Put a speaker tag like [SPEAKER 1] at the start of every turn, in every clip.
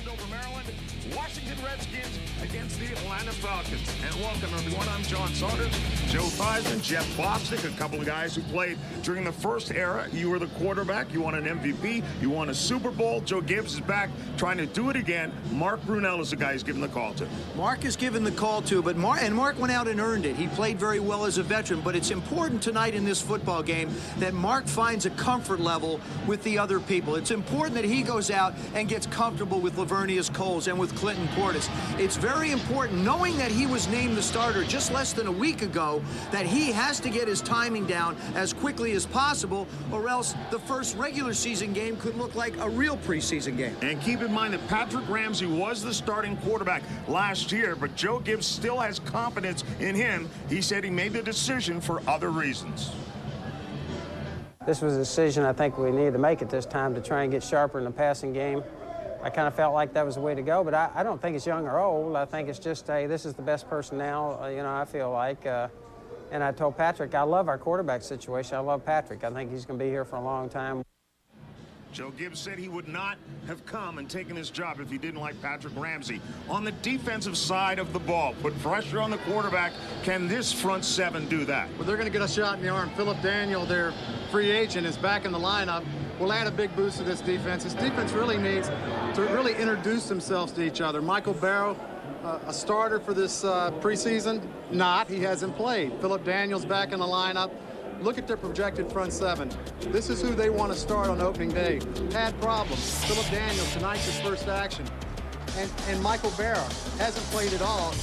[SPEAKER 1] Andover, Maryland, Washington Redskins against the Atlanta Falcons. And welcome, everyone. I'm John Saunders, Joe Theismann, Jeff Bostic, a couple of guys who played during the first era. You were the quarterback. You won an MVP. You won a Super Bowl. Joe Gibbs is back trying to do it again. Mark Brunell is the guy he's given the call to.
[SPEAKER 2] Mark is given the call to, but Mark went out and earned it. He played very well as a veteran, but it's important tonight in this football game that Mark finds a comfort level with the other people. It's important that he goes out and gets comfortable with Lavernius Coles and with Clinton Portis. It's very important, knowing that he was named the starter just less than a week ago, that he has to get his timing down as quickly as possible, or else the first regular season game could look like a real preseason game.
[SPEAKER 1] And keep in mind that Patrick Ramsey was the starting quarterback last year, but Joe Gibbs still has confidence in him. He said he made the decision for other reasons.
[SPEAKER 3] This was a decision I think we needed to make at this time to try and get sharper in the passing game. I kind of felt like that was the way to go, but I don't think it's young or old. I think it's just, hey, this is the best personnel, I feel like. And I told Patrick, I love our quarterback situation. I love Patrick. I think he's going to be here for a long time.
[SPEAKER 1] Joe Gibbs said he would not have come and taken his job if he didn't like Patrick Ramsey. On the defensive side of the ball, put pressure on the quarterback. Can this front seven do that?
[SPEAKER 4] Well, they're going to get a shot in the arm. Philip Daniel, their free agent, is back in the lineup. Will add a big boost to this defense. This defense really needs to really introduce themselves to each other. Michael Barrow, a starter for this preseason? Not. He hasn't played. Philip Daniel's back in the lineup. Look at their projected front seven. This is who they want to start on opening day. Had problems. Philip Daniel, tonight's his first action. And Michael Barrow hasn't played at all.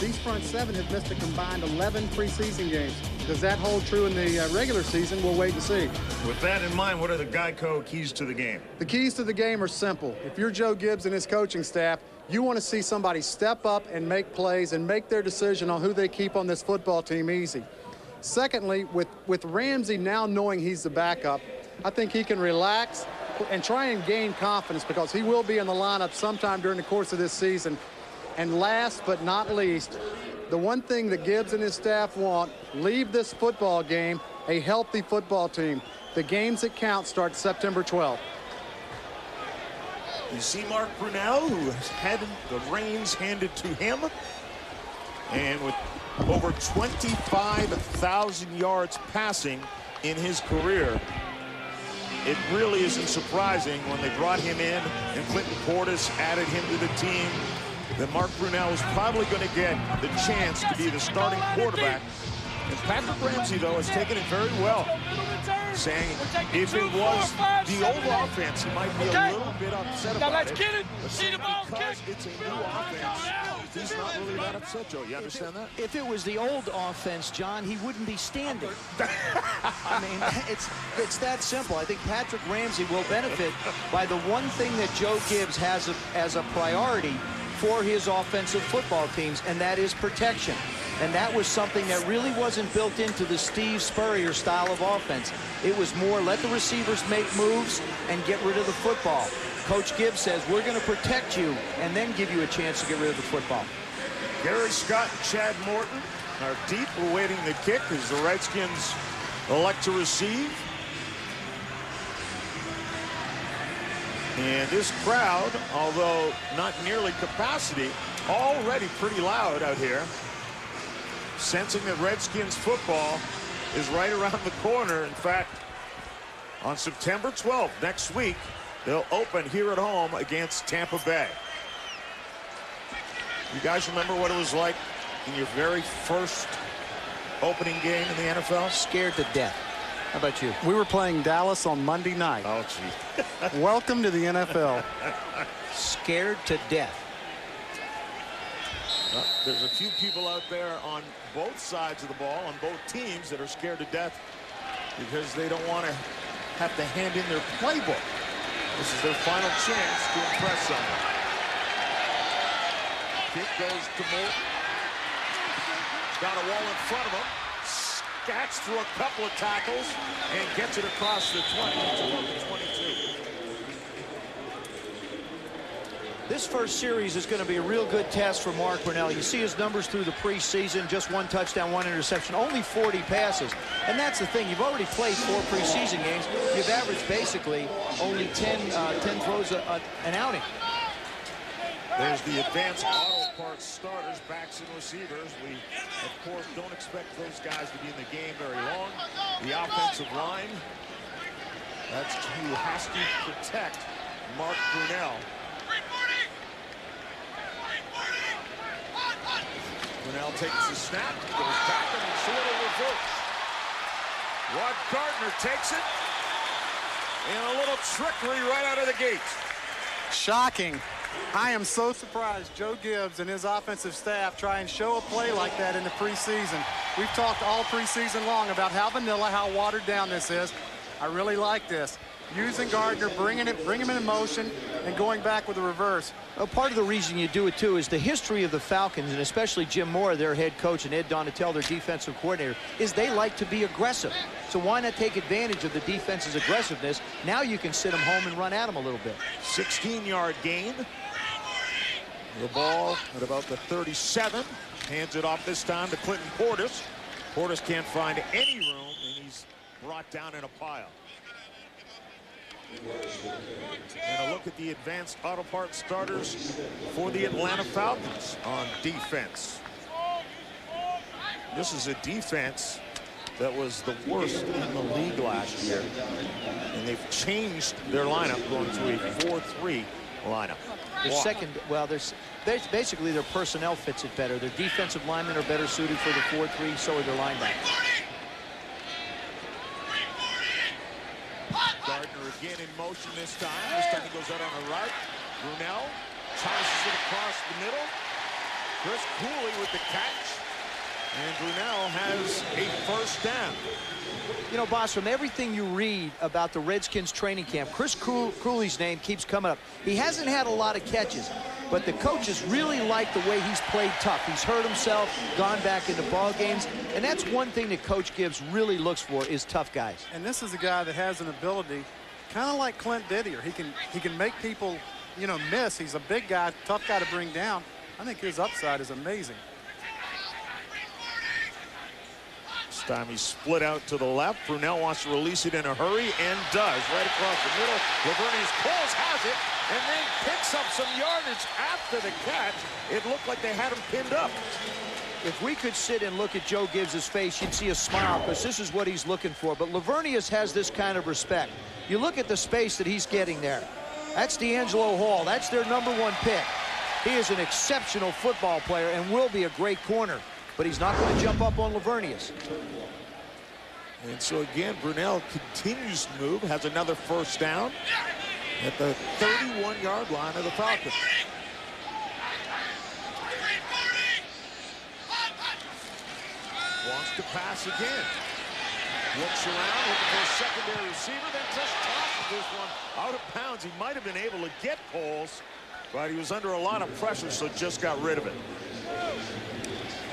[SPEAKER 4] These front seven have missed a combined 11 preseason games. Does that hold true in the regular season? We'll wait and see.
[SPEAKER 1] With that in mind, what are the Geico keys to the game?
[SPEAKER 4] The keys to the game are simple. If you're Joe Gibbs and his coaching staff, you want to see somebody step up and make plays and make their decision on who they keep on this football team easy. Secondly, with Ramsey now knowing he's the backup, I think he can relax and try and gain confidence because he will be in the lineup sometime during the course of this season. And last but not least, the one thing that Gibbs and his staff want, leave this football game a healthy football team. The games that count start September 12th.
[SPEAKER 1] You see Mark Brunell, who has had the reins handed to him, and with over 25,000 yards passing in his career, it really isn't surprising when they brought him in and Clinton Portis added him to the team that Mark Brunell was probably going to get the chance to be the starting quarterback. And Patrick Ramsey, though, has taken it very well, saying if it was the old offense, he might be a little bit upset about it. But because it's a new offense, he's not really that upset, Joe. You understand that?
[SPEAKER 2] If it was the old offense, John, he wouldn't be standing. I mean, it's that simple. I think Patrick Ramsey will benefit by the one thing that Joe Gibbs has as a priority for his offensive football teams, and that is protection. And that was something that really wasn't built into the Steve Spurrier style of offense. It was more let the receivers make moves and get rid of the football. Coach Gibbs says, we're going to protect you and then give you a chance to get rid of the football.
[SPEAKER 1] Gary Scott and Chad Morton are deep, awaiting the kick as the Redskins elect to receive. And this crowd, although not nearly capacity, already pretty loud out here, sensing that Redskins football is right around the corner. In fact, on September 12th, next week, they'll open here at home against Tampa Bay. You guys remember what it was like in your very first opening game in the NFL?
[SPEAKER 2] Scared to death. How about you?
[SPEAKER 4] We were playing Dallas on Monday night.
[SPEAKER 1] Oh, gee.
[SPEAKER 4] Welcome to the NFL.
[SPEAKER 2] Scared to death.
[SPEAKER 1] Well, there's a few people out there on both sides of the ball, on both teams, that are scared to death because they don't want to have to hand in their playbook. This is their final chance to impress someone. Kick goes to Morton. He's got a wall in front of him. Scats through a couple of tackles and gets it across the 20 to the 22.
[SPEAKER 2] This first series is going to be a real good test for Mark Brunell. You see his numbers through the preseason, just 1 touchdown, 1 interception, only 40 passes. And that's the thing. You've already played 4 preseason games. You've averaged basically only 10 throws an outing.
[SPEAKER 1] There's the advanced auto parts starters, backs and receivers. We, of course, don't expect those guys to be in the game very long. The offensive line, that's who has to protect Mark Brunell. Brunell takes the snap, goes back, and it's a little reverse. Rod Gardner takes it, and a little trickery right out of the gate.
[SPEAKER 4] Shocking. I am so surprised Joe Gibbs and his offensive staff try and show a play like that in the preseason. We've talked all preseason long about how vanilla, how watered down this is. I really like this. Using Gardner, bring him in motion, and going back with the reverse.
[SPEAKER 2] Well, part of the reason you do it, too, is the history of the Falcons, and especially Jim Mora, their head coach, and Ed Donatel, their defensive coordinator, is they like to be aggressive. So why not take advantage of the defense's aggressiveness? Now you can sit them home and run at them a little bit.
[SPEAKER 1] 16-yard gain. The ball at about the 37. Hands it off this time to Clinton Portis. Portis can't find any room, and he's brought down in a pile. And a look at the advanced auto parts starters for the Atlanta Falcons on defense. This is a defense that was the worst in the league last year, and they've changed their lineup, going to a 4-3 lineup.
[SPEAKER 2] Their second, well, basically their personnel fits it better. Their defensive linemen are better suited for the 4-3, so are their linebackers.
[SPEAKER 1] Gardner again in motion this time. This time he goes out on the right. Brunell tosses it across the middle. Chris Cooley with the catch. And Brunell has a first down.
[SPEAKER 2] You know, boss, from everything you read about the Redskins training camp, Chris Cooley's name keeps coming up. He hasn't had a lot of catches, but the coaches really like the way he's played tough. He's hurt himself, gone back into ball games, and that's one thing that Coach Gibbs really looks for is tough guys.
[SPEAKER 4] And this is a guy that has an ability, kind of like Clint Didier. He can make people, you know, miss. He's a big guy, tough guy to bring down. I think his upside is amazing.
[SPEAKER 1] This time he's split out to the left. Brunell wants to release it in a hurry and does. Right across the middle. Lavernius Coles has it and then picks up some yardage after the catch. It looked like they had him pinned up.
[SPEAKER 2] If we could sit and look at Joe Gibbs' face, you'd see a smile because this is what he's looking for. But Lavernius has this kind of respect. You look at the space that he's getting there. That's D'Angelo Hall. That's their #1 pick. He is an exceptional football player and will be a great corner. But he's not going to jump up on Lavernius.
[SPEAKER 1] And so again, Brunell continues to move, has another first down at the 31-yard line of the Falcons. Wants to pass again. Looks around, looking for a secondary receiver, then just tosses this one out of bounds. He might have been able to get Coles, but he was under a lot of pressure, so just got rid of it.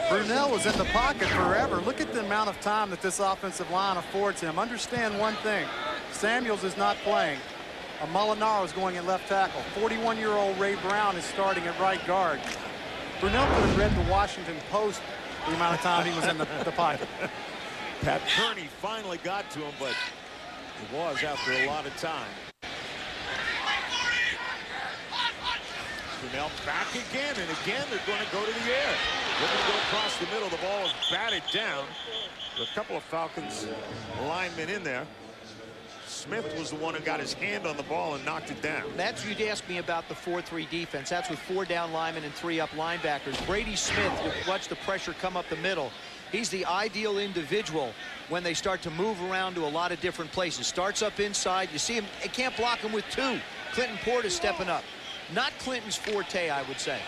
[SPEAKER 4] Brunell was in the pocket forever. Look at the amount of time that this offensive line affords him. Understand one thing. Samuels is not playing. Molinaro is going at left tackle. 41-year-old Ray Brown is starting at right guard. Brunell could have read the Washington Post the amount of time he was in the pocket.
[SPEAKER 1] Pat Kearney finally got to him, but it was after a lot of time. Brunell back again, and again they're going to go to the air. They're going to go across the middle. The ball is batted down. There are a couple of Falcons linemen in there. Smith was the one who got his hand on the ball and knocked it down.
[SPEAKER 2] That's you'd ask me about the 4-3 defense. That's with 4 down linemen and 3 up linebackers. Brady Smith, watch the pressure come up the middle. He's the ideal individual when they start to move around to a lot of different places. Starts up inside. You see him, he can't block him with 2. Clinton Portis stepping up. Not Clinton's forte, I would say,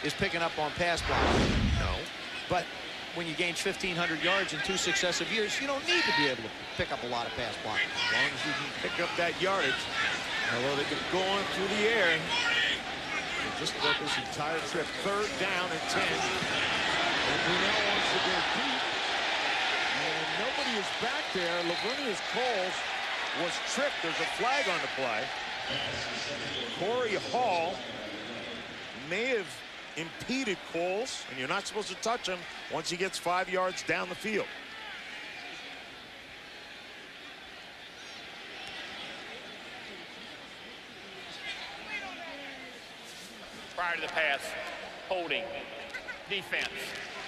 [SPEAKER 2] is picking up on pass blocking.
[SPEAKER 1] No.
[SPEAKER 2] But when you gain 1,500 yards in 2 successive years, you don't need to be able to pick up a lot of pass blocking.
[SPEAKER 1] As long as you can pick up that yardage. Although they can go on through the air. Just about this entire trip. 3rd down and 10. And Brunell wants to go deep. And nobody is back there. Lavernius Coles was tripped. There's a flag on the play. Corey Hall may have impeded Coles, and you're not supposed to touch him once he gets 5 yards down the field.
[SPEAKER 5] prior to the pass, holding, defense.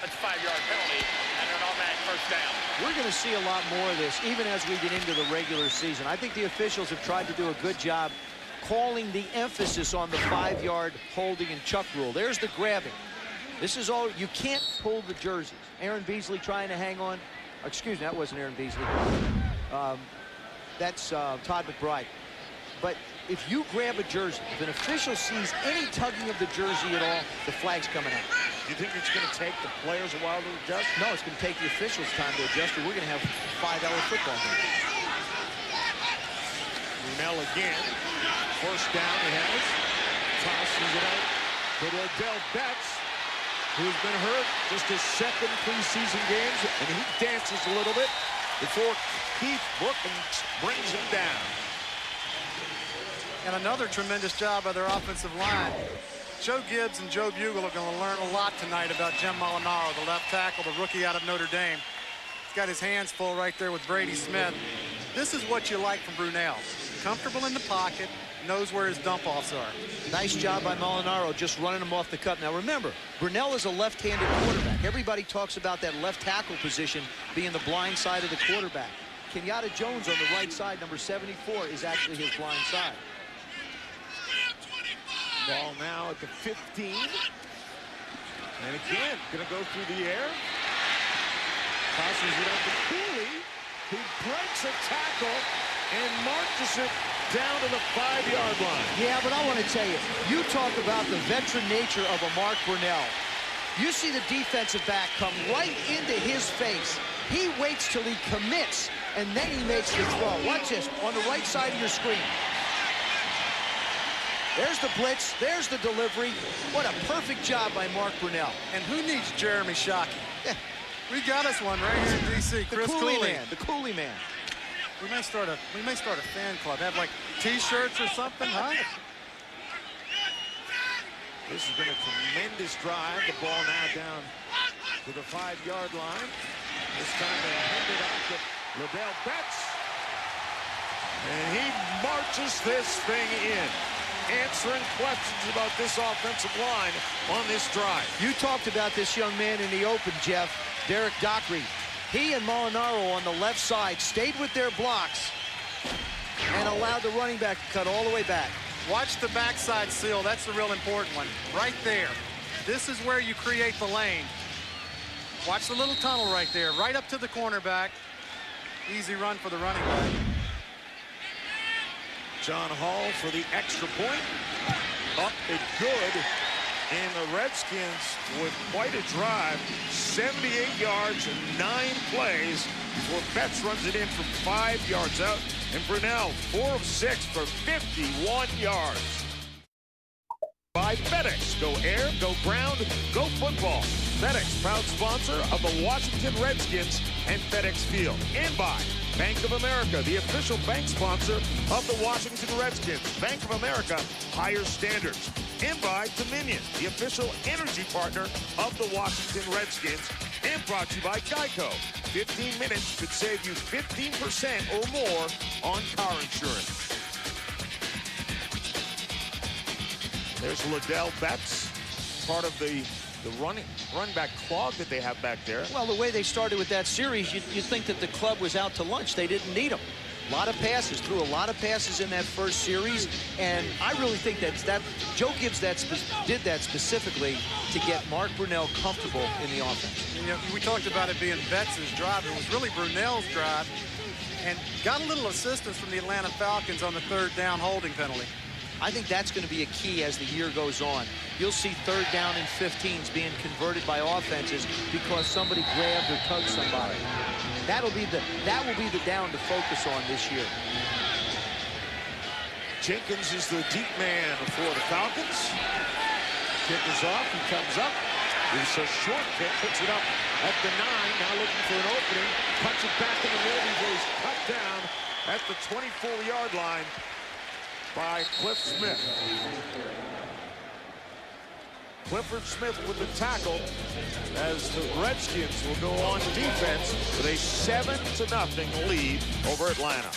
[SPEAKER 5] That's a 5-yard penalty, and an automatic first down.
[SPEAKER 2] We're going to see a lot more of this, even as we get into the regular season. I think the officials have tried to do a good job calling the emphasis on the 5-yard holding and chuck rule. There's the grabbing. This is all, you can't pull the jerseys. Aaron Beasley trying to hang on. Excuse me, that wasn't Aaron Beasley. That's Todd McBride. But if you grab a jersey, if an official sees any tugging of the jersey at all, the flag's coming out.
[SPEAKER 1] Do you think it's going to take the players a while to adjust?
[SPEAKER 2] No, it's going to take the officials time to adjust, or we're going to have $5 football games.
[SPEAKER 1] Brunell again. First down he has. Tosses it out to Odell Betts, who's been hurt just his second preseason games, and he dances a little bit before Keith Brookins brings him down.
[SPEAKER 4] And another tremendous job by their offensive line. Joe Gibbs and Joe Bugle are going to learn a lot tonight about Jim Molinaro, the left tackle, the rookie out of Notre Dame. He's got his hands full right there with Brady Smith. This is what you like from Brunell. Comfortable in the pocket, knows where his dump-offs are.
[SPEAKER 2] Nice job by Molinaro, just running him off the cut. Now remember, Brunell is a left-handed quarterback. Everybody talks about that left tackle position being the blind side of the quarterback. Kenyatta Jones on the right side, number 74, is actually his blind side.
[SPEAKER 1] Ball now at the 15. And again, going to go through the air. Tosses it up to Cooley, who breaks a tackle and marches it down to the 5-yard line.
[SPEAKER 2] Yeah, but I want to tell you, you talk about the veteran nature of a Mark Brunell. You see the defensive back come right into his face. He waits till he commits, and then he makes the throw. Watch this, on the right side of your screen. There's the blitz, there's the delivery. What a perfect job by Mark Brunell.
[SPEAKER 4] And who needs Jeremy Shockey?
[SPEAKER 2] Yeah.
[SPEAKER 4] We got us one right here in D.C.
[SPEAKER 2] The
[SPEAKER 4] Chris
[SPEAKER 2] Cooley
[SPEAKER 4] Cooley.
[SPEAKER 2] man, the Cooley man.
[SPEAKER 4] We may start a fan club. Have like T-shirts or something, huh?
[SPEAKER 1] This has been a tremendous drive. The ball now down to the 5-yard line. This time they hand it out to Odell Betts. And he marches this thing in, answering questions about this offensive line on this drive.
[SPEAKER 2] You talked about this young man in the open, Jeff, Derek Dockery. He and Molinaro on the left side stayed with their blocks and allowed the running back to cut all the way back.
[SPEAKER 4] Watch the backside seal. That's the real important one. Right there. This is where you create the lane. Watch the little tunnel right there, right up to the cornerback. Easy run for the running back.
[SPEAKER 1] John Hall for the extra point. Up and good. And the Redskins with quite a drive. 78 yards and 9 plays before Betts runs it in from 5 yards out. And Brunell, 4 of 6 for 51 yards. By FedEx. Go air, go ground, go football. FedEx, proud sponsor of the Washington Redskins and FedEx Field. And by Bank of America, the official bank sponsor of the Washington Redskins. Bank of America, higher standards. And by Dominion, the official energy partner of the Washington Redskins. And brought to you by Geico. 15 minutes could save you 15% or more on car insurance. There's Odell Betts, part of the run back clog that they have back there.
[SPEAKER 2] Well, the way they started with that series, you'd think that the club was out to lunch. They didn't need them. A lot of passes, threw a lot of passes in that first series, and I really think that Joe Gibbs did that specifically to get Mark Brunell comfortable in the offense.
[SPEAKER 4] You know, we talked about it being Betts' drive. It was really Brunell's drive, and got a little assistance from the Atlanta Falcons on the 3rd down holding penalty.
[SPEAKER 2] I think that's going to be a key as the year goes on. You'll see 3rd down and 15s being converted by offenses because somebody grabbed or tugged somebody. That will be the down to focus on this year.
[SPEAKER 1] Jenkins is the deep man for the Falcons. Kick is off. He comes up. It's a short kick. Puts it up at the 9. Now looking for an opening. Cuts it back in the middle. He goes cut down at the 24-yard line by Cliff Smith. Clifford Smith with the tackle as the Redskins will go on defense with a 7-0 lead over Atlanta.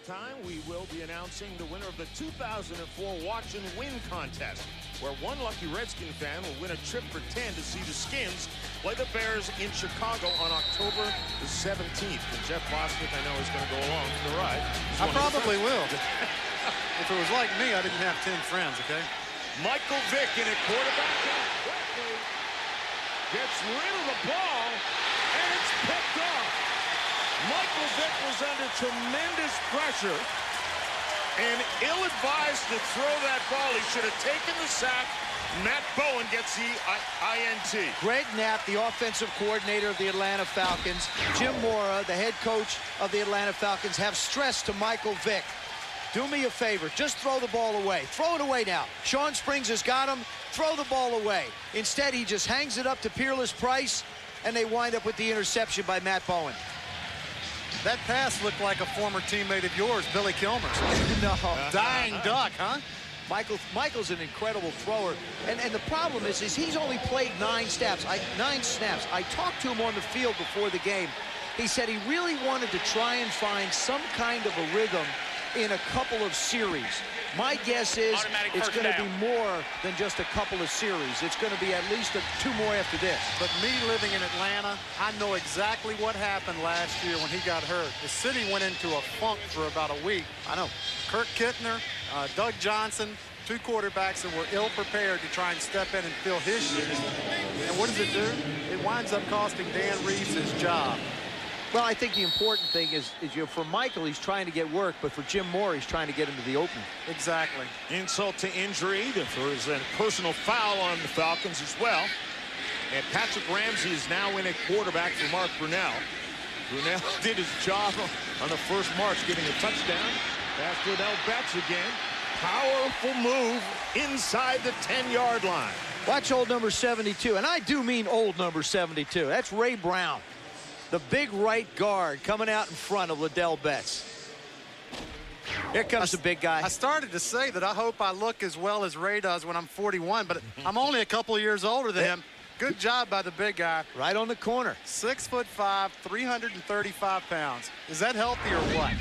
[SPEAKER 1] time, we will be announcing the winner of the 2004 Watch and Win contest, where one lucky Redskin fan will win a trip for 10 to see the Skins play the Bears in Chicago on October the 17th. And Jeff Bostic, I know, is going to go along for the ride.
[SPEAKER 4] I probably will. If it was like me, I didn't have 10 friends, okay?
[SPEAKER 1] Michael Vick in a quarterback quickly gets rid of the ball, and it's picked off. Michael Vick was under tremendous pressure and ill-advised to throw that ball. He should have taken the sack. Matt Bowen gets the INT.
[SPEAKER 2] Greg Knapp, the offensive coordinator of the Atlanta Falcons, Jim Mora, the head coach of the Atlanta Falcons, have stressed to Michael Vick, do me a favor, just throw the ball away. Throw it away now. Sean Springs has got him. Throw the ball away. Instead, he just hangs it up to Peerless Price, and they wind up with the interception by Matt Bowen.
[SPEAKER 4] That pass looked like a former teammate of yours, Billy Kilmer's.
[SPEAKER 2] No.
[SPEAKER 4] Dying duck, huh?
[SPEAKER 2] Michael's an incredible thrower, and the problem is he's only played 9 snaps. I talked to him on the field before the game. He said he really wanted to try and find some kind of a rhythm in a couple of series. My guess is it's going to be more than just a couple of series. It's going to be at least 2 more after this.
[SPEAKER 4] But me living in Atlanta, I know exactly what happened last year when he got hurt. The city went into a funk for about a week.
[SPEAKER 2] I know.
[SPEAKER 4] Kirk Kittner, Doug Johnson, 2 quarterbacks that were ill-prepared to try and step in and fill his shoes. And what does it do? It winds up costing Dan Reeves his job.
[SPEAKER 2] Well, I think the important thing is for Michael, he's trying to get work, but for Jim Moore, he's trying to get into the open.
[SPEAKER 4] Exactly.
[SPEAKER 1] Insult to injury. There is a personal foul on the Falcons as well. And Patrick Ramsey is now in a quarterback for Mark Brunell. Brunell did his job on the first march, getting a touchdown. After Liddell Betts again. Powerful move inside the 10-yard line.
[SPEAKER 2] Watch old number 72, and I do mean old number 72. That's Ray Brown, the big right guard coming out in front of Liddell Betts. Here comes the big guy.
[SPEAKER 4] I started to say that I hope I look as well as Ray does when I'm 41, but I'm only a couple of years older than him. Good job by the big guy.
[SPEAKER 2] Right on the corner.
[SPEAKER 4] 6'5", 335 pounds. Is that healthy or what?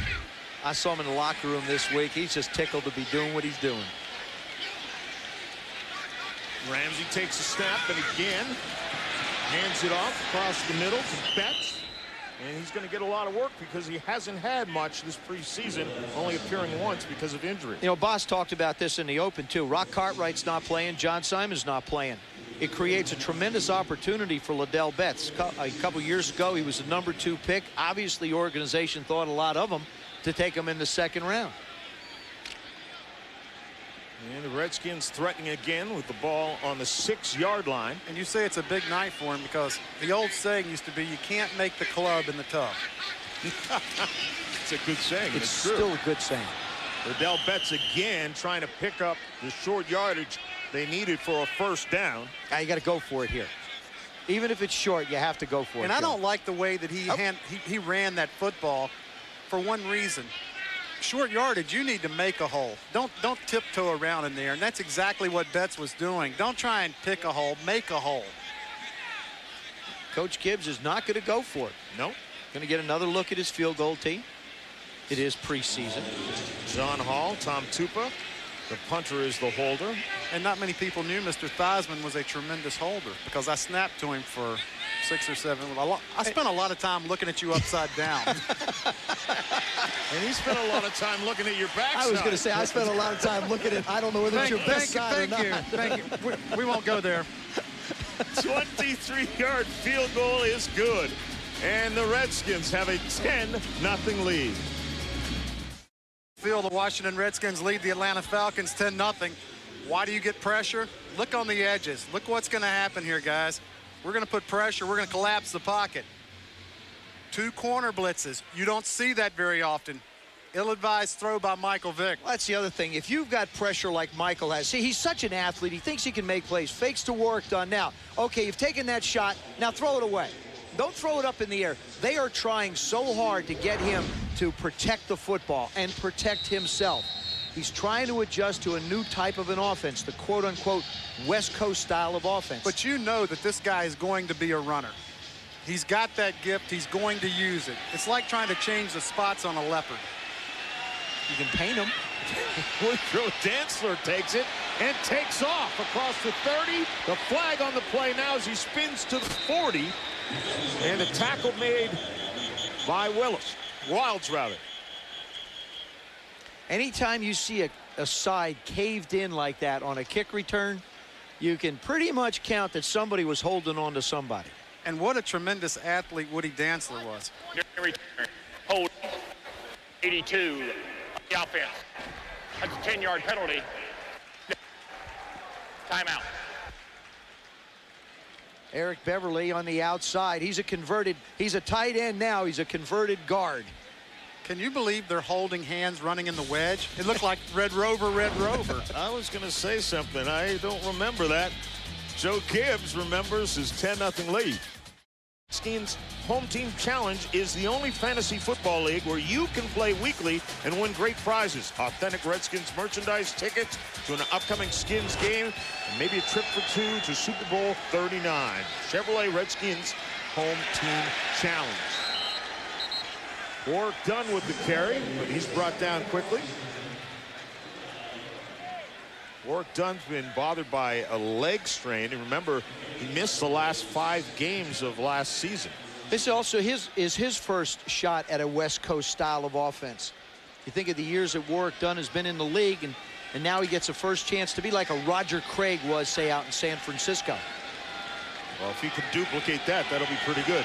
[SPEAKER 2] I saw him in the locker room this week. He's just tickled to be doing what he's doing.
[SPEAKER 1] Ramsey takes a snap, and again hands it off across the middle to Betts. And he's going to get a lot of work because he hasn't had much this preseason, only appearing once because of injury.
[SPEAKER 2] You know, Boss talked about this in the open, too. Rock Cartwright's not playing. John Simon's not playing. It creates a tremendous opportunity for Liddell Betts. A couple years ago, he was the number 2 pick. Obviously, the organization thought a lot of him to take him in the 2nd round.
[SPEAKER 1] And the Redskins threatening again with the ball on the 6-yard line.
[SPEAKER 4] And you say it's a big night for him because the old saying used to be, you can't make the club in the tub.
[SPEAKER 1] It's a good saying.
[SPEAKER 2] It's still a good saying.
[SPEAKER 1] Liddell Betts again trying to pick up the short yardage they needed for a first down.
[SPEAKER 2] Now you got to go for it here. Even if it's short, you have to go for it.
[SPEAKER 4] And I don't like the way that he ran that football for one reason. Short yardage, you need to make a hole. Don't tiptoe around in there, and that's exactly what Betts was doing. Don't try and pick a hole, make a hole.
[SPEAKER 2] Coach Gibbs is not going to go for it.
[SPEAKER 1] No.
[SPEAKER 2] Going to get another look at his field goal team. It is preseason.
[SPEAKER 1] John Hall, Tom Tupa. The punter is the holder.
[SPEAKER 4] And not many people knew Mr. Theismann was a tremendous holder because I snapped to him for 6 or 7. I spent a lot of time looking at you upside down.
[SPEAKER 1] And he spent a lot of time looking at your backside.
[SPEAKER 2] I was going to say, I spent a lot of time looking at, I don't know whether it's your best side or not.
[SPEAKER 4] Thank you. We won't go there.
[SPEAKER 1] 23-yard field goal is good. And the Redskins have a 10-0 lead.
[SPEAKER 4] The Washington Redskins lead the Atlanta Falcons 10-0. Why do you get pressure? Look on the edges. Look what's going to happen here, guys. We're going to put pressure. We're going to collapse the pocket. 2 corner blitzes. You don't see that very often. Ill-advised throw by Michael Vick.
[SPEAKER 2] Well, that's the other thing. If you've got pressure like Michael has, see, he's such an athlete. He thinks he can make plays. Fakes to work done. Now, okay, you've taken that shot. Now throw it away. Don't throw it up in the air. They are trying so hard to get him to protect the football and protect himself. He's trying to adjust to a new type of an offense, the quote-unquote West Coast style of offense.
[SPEAKER 4] But you know that this guy is going to be a runner. He's got that gift. He's going to use it. It's like trying to change the spots on a leopard.
[SPEAKER 2] You can paint them.
[SPEAKER 1] Woodrow Dantzler takes it and takes off across the 30. The flag on the play now as he spins to the 40. And a tackle made by Wilds, rather.
[SPEAKER 2] Anytime you see a side caved in like that on a kick return, you can pretty much count that somebody was holding on to somebody.
[SPEAKER 4] And what a tremendous athlete Woody Dantzler was.
[SPEAKER 5] Hold 82. The offense. That's a 10-yard penalty. Timeout.
[SPEAKER 2] Eric Beverly on the outside. He's a tight end now. He's a converted guard.
[SPEAKER 4] Can you believe they're holding hands running in the wedge? It looked like Red Rover, Red Rover.
[SPEAKER 1] I was going to say something. I don't remember that. Joe Gibbs remembers his 10-0 lead. Redskins Home Team Challenge is the only fantasy football league where you can play weekly and win great prizes. Authentic Redskins merchandise, tickets to an upcoming Skins game, and maybe a trip for two to Super Bowl 39. Chevrolet Redskins Home Team Challenge. Warwick done with the carry, but he's brought down quickly. Warwick Dunn's been bothered by a leg strain. And remember, he missed the last 5 games of last season.
[SPEAKER 2] This also is his first shot at a West Coast style of offense. You think of the years that Warwick Dunn has been in the league, and now he gets a first chance to be like a Roger Craig was, say, out in San Francisco.
[SPEAKER 1] Well, if he can duplicate that, that'll be pretty good.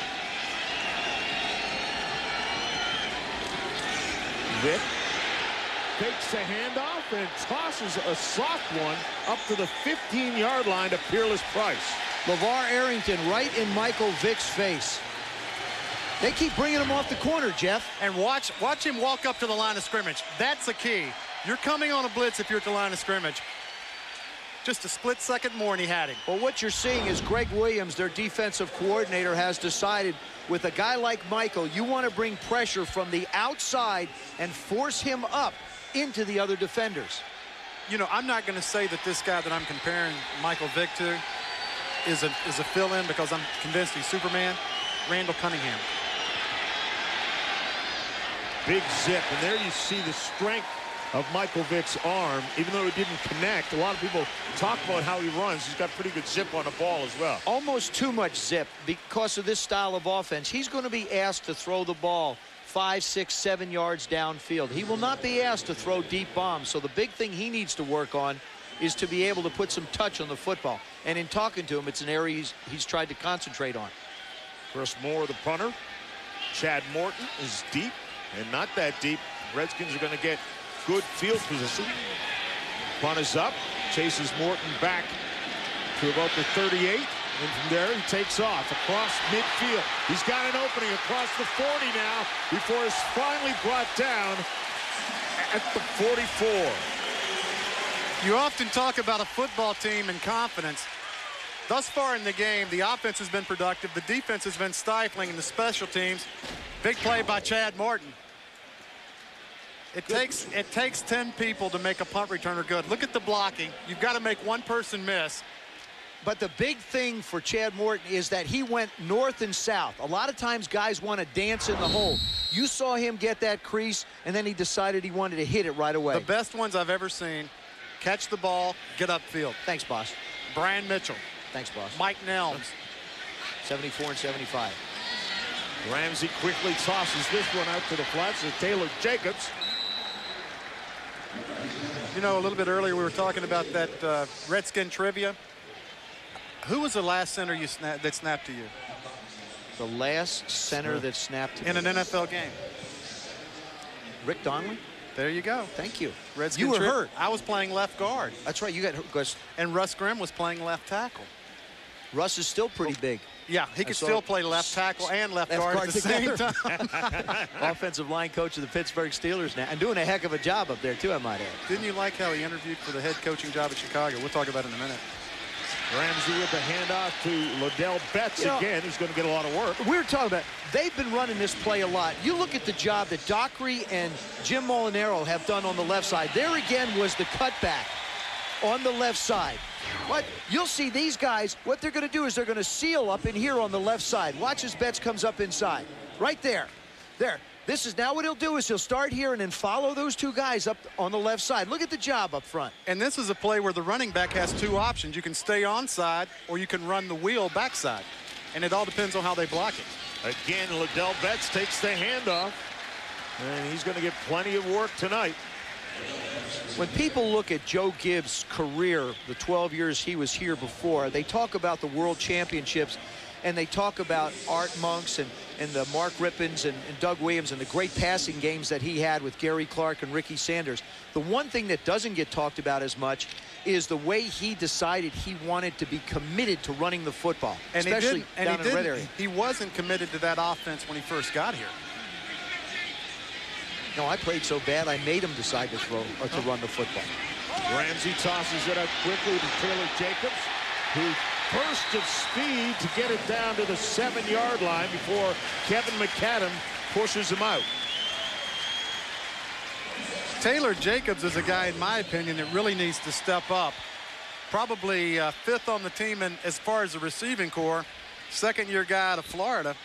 [SPEAKER 1] Vick takes the handoff and tosses a soft one up to the 15-yard line to Peerless Price.
[SPEAKER 2] LeVar Arrington right in Michael Vick's face. They keep bringing him off the corner, Jeff.
[SPEAKER 4] And watch him walk up to the line of scrimmage. That's the key. You're coming on a blitz if you're at the line of scrimmage. Just a split second more and he had him.
[SPEAKER 2] Well, what you're seeing is Greg Williams, their defensive coordinator, has decided with a guy like Michael, you want to bring pressure from the outside and force him up into the other defenders.
[SPEAKER 4] You know, I'm not going to say that this guy that I'm comparing Michael Vick to is a fill-in because I'm convinced he's Superman. Randall Cunningham.
[SPEAKER 1] Big zip, and there you see the strength of Michael Vick's arm. Even though it didn't connect, a lot of people talk about how he runs. He's got pretty good zip on the ball as well.
[SPEAKER 2] Almost too much zip because of this style of offense. He's going to be asked to throw the ball 5, 6, 7 yards downfield. He will not be asked to throw deep bombs. So the big thing he needs to work on is to be able to put some touch on the football. And in talking to him, it's an area he's tried to concentrate on.
[SPEAKER 1] Chris Moore, the punter. Chad Morton is deep and not that deep. Redskins are going to get good field position. Punt is up. Chases Morton back to about the 38. And from there, he takes off across midfield. He's got an opening across the 40 now before he's finally brought down at the 44.
[SPEAKER 4] You often talk about a football team and confidence. Thus far in the game, the offense has been productive. The defense has been stifling in the special teams. Big play by Chad Morton. It takes 10 people to make a punt returner good. Look at the blocking. You've got to make one person miss.
[SPEAKER 2] But the big thing for Chad Morton is that he went north and south. A lot of times guys want to dance in the hole. You saw him get that crease, and then he decided he wanted to hit it right away.
[SPEAKER 4] The best ones I've ever seen. Catch the ball, get upfield.
[SPEAKER 2] Thanks, boss.
[SPEAKER 4] Brian Mitchell.
[SPEAKER 2] Thanks, boss.
[SPEAKER 4] Mike Nelms.
[SPEAKER 2] 74 and 75.
[SPEAKER 1] Ramsey quickly tosses this one out to the flats to Taylor Jacobs.
[SPEAKER 4] You know, a little bit earlier we were talking about that Redskin trivia. Who was the last center that snapped to you?
[SPEAKER 2] The last center that snapped to
[SPEAKER 4] in an NFL game.
[SPEAKER 2] Rick Donnelly?
[SPEAKER 4] There you go.
[SPEAKER 2] Thank you.
[SPEAKER 4] Redskin
[SPEAKER 2] you were hurt.
[SPEAKER 4] I was playing left guard.
[SPEAKER 2] That's right. You got hurt.
[SPEAKER 4] And Russ Grimm was playing left tackle.
[SPEAKER 2] Russ is still pretty big.
[SPEAKER 4] Yeah, he could still play left tackle and left guard at the same time.
[SPEAKER 2] Offensive line coach of the Pittsburgh Steelers now, and doing a heck of a job up there, too, I might add.
[SPEAKER 4] Didn't you like how he interviewed for the head coaching job at Chicago? We'll talk about it in a minute.
[SPEAKER 1] Ramsey with the handoff to Liddell Betts again. He's going to get a lot of work.
[SPEAKER 2] We were talking about, they've been running this play a lot. You look at the job that Dockery and Jim Molinaro have done on the left side. There again was the cutback on the left side. But you'll see these guys, what they're going to do is they're going to seal up in here on the left side. Watch as Betts comes up inside. Right there. There. This is now what he'll do is he'll start here and then follow those two guys up on the left side. Look at the job up front.
[SPEAKER 4] And this is a play where the running back has two options. You can stay onside or you can run the wheel backside. And it all depends on how they block it.
[SPEAKER 1] Again, Liddell Betts takes the handoff. And he's going to get plenty of work tonight.
[SPEAKER 2] When people look at Joe Gibbs' career, the 12 years he was here before, they talk about the World Championships, and they talk about Art Monks and the Mark Rippons and Doug Williams and the great passing games that he had with Gary Clark and Ricky Sanders. The one thing that doesn't get talked about as much is the way he decided he wanted to be committed to running the football,
[SPEAKER 4] and
[SPEAKER 2] especially down in the red area.
[SPEAKER 4] He wasn't committed to that offense when he first got here.
[SPEAKER 2] No, I played so bad I made him decide to throw or to run the football.
[SPEAKER 1] Ramsey tosses it out quickly to Taylor Jacobs, who burst of speed to get it down to the 7-yard line before Kevin McAdam pushes him out.
[SPEAKER 4] Taylor Jacobs is a guy, in my opinion, that really needs to step up. Probably 5th on the team in, as far as the receiving core. 2nd-year guy out of Florida.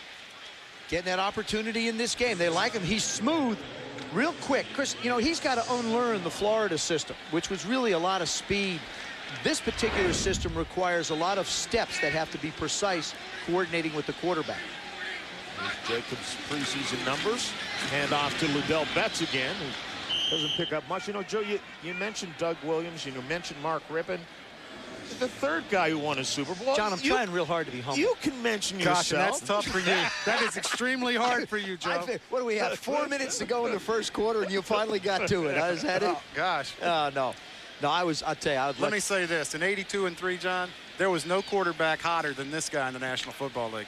[SPEAKER 2] Getting that opportunity in this game. They like him. He's smooth, real quick. Chris, you know, he's got to unlearn the Florida system, which was really a lot of speed. This particular system requires a lot of steps that have to be precise, coordinating with the quarterback.
[SPEAKER 1] There's Jacobs' preseason numbers. Hand off to Liddell Betts again, who doesn't pick up much. You know, Joe, you mentioned Doug Williams. You mentioned Mark Rippon. The 3rd guy who won a Super Bowl.
[SPEAKER 2] John, I'm trying real hard to be humble.
[SPEAKER 1] You can mention yourself.
[SPEAKER 4] Gosh, and that's tough for you. That is extremely hard for you, Joe.
[SPEAKER 2] What do we have? 4 minutes to go in the first quarter, and you finally got to it. Is that it?
[SPEAKER 4] Oh, gosh.
[SPEAKER 2] No. No, I'll tell you.
[SPEAKER 4] Let me say this. In 82-3, John, there was no quarterback hotter than this guy in the National Football League.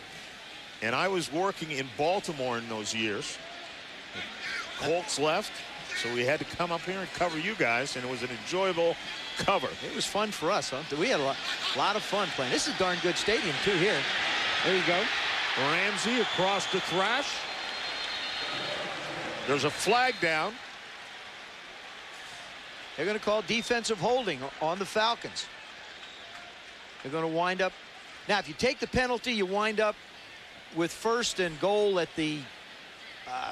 [SPEAKER 1] And I was working in Baltimore in those years. Colts left, so we had to come up here and cover you guys, and it was an enjoyable cover.
[SPEAKER 2] It was fun for us, huh? We had a lot of fun playing. This is a darn good stadium, too, here. There you go.
[SPEAKER 1] Ramsey across the thrash. There's a flag down.
[SPEAKER 2] They're going to call defensive holding on the Falcons. They're going to wind up. Now, if you take the penalty, you wind up with 1st and goal at the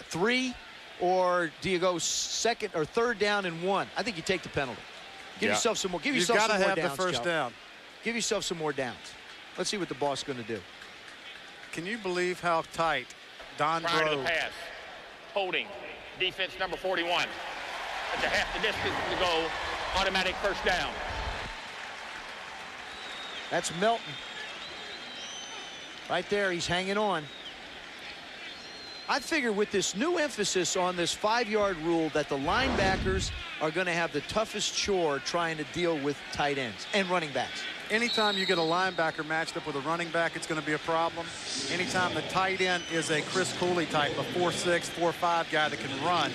[SPEAKER 2] 3, or do you go 2nd or 3rd down and 1? I think you take the penalty. Give yourself some more. Give yourself some more downs.
[SPEAKER 4] You've got to have the first down.
[SPEAKER 2] Give yourself some more downs. Let's see what the boss is going to do.
[SPEAKER 4] Can you believe how tight Don
[SPEAKER 5] Prior to the
[SPEAKER 4] Grove?
[SPEAKER 5] pass. Holding. Defense number 41. At the half the distance to go. Automatic first down.
[SPEAKER 2] That's Melton. Right there, he's hanging on. I figure with this new emphasis on this 5-yard rule that the linebackers are going to have the toughest chore trying to deal with tight ends and running backs.
[SPEAKER 4] Anytime you get a linebacker matched up with a running back, it's going to be a problem. Anytime the tight end is a Chris Cooley type, a 4'6", 4'5" guy that can run,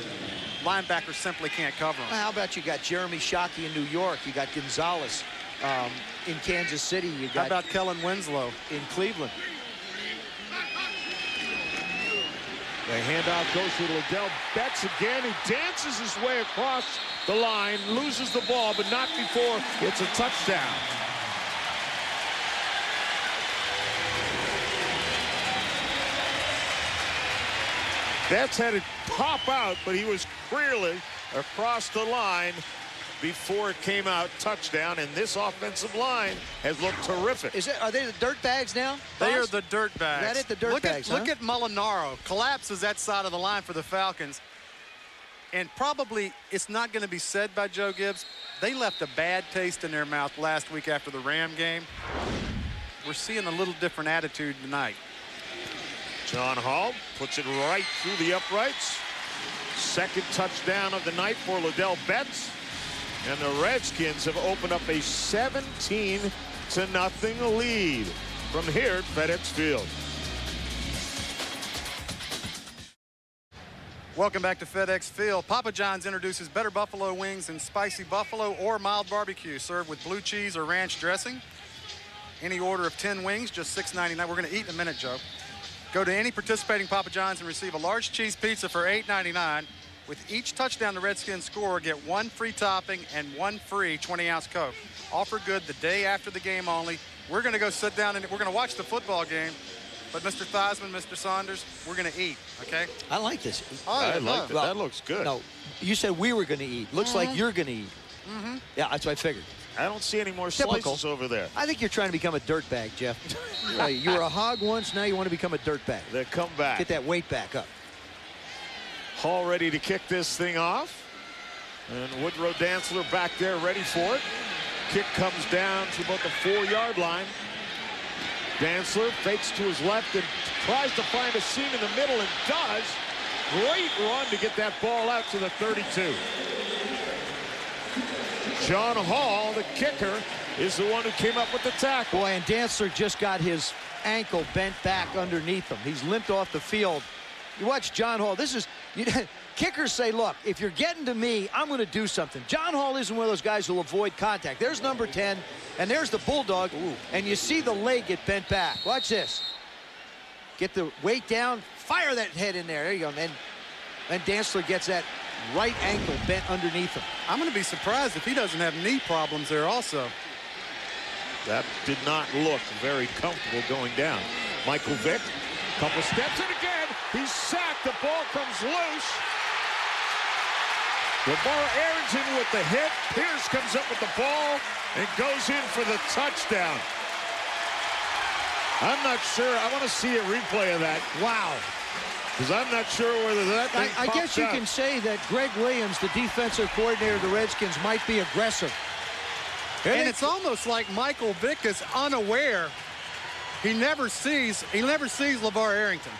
[SPEAKER 4] linebackers simply can't cover him.
[SPEAKER 2] Well, how about you got Jeremy Shockey in New York? You got Gonzalez in Kansas City. You got
[SPEAKER 4] how about Kellen Winslow
[SPEAKER 2] in Cleveland?
[SPEAKER 1] The handoff goes to Liddell Betts again. He dances his way across the line, loses the ball, but not before it's a touchdown. Betts had it pop out, but he was clearly across the line before it came out. Touchdown, and this offensive line has looked terrific.
[SPEAKER 2] Are they the dirt bags now?
[SPEAKER 4] They are the dirt bags.
[SPEAKER 2] Is that it, the dirt bags, huh?
[SPEAKER 4] Look at Molinaro. Collapses that side of the line for the Falcons. And probably it's not going to be said by Joe Gibbs. They left a bad taste in their mouth last week after the Ram game. We're seeing a little different attitude tonight.
[SPEAKER 1] John Hall puts it right through the uprights. 2nd touchdown of the night for Liddell Betts. And the Redskins have opened up a 17-0 lead from here at FedEx Field.
[SPEAKER 4] Welcome back to FedEx Field. Papa John's introduces better buffalo wings and spicy buffalo or mild barbecue, served with blue cheese or ranch dressing. Any order of 10 wings, just $6.99. We're going to eat in a minute, Joe. Go to any participating Papa John's and receive a large cheese pizza for $8.99. With each touchdown the Redskins score, get 1 free topping and 1 free 20-ounce Coke. Offer good the day after the game only. We're going to go sit down and we're going to watch the football game. But Mr. Theismann, Mr. Saunders, we're going to eat, okay?
[SPEAKER 2] I like this.
[SPEAKER 1] I like it. That looks good.
[SPEAKER 2] No, you said we were going to eat. Looks like you're going to eat. Yeah, that's what I figured.
[SPEAKER 1] I don't see any more
[SPEAKER 2] Typical.
[SPEAKER 1] slices over there.
[SPEAKER 2] I think you're trying to become a dirtbag, Jeff. You were a hog once, now you want to become a dirtbag.
[SPEAKER 1] They come back.
[SPEAKER 2] Get that weight back up.
[SPEAKER 1] Hall ready to kick this thing off. And Woodrow Dantzler back there ready for it. Kick comes down to about the 4-yard line. Dantzler fakes to his left and tries to find a seam in the middle and does. Great run to get that ball out to the 32. John Hall, the kicker, is the one who came up with the tackle.
[SPEAKER 2] Boy, and Dantzler just got his ankle bent back underneath him. He's limped off the field. You watch John Hall. This is, kickers say, look, if you're getting to me, I'm going to do something. John Hall isn't one of those guys who'll avoid contact. There's number 10, and there's the Bulldog, and you see the leg get bent back. Watch this. Get the weight down, fire that head in there. There you go, man. And Dantzler gets that right ankle bent underneath him.
[SPEAKER 4] I'm going to be surprised if he doesn't have knee problems there also.
[SPEAKER 1] That did not look very comfortable going down. Michael Vick, couple steps, and again, he's sacked. The ball comes loose. LeVar Arrington with the hit. Pierce comes up with the ball and goes in for the touchdown. I'm not sure. I want to see a replay of that.
[SPEAKER 2] Wow.
[SPEAKER 1] Because I'm not sure whether that thing
[SPEAKER 2] I guess you
[SPEAKER 1] out.
[SPEAKER 2] can say that Greg Williams, the defensive coordinator of the Redskins, might be aggressive.
[SPEAKER 4] And it's almost like Michael Vick is unaware. He never sees LeVar Arrington.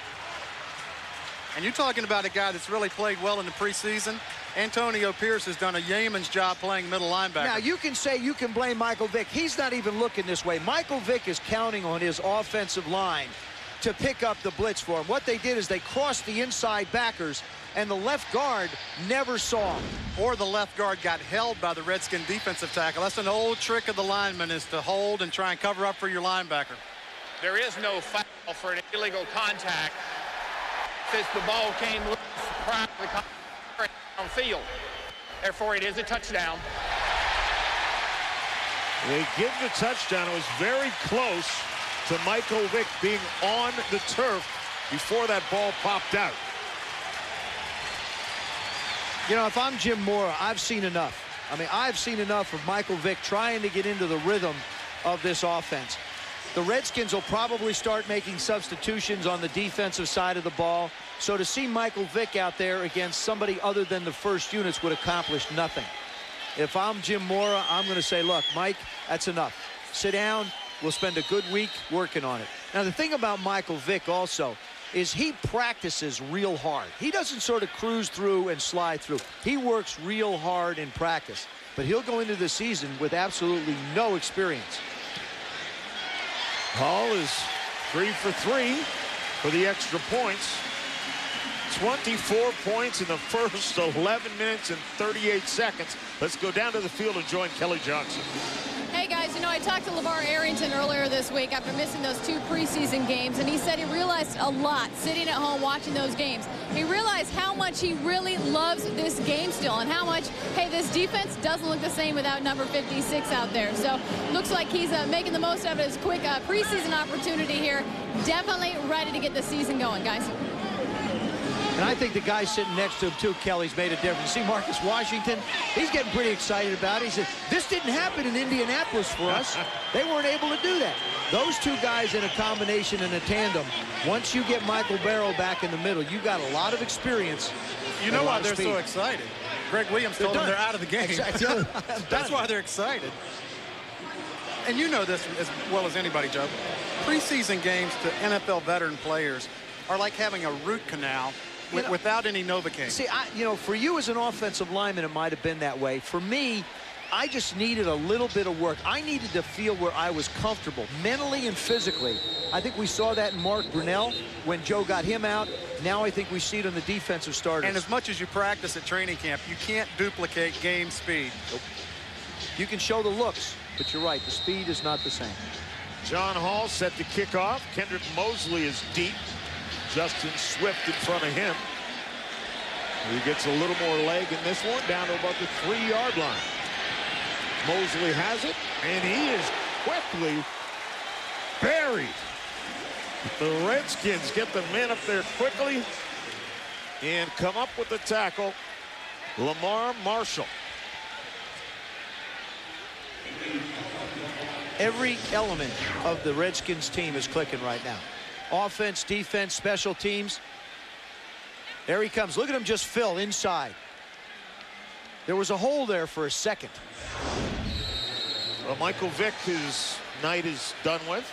[SPEAKER 4] And you're talking about a guy that's really played well in the preseason. Antonio Pierce has done a yeoman's job playing middle linebacker.
[SPEAKER 2] Now, you can say you can blame Michael Vick. He's not even looking this way. Michael Vick is counting on his offensive line to pick up the blitz for him. What they did is they crossed the inside backers, and the left guard never saw him.
[SPEAKER 4] Or the left guard got held by the Redskin defensive tackle. That's an old trick of the lineman, is to hold and try and cover up for your linebacker.
[SPEAKER 5] There is no foul for an illegal contact since the ball came loose prior to the contact on field. Therefore, it is a touchdown.
[SPEAKER 1] They give the touchdown. It was very close to Michael Vick being on the turf before that ball popped out.
[SPEAKER 2] You know, if I'm Jim Mora, I've seen enough. I mean, I've seen enough of Michael Vick trying to get into the rhythm of this offense. The Redskins will probably start making substitutions on the defensive side of the ball. So to see Michael Vick out there against somebody other than the first units would accomplish nothing. If I'm Jim Mora, I'm going to say, look, Mike, that's enough. Sit down. We'll spend a good week working on it. Now, the thing about Michael Vick also is he practices real hard. He doesn't sort of cruise through and slide through. He works real hard in practice. But he'll go into the season with absolutely no experience.
[SPEAKER 1] Hall is 3 for 3 for the extra points. 24 points in the first 11 minutes and 38 seconds. Let's go down to the field and join Kelly Johnson.
[SPEAKER 6] Hey guys, you know, I talked to LeVar Arrington earlier this week after missing those 2 preseason games, and he said he realized a lot sitting at home watching those games. He realized how much he really loves this game still, and how much, hey, this defense doesn't look the same without number 56 out there. So looks like he's making the most of his quick preseason opportunity here. Definitely ready to get the season going, guys.
[SPEAKER 2] And I think the guy sitting next to him, too, Kelly's made a difference. See Marcus Washington? He's getting pretty excited about it. He said, this didn't happen in Indianapolis for us. They weren't able to do that. Those two guys in a combination and a tandem, once you get Michael Barrow back in the middle, you got a lot of experience.
[SPEAKER 4] You know why they're so excited? Greg Williams told them they're out of the game.
[SPEAKER 2] Exactly.
[SPEAKER 4] That's why they're excited. And you know this as well as anybody, Joe. Preseason games to NFL veteran players are like having a root canal without any Novocaine.
[SPEAKER 2] See, you know, for you as an offensive lineman, it might have been that way. For me, I just needed a little bit of work. I needed to feel where I was comfortable, mentally and physically. I think we saw that in Mark Brunell when Joe got him out. Now I think we see it on the defensive starters.
[SPEAKER 4] And as much as you practice at training camp, you can't duplicate game speed.
[SPEAKER 2] Nope. You can show the looks, but you're right, the speed is not the same.
[SPEAKER 1] John Hall set to kick off. Kendrick Mosley is deep. Justin Swift in front of him. He gets a little more leg in this one, down to about the 3-yard line. Mosley has it, and he is quickly buried. The Redskins get the man up there quickly and come up with the tackle. Lamar Marshall.
[SPEAKER 2] Every element of the Redskins team is clicking right now. Offense, defense, special teams. There he comes. Look at him just fill inside. There was a hole there for a second.
[SPEAKER 1] Well, Michael Vick, his night is done with,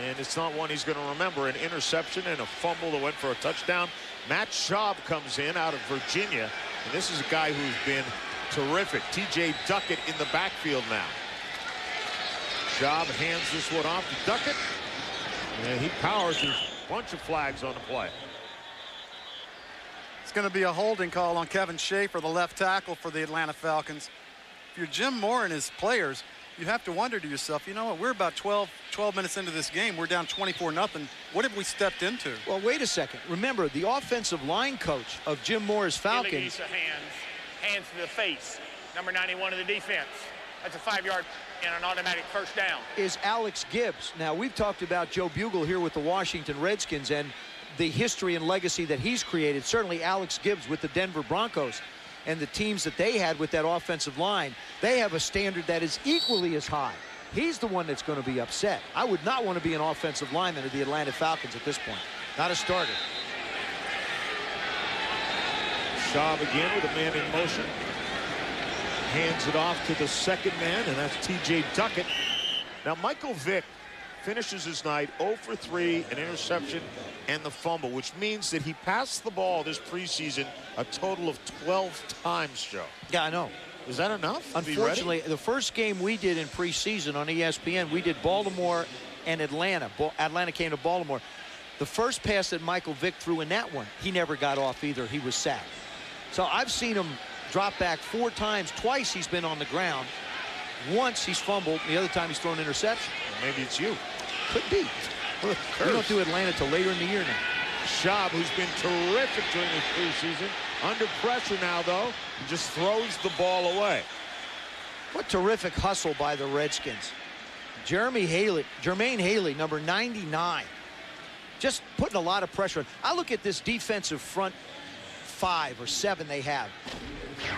[SPEAKER 1] and it's not one he's going to remember. An interception and a fumble that went for a touchdown. Matt Schaub comes in out of Virginia, and this is a guy who's been terrific. T.J. Duckett in the backfield now. Schaub hands this one off to Duckett, and he powers through a bunch of flags on the play.
[SPEAKER 4] It's going to be a holding call on Kevin Schaefer, the left tackle for the Atlanta Falcons. If you're Jim Moore and his players, you have to wonder to yourself, you know what, we're about 12 minutes into this game. We're down 24-0. What have we stepped into?
[SPEAKER 2] Well, wait a second. Remember, the offensive line coach of Jim Moore's Falcons.
[SPEAKER 5] Hands to the face. Number 91 of the defense. That's a 5-yard and an automatic first down.
[SPEAKER 2] Is Alex Gibbs. Now, we've talked about Joe Bugle here with the Washington Redskins and the history and legacy that he's created. Certainly Alex Gibbs with the Denver Broncos and the teams that they had with that offensive line. They have a standard that is equally as high. He's the one that's going to be upset. I would not want to be an offensive lineman of the Atlanta Falcons at this point. Not a starter.
[SPEAKER 1] Schaub again with a man in motion. Hands it off to the second man, and that's T.J. Duckett. Now, Michael Vick finishes his night 0 for 3, an interception, and the fumble, which means that he passed the ball this preseason a total of 12 times, Joe.
[SPEAKER 2] Yeah, I know.
[SPEAKER 1] Is that enough?
[SPEAKER 2] Unfortunately, the first game we did in preseason on ESPN, we did Baltimore and Atlanta. Atlanta came to Baltimore. The first pass that Michael Vick threw in that one, he never got off either. He was sacked. So I've seen him drop back 4 times. Twice he's been on the ground. Once he's fumbled. The other time he's thrown an interception.
[SPEAKER 1] Well, maybe it's you.
[SPEAKER 2] Could be. We don't do Atlanta till later in the year now.
[SPEAKER 1] Schaub, who's been terrific during this preseason. Under pressure now, though. He just throws the ball away.
[SPEAKER 2] What terrific hustle by the Redskins. Jermaine Haley, number 99. Just putting a lot of pressure on. I look at this defensive front 5 or 7 they have.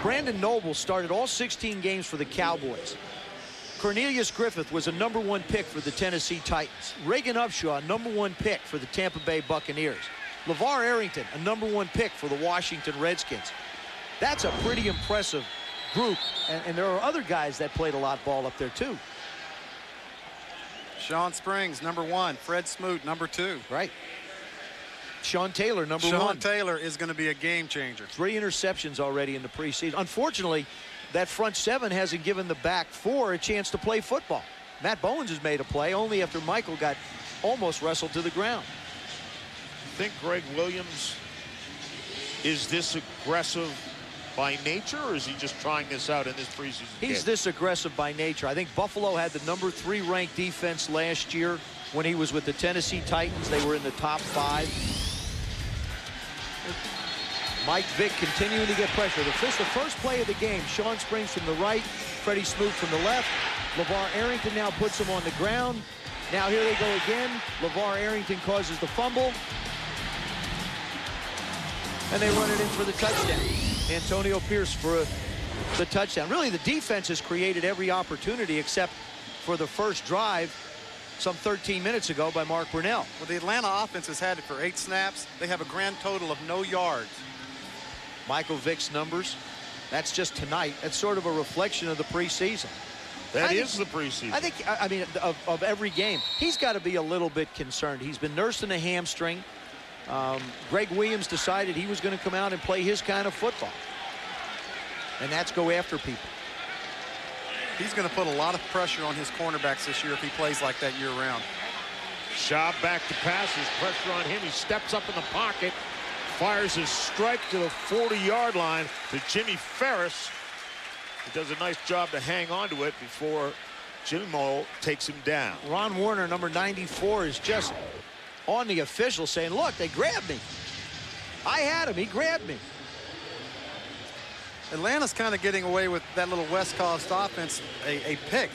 [SPEAKER 2] Brandon Noble started all 16 games for the Cowboys. Cornelius Griffith was a #1 pick for the Tennessee Titans. Reagan Upshaw, #1 pick for the Tampa Bay Buccaneers. LeVar Arrington, a #1 pick for the Washington Redskins. That's a pretty impressive group, and there are other guys that played a lot of ball up there too.
[SPEAKER 4] Sean Springs, #1. Fred Smoot, #2.
[SPEAKER 2] Right. Sean Taylor, #1.
[SPEAKER 4] Sean Taylor is going to be a game changer.
[SPEAKER 2] 3 interceptions already in the preseason. Unfortunately, that front 7 hasn't given the back 4 a chance to play football. Matt Bowens has made a play only after Michael got almost wrestled to the ground.
[SPEAKER 1] Think Greg Williams is this aggressive by nature, or is he just trying this out in this preseason
[SPEAKER 2] He's
[SPEAKER 1] game?
[SPEAKER 2] this aggressive by nature. I think Buffalo had the #3 ranked defense last year when he was with the Tennessee Titans. They were in the top 5. Mike Vick continuing to get pressure. The first play of the game, Sean Springs from the right, Freddie Smoot from the left. LeVar Arrington now puts him on the ground. Now here they go again. LeVar Arrington causes the fumble. And they run it in for the touchdown. Antonio Pierce for the touchdown. Really, the defense has created every opportunity except for the first drive some 13 minutes ago by Mark Brunell.
[SPEAKER 4] Well, the Atlanta offense has had it for 8 snaps. They have a grand total of no yards.
[SPEAKER 2] Michael Vick's numbers, that's just tonight. That's sort of a reflection of the preseason.
[SPEAKER 1] That is the preseason.
[SPEAKER 2] I think, I mean, of every game, he's got to be a little bit concerned. He's been nursing a hamstring. Greg Williams decided he was going to come out and play his kind of football. And that's go after people.
[SPEAKER 4] He's going to put a lot of pressure on his cornerbacks this year if he plays like that year-round.
[SPEAKER 1] Schaub back to pass. There's pressure on him. He steps up in the pocket. Fires his strike to the 40-yard line to Jimmy Ferris. He does a nice job to hang on to it before Jimmy Moe takes him down.
[SPEAKER 2] Ron Warner, number 94, is just on the official saying, look, they grabbed me. I had him. He grabbed me.
[SPEAKER 4] Atlanta's kind of getting away with that little West Coast offense, a pick.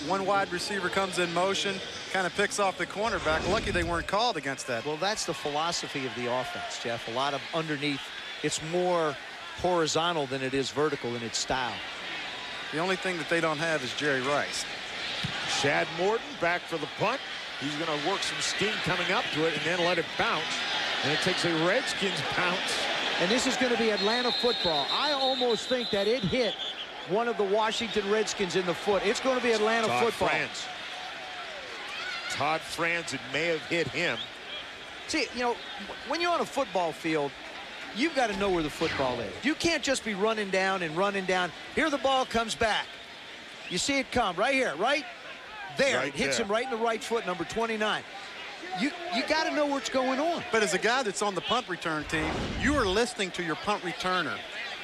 [SPEAKER 4] One wide receiver comes in motion. kind of picks off the cornerback. Lucky they weren't called against that.
[SPEAKER 2] Well, that's the philosophy of the offense, Jeff. A lot of underneath. It's more horizontal than it is vertical in its style.
[SPEAKER 4] The only thing that they don't have is Jerry Rice.
[SPEAKER 1] Shad Morton back for the punt. He's going to work some steam coming up to it and then let it bounce. And it takes a Redskins bounce.
[SPEAKER 2] And this is going to be Atlanta football. I almost think that it hit one of the Washington Redskins in the foot. It's going to be Atlanta football.
[SPEAKER 1] Todd Franz, it may have hit him.
[SPEAKER 2] See, you know, when you're on a football field, you've got to know where the football is. You can't just be running down and running down. Here the ball comes back. You see it come right here, right there.
[SPEAKER 1] Right
[SPEAKER 2] it hits
[SPEAKER 1] there.
[SPEAKER 2] him right in the right foot, number 29. You got to know what's going on.
[SPEAKER 4] But as a guy that's on the punt return team, you are listening to your punt returner.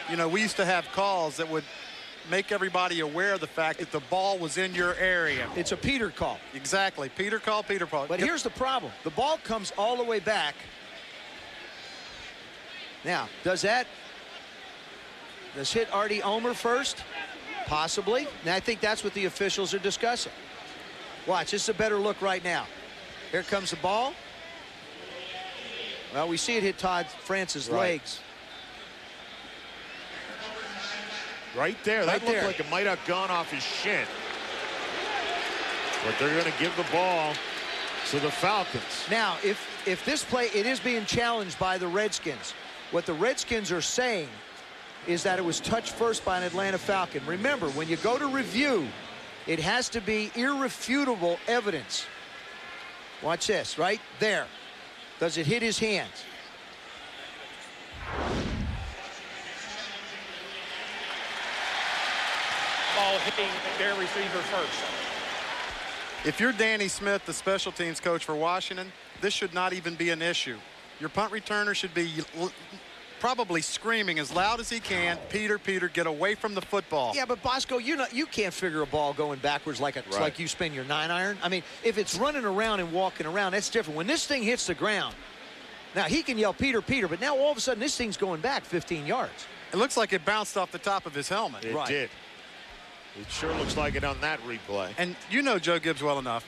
[SPEAKER 4] You know, we used to have calls that would make everybody aware of the fact that the ball was in your area.
[SPEAKER 2] It's a Peter call.
[SPEAKER 4] Exactly. Peter call, Peter call.
[SPEAKER 2] But here's the problem. The ball comes all the way back. Now, does hit Artie Omer first? Possibly. And I think that's what the officials are discussing. Watch, this is a better look right now. Here comes the ball. Well, we see it hit Todd France's legs.
[SPEAKER 1] Right there. That looked like it might have gone off his shin. But they're going to give the ball to the Falcons.
[SPEAKER 2] Now, if this play, it is being challenged by the Redskins. What the Redskins are saying is that it was touched first by an Atlanta Falcon. Remember, when you go to review, it has to be irrefutable evidence. Watch this, right there. Does it hit his hands?
[SPEAKER 5] Ball hitting their receiver first.
[SPEAKER 4] If you're Danny Smith, the special teams coach for Washington, this should not even be an issue. Your punt returner should be probably screaming as loud as he can, Peter, Peter, get away from the football.
[SPEAKER 2] Yeah, but Bosco, you can't figure a ball going backwards like like you spin your 9-iron. I mean, if it's running around and walking around, that's different. When this thing hits the ground, now he can yell Peter, Peter, but now all of a sudden this thing's going back 15 yards.
[SPEAKER 4] It looks like it bounced off the top of his helmet.
[SPEAKER 1] It did. It sure looks like it on that replay.
[SPEAKER 4] And you know Joe Gibbs well enough.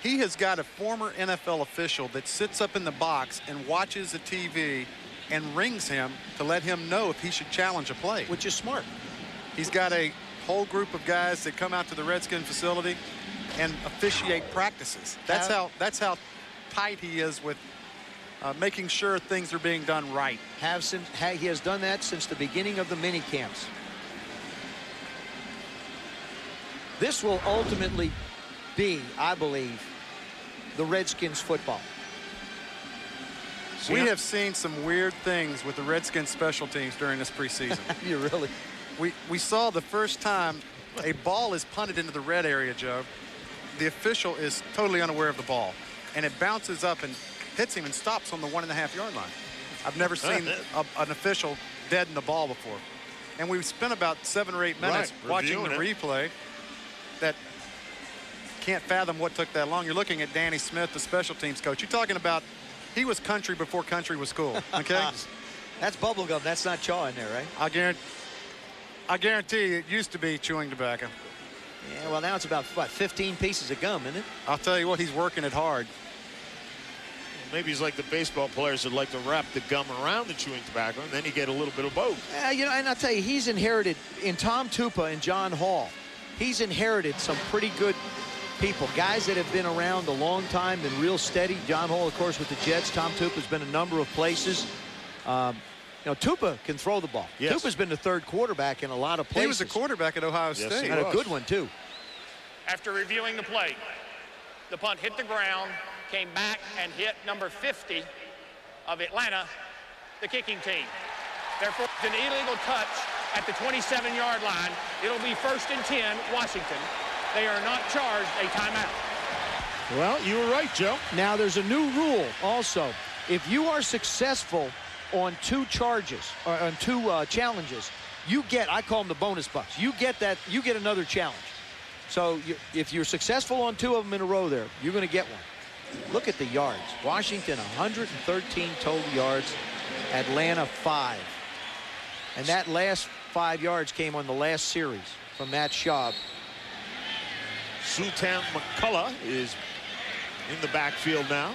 [SPEAKER 4] He has got a former NFL official that sits up in the box and watches the TV and rings him to let him know if he should challenge a play.
[SPEAKER 2] Which is smart.
[SPEAKER 4] He's got a whole group of guys that come out to the Redskin facility and officiate practices. That's how tight he is with making sure things are being done right.
[SPEAKER 2] He has done that since the beginning of the mini camps. This will ultimately be, I believe, the Redskins football.
[SPEAKER 4] We have seen some weird things with the Redskins special teams during this preseason.
[SPEAKER 2] You really?
[SPEAKER 4] We saw the first time a ball is punted into the red area, Joe. The official is totally unaware of the ball, and it bounces up and hits him and stops on the 1.5-yard line. I've never seen an official deaden the ball before. And we've spent about 7 or 8 minutes watching the replay that can't fathom what took that long. You're looking at Danny Smith, the special teams coach. You're talking about he was country before country was cool, okay?
[SPEAKER 2] That's bubble gum. That's not chaw in there, right?
[SPEAKER 4] I guarantee you it used to be chewing tobacco.
[SPEAKER 2] Yeah, well, now it's about, what, 15 pieces of gum, isn't it?
[SPEAKER 4] I'll tell you what, he's working it hard.
[SPEAKER 1] Maybe he's like the baseball players that like to wrap the gum around the chewing tobacco, and then you get a little bit of both.
[SPEAKER 2] You know, and I'll tell you, he's inherited, in Tom Tupa and John Hall, he's inherited some pretty good people, guys that have been around a long time, been real steady. John Hall, of course, with the Jets. Tom Tupa's been a number of places. You know, Tupa can throw the ball.
[SPEAKER 1] Yes.
[SPEAKER 2] Tupa's been the third quarterback in a lot of places.
[SPEAKER 4] He was a quarterback at Ohio State.
[SPEAKER 1] He
[SPEAKER 2] and
[SPEAKER 1] was.
[SPEAKER 2] a good one, too.
[SPEAKER 5] After reviewing the play, the punt hit the ground, came back and hit number 50 of Atlanta, the kicking team. Therefore, it's an illegal touch at the 27-yard line. It'll be 1st and 10, Washington. They are not charged a timeout.
[SPEAKER 1] Well, you were right, Joe.
[SPEAKER 2] Now, there's a new rule also. If you are successful on 2 charges, or on 2 challenges, you get, I call them the bonus bucks. You get that, you get another challenge. So if you're successful on 2 of them in a row there, you're going to get one. Look at the yards. Washington, 113 total yards. Atlanta, 5. And that last 5 yards came on the last series from Matt Schaub.
[SPEAKER 1] Sultan McCullough is in the backfield now.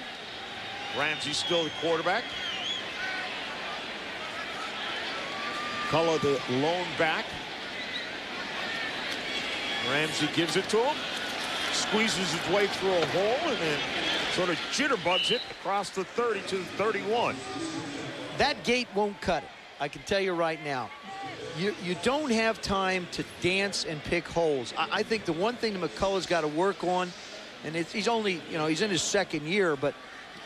[SPEAKER 1] Ramsey still the quarterback. McCullough the lone back. Ramsey gives it to him. Squeezes his way through a hole and then sort of jitterbugs it across the 30 to the 31.
[SPEAKER 2] That gate won't cut it. I can tell you right now. You don't have time to dance and pick holes. I think the one thing that McCullough's got to work on, and he's only, he's in his second year, but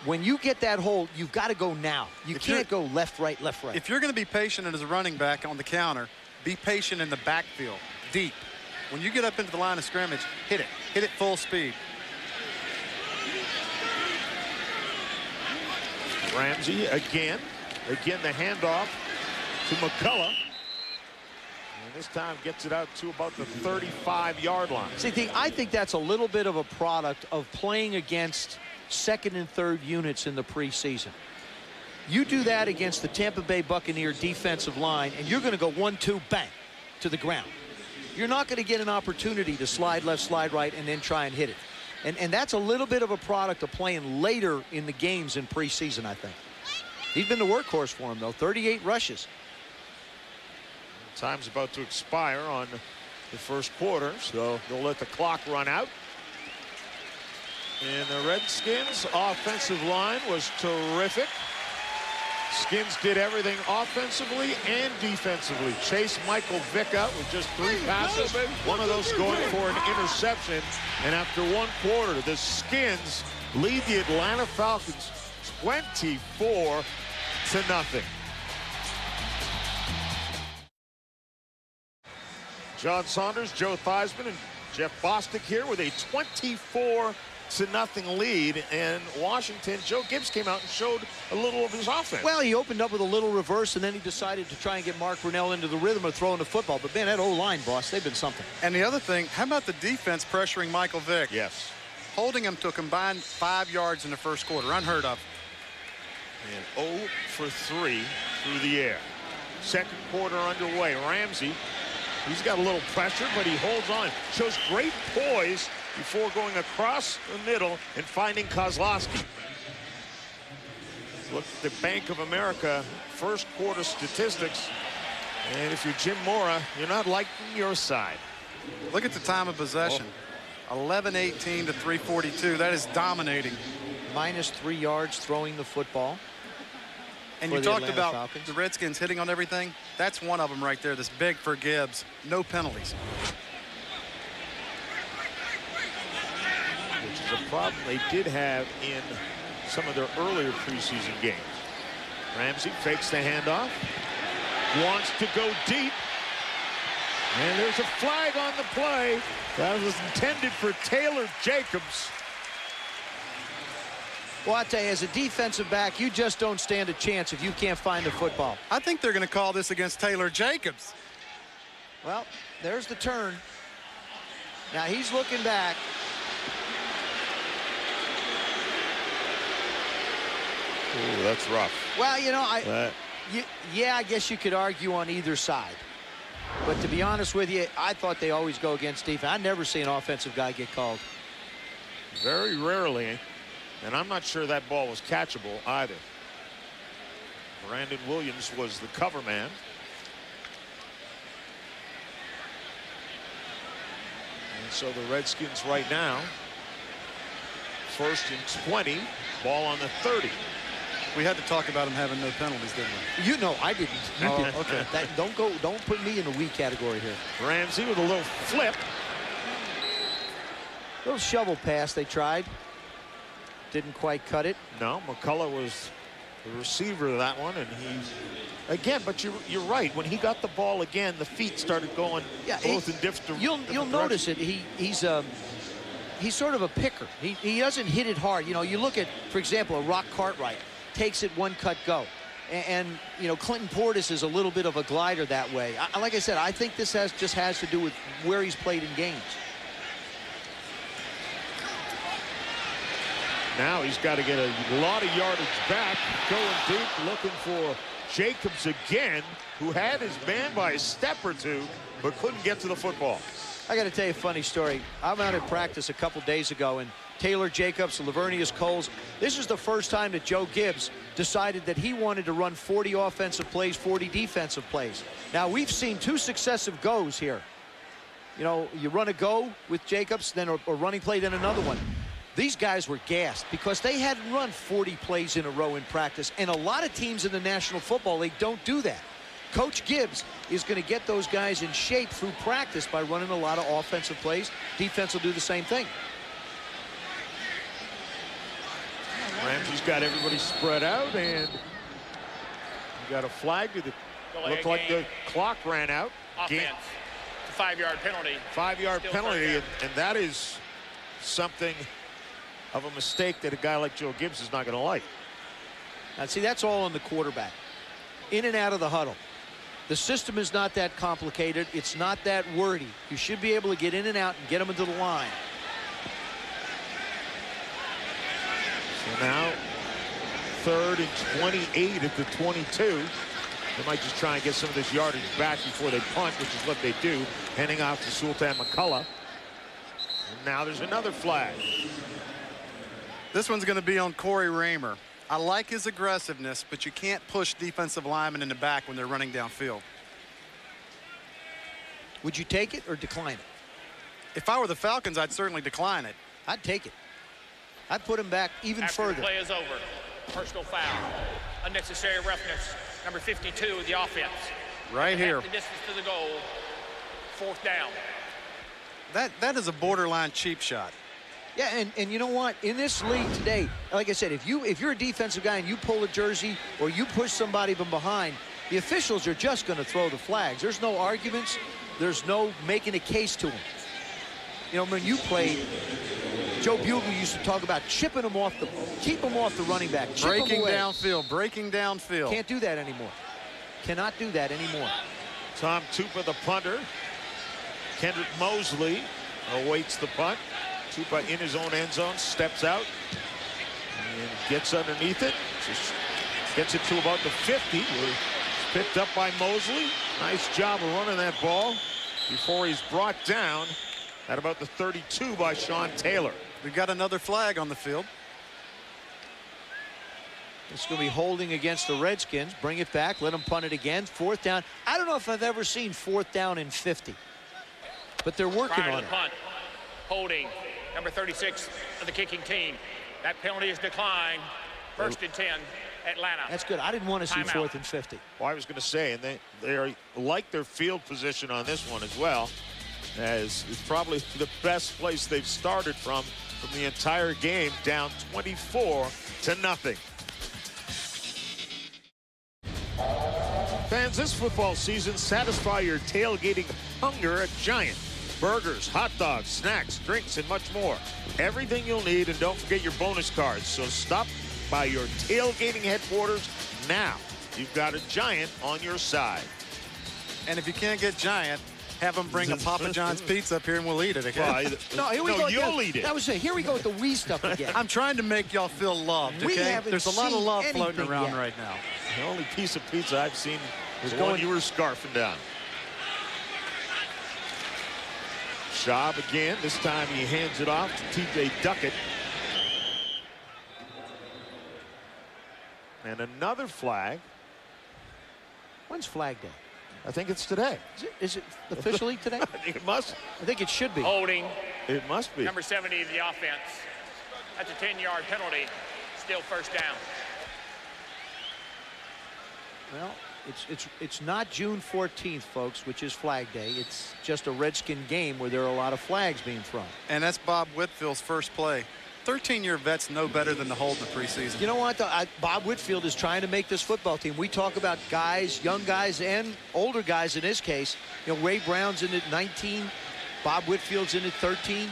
[SPEAKER 2] when you get that hole, you've got to go now. You can't go left, right, left, right.
[SPEAKER 4] If you're going to be patient as a running back on the counter, be patient in the backfield, deep. When you get up into the line of scrimmage, hit it. Hit it full speed.
[SPEAKER 1] Ramsey again the handoff to McCullough. And this time gets it out to about the 35-yard line.
[SPEAKER 2] See, I think that's a little bit of a product of playing against second and third units in the preseason. You do that against the Tampa Bay Buccaneer defensive line, and you're going to go 1-2, bang, to the ground. You're not going to get an opportunity to slide left, slide right, and then try and hit it. And that's a little bit of a product of playing later in the games in preseason, I think. He's been the workhorse for him, though. 38 rushes.
[SPEAKER 1] Time's about to expire on the first quarter, so they'll let the clock run out. And the Redskins' offensive line was terrific. Skins did everything offensively and defensively. Chased Michael Vick out with just 3 passes. One of those going for an interception. And after one quarter, the Skins lead the Atlanta Falcons 24-0. John Saunders, Joe Theismann, and Jeff Bostic here with a 24-0 lead. And Washington, Joe Gibbs came out and showed a little of his offense.
[SPEAKER 2] Well, he opened up with a little reverse, and then he decided to try and get Mark Brunell into the rhythm of throwing the football. But, man, that O-line, boss, they've been something.
[SPEAKER 4] And the other thing, how about the defense pressuring Michael Vick?
[SPEAKER 1] Yes.
[SPEAKER 4] Holding him to a combined 5 yards in the first quarter. Unheard of.
[SPEAKER 1] And 0 for 3 through the air. Second quarter underway. Ramsey, he's got a little pressure, but he holds on. Shows great poise before going across the middle and finding Kozlowski. Look at the Bank of America first quarter statistics. And if you're Jim Mora, you're not liking your side.
[SPEAKER 4] Look at the time of possession. 11:18 to 3:42. That is dominating.
[SPEAKER 2] Minus 3 yards throwing the football.
[SPEAKER 4] And you talked about the Redskins hitting on everything. That's one of them right there. This big for Gibbs. No penalties.
[SPEAKER 1] Which is a problem they did have in some of their earlier preseason games. Ramsey fakes the handoff. Wants to go deep. And there's a flag on the play. That was intended for Taylor Jacobs.
[SPEAKER 2] Well, I tell you, as a defensive back, you just don't stand a chance if you can't find the football.
[SPEAKER 4] I think they're going to call this against Taylor Jacobs.
[SPEAKER 2] Well, there's the turn. Now he's looking back.
[SPEAKER 1] Ooh, that's rough.
[SPEAKER 2] Well, yeah, I guess you could argue on either side. But to be honest with you, I thought they always go against defense. I never see an offensive guy get called.
[SPEAKER 1] Very rarely. And I'm not sure that ball was catchable either. Brandon Williams was the cover man. And so the Redskins right now, 1st and 20, ball on the 30.
[SPEAKER 4] We had to talk about him having no penalties, didn't we?
[SPEAKER 2] You know, I didn't. Okay. Don't put me in the we category here.
[SPEAKER 1] Ramsey with a little flip.
[SPEAKER 2] Little shovel pass they tried. Didn't quite cut it.
[SPEAKER 1] No, McCullough was the receiver of that one, and he's again. But you're right. When he got the ball again, the feet started going both in different.
[SPEAKER 2] You'll notice it. He's sort of a picker. He doesn't hit it hard. You know, you look at, for example, a Rock Cartwright takes it one cut go, and Clinton Portis is a little bit of a glider that way. Like I said, I think this just has to do with where he's played in games.
[SPEAKER 1] Now he's got to get a lot of yardage back, going deep, looking for Jacobs again, who had his man by a step or two, but couldn't get to the football.
[SPEAKER 2] I got to tell you a funny story. I'm out at practice a couple days ago, and Taylor Jacobs, Lavernius Coles, this is the first time that Joe Gibbs decided that he wanted to run 40 offensive plays, 40 defensive plays. Now, we've seen 2 successive goes here. You know, you run a go with Jacobs, then a running play, then another one. These guys were gassed because they hadn't run 40 plays in a row in practice, and a lot of teams in the National Football League don't do that. Coach Gibbs is going to get those guys in shape through practice by running a lot of offensive plays. Defense will do the same thing.
[SPEAKER 1] Ramsey's got everybody spread out, and you got a flag. Looked like the clock ran out.
[SPEAKER 5] Offense. 5-yard penalty.
[SPEAKER 1] 5-yard penalty, and that is something of a mistake that a guy like Joe Gibbs is not going to like.
[SPEAKER 2] Now, see, that's all on the quarterback. In and out of the huddle. The system is not that complicated. It's not that wordy. You should be able to get in and out and get them into the line.
[SPEAKER 1] So now, 3rd and 28 at the 22. They might just try and get some of this yardage back before they punt, which is what they do, handing off to Sultan McCullough. And now there's another flag.
[SPEAKER 4] This one's going to be on Corey Raymer. I like his aggressiveness, but you can't push defensive linemen in the back when they're running downfield.
[SPEAKER 2] Would you take it or decline it?
[SPEAKER 4] If I were the Falcons, I'd certainly decline it.
[SPEAKER 2] I'd take it. I'd put him back even
[SPEAKER 5] After
[SPEAKER 2] further.
[SPEAKER 5] The play is over. Personal foul. Unnecessary roughness. Number 52 of the offense.
[SPEAKER 4] Right here.
[SPEAKER 5] The distance to the goal. 4th down.
[SPEAKER 4] That is a borderline cheap shot.
[SPEAKER 2] Yeah, and you know what? In this league today, like I said, if you're a defensive guy and you pull a jersey or you push somebody from behind, the officials are just going to throw the flags. There's no arguments. There's no making a case to them. You know, when you played, Joe Bugle used to talk about chipping them off keep them off the running back.
[SPEAKER 4] Breaking downfield, breaking downfield.
[SPEAKER 2] Can't do that anymore. Cannot do that anymore.
[SPEAKER 1] Tom Tupa, the punter. Kendrick Mosley awaits the punt. Tupa in his own end zone, steps out and gets underneath it. Just gets it to about the 50. It's picked up by Mosley. Nice job of running that ball before he's brought down at about the 32 by Sean Taylor.
[SPEAKER 4] We've got another flag on the field.
[SPEAKER 2] It's going to be holding against the Redskins. Bring it back. Let them punt it again. 4th down. I don't know if I've ever seen 4th down in 50. But they're working on it.
[SPEAKER 5] Punt. Holding. Number 36 of the kicking team. That penalty is declined. 1st and 10, Atlanta.
[SPEAKER 2] That's good. I didn't want to see
[SPEAKER 5] Timeout.
[SPEAKER 2] 4th and 50.
[SPEAKER 1] Well, I was going to say, and they are like their field position on this one as well, as it's probably the best place they've started from the entire game, down 24-0. Fans, this football season, satisfy your tailgating hunger at Giant. Burgers, hot dogs, snacks, drinks, and much more. Everything you'll need, and don't forget your bonus cards. So stop by your tailgating headquarters now. You've got a Giant on your side.
[SPEAKER 4] And if you can't get Giant, have them bring a Papa John's pizza up here and we'll eat it again.
[SPEAKER 2] No, here we go.
[SPEAKER 1] You'll eat it.
[SPEAKER 2] That was it. Here we go with the we stuff again.
[SPEAKER 4] I'm trying to make y'all feel loved,
[SPEAKER 2] We
[SPEAKER 4] okay?
[SPEAKER 2] haven't
[SPEAKER 4] There's a lot of
[SPEAKER 2] seen
[SPEAKER 4] love floating
[SPEAKER 2] anything
[SPEAKER 4] around
[SPEAKER 2] yet.
[SPEAKER 4] right now.
[SPEAKER 1] The only piece of pizza I've seen was the
[SPEAKER 2] going-
[SPEAKER 1] one you were scarfing down. Schaub again. This time he hands it off to T.J. Duckett. And another flag.
[SPEAKER 2] When's Flag Day?
[SPEAKER 1] I think it's today.
[SPEAKER 2] Is it officially today?
[SPEAKER 1] I think it must.
[SPEAKER 2] I think it should be.
[SPEAKER 5] Holding.
[SPEAKER 1] It must be.
[SPEAKER 5] Number 70 of the offense. That's a 10-yard penalty. Still 1st down.
[SPEAKER 2] Well, it's not June 14th, folks, which is Flag Day. It's just a Redskin game where there are a lot of flags being thrown.
[SPEAKER 4] And that's Bob Whitfield's first play. 13-year vets know better than to hold in the preseason.
[SPEAKER 2] You know what? Bob Whitfield is trying to make this football team. We talk about guys, young guys and older guys in this case. You know, Ray Brown's in at 19. Bob Whitfield's in at 13.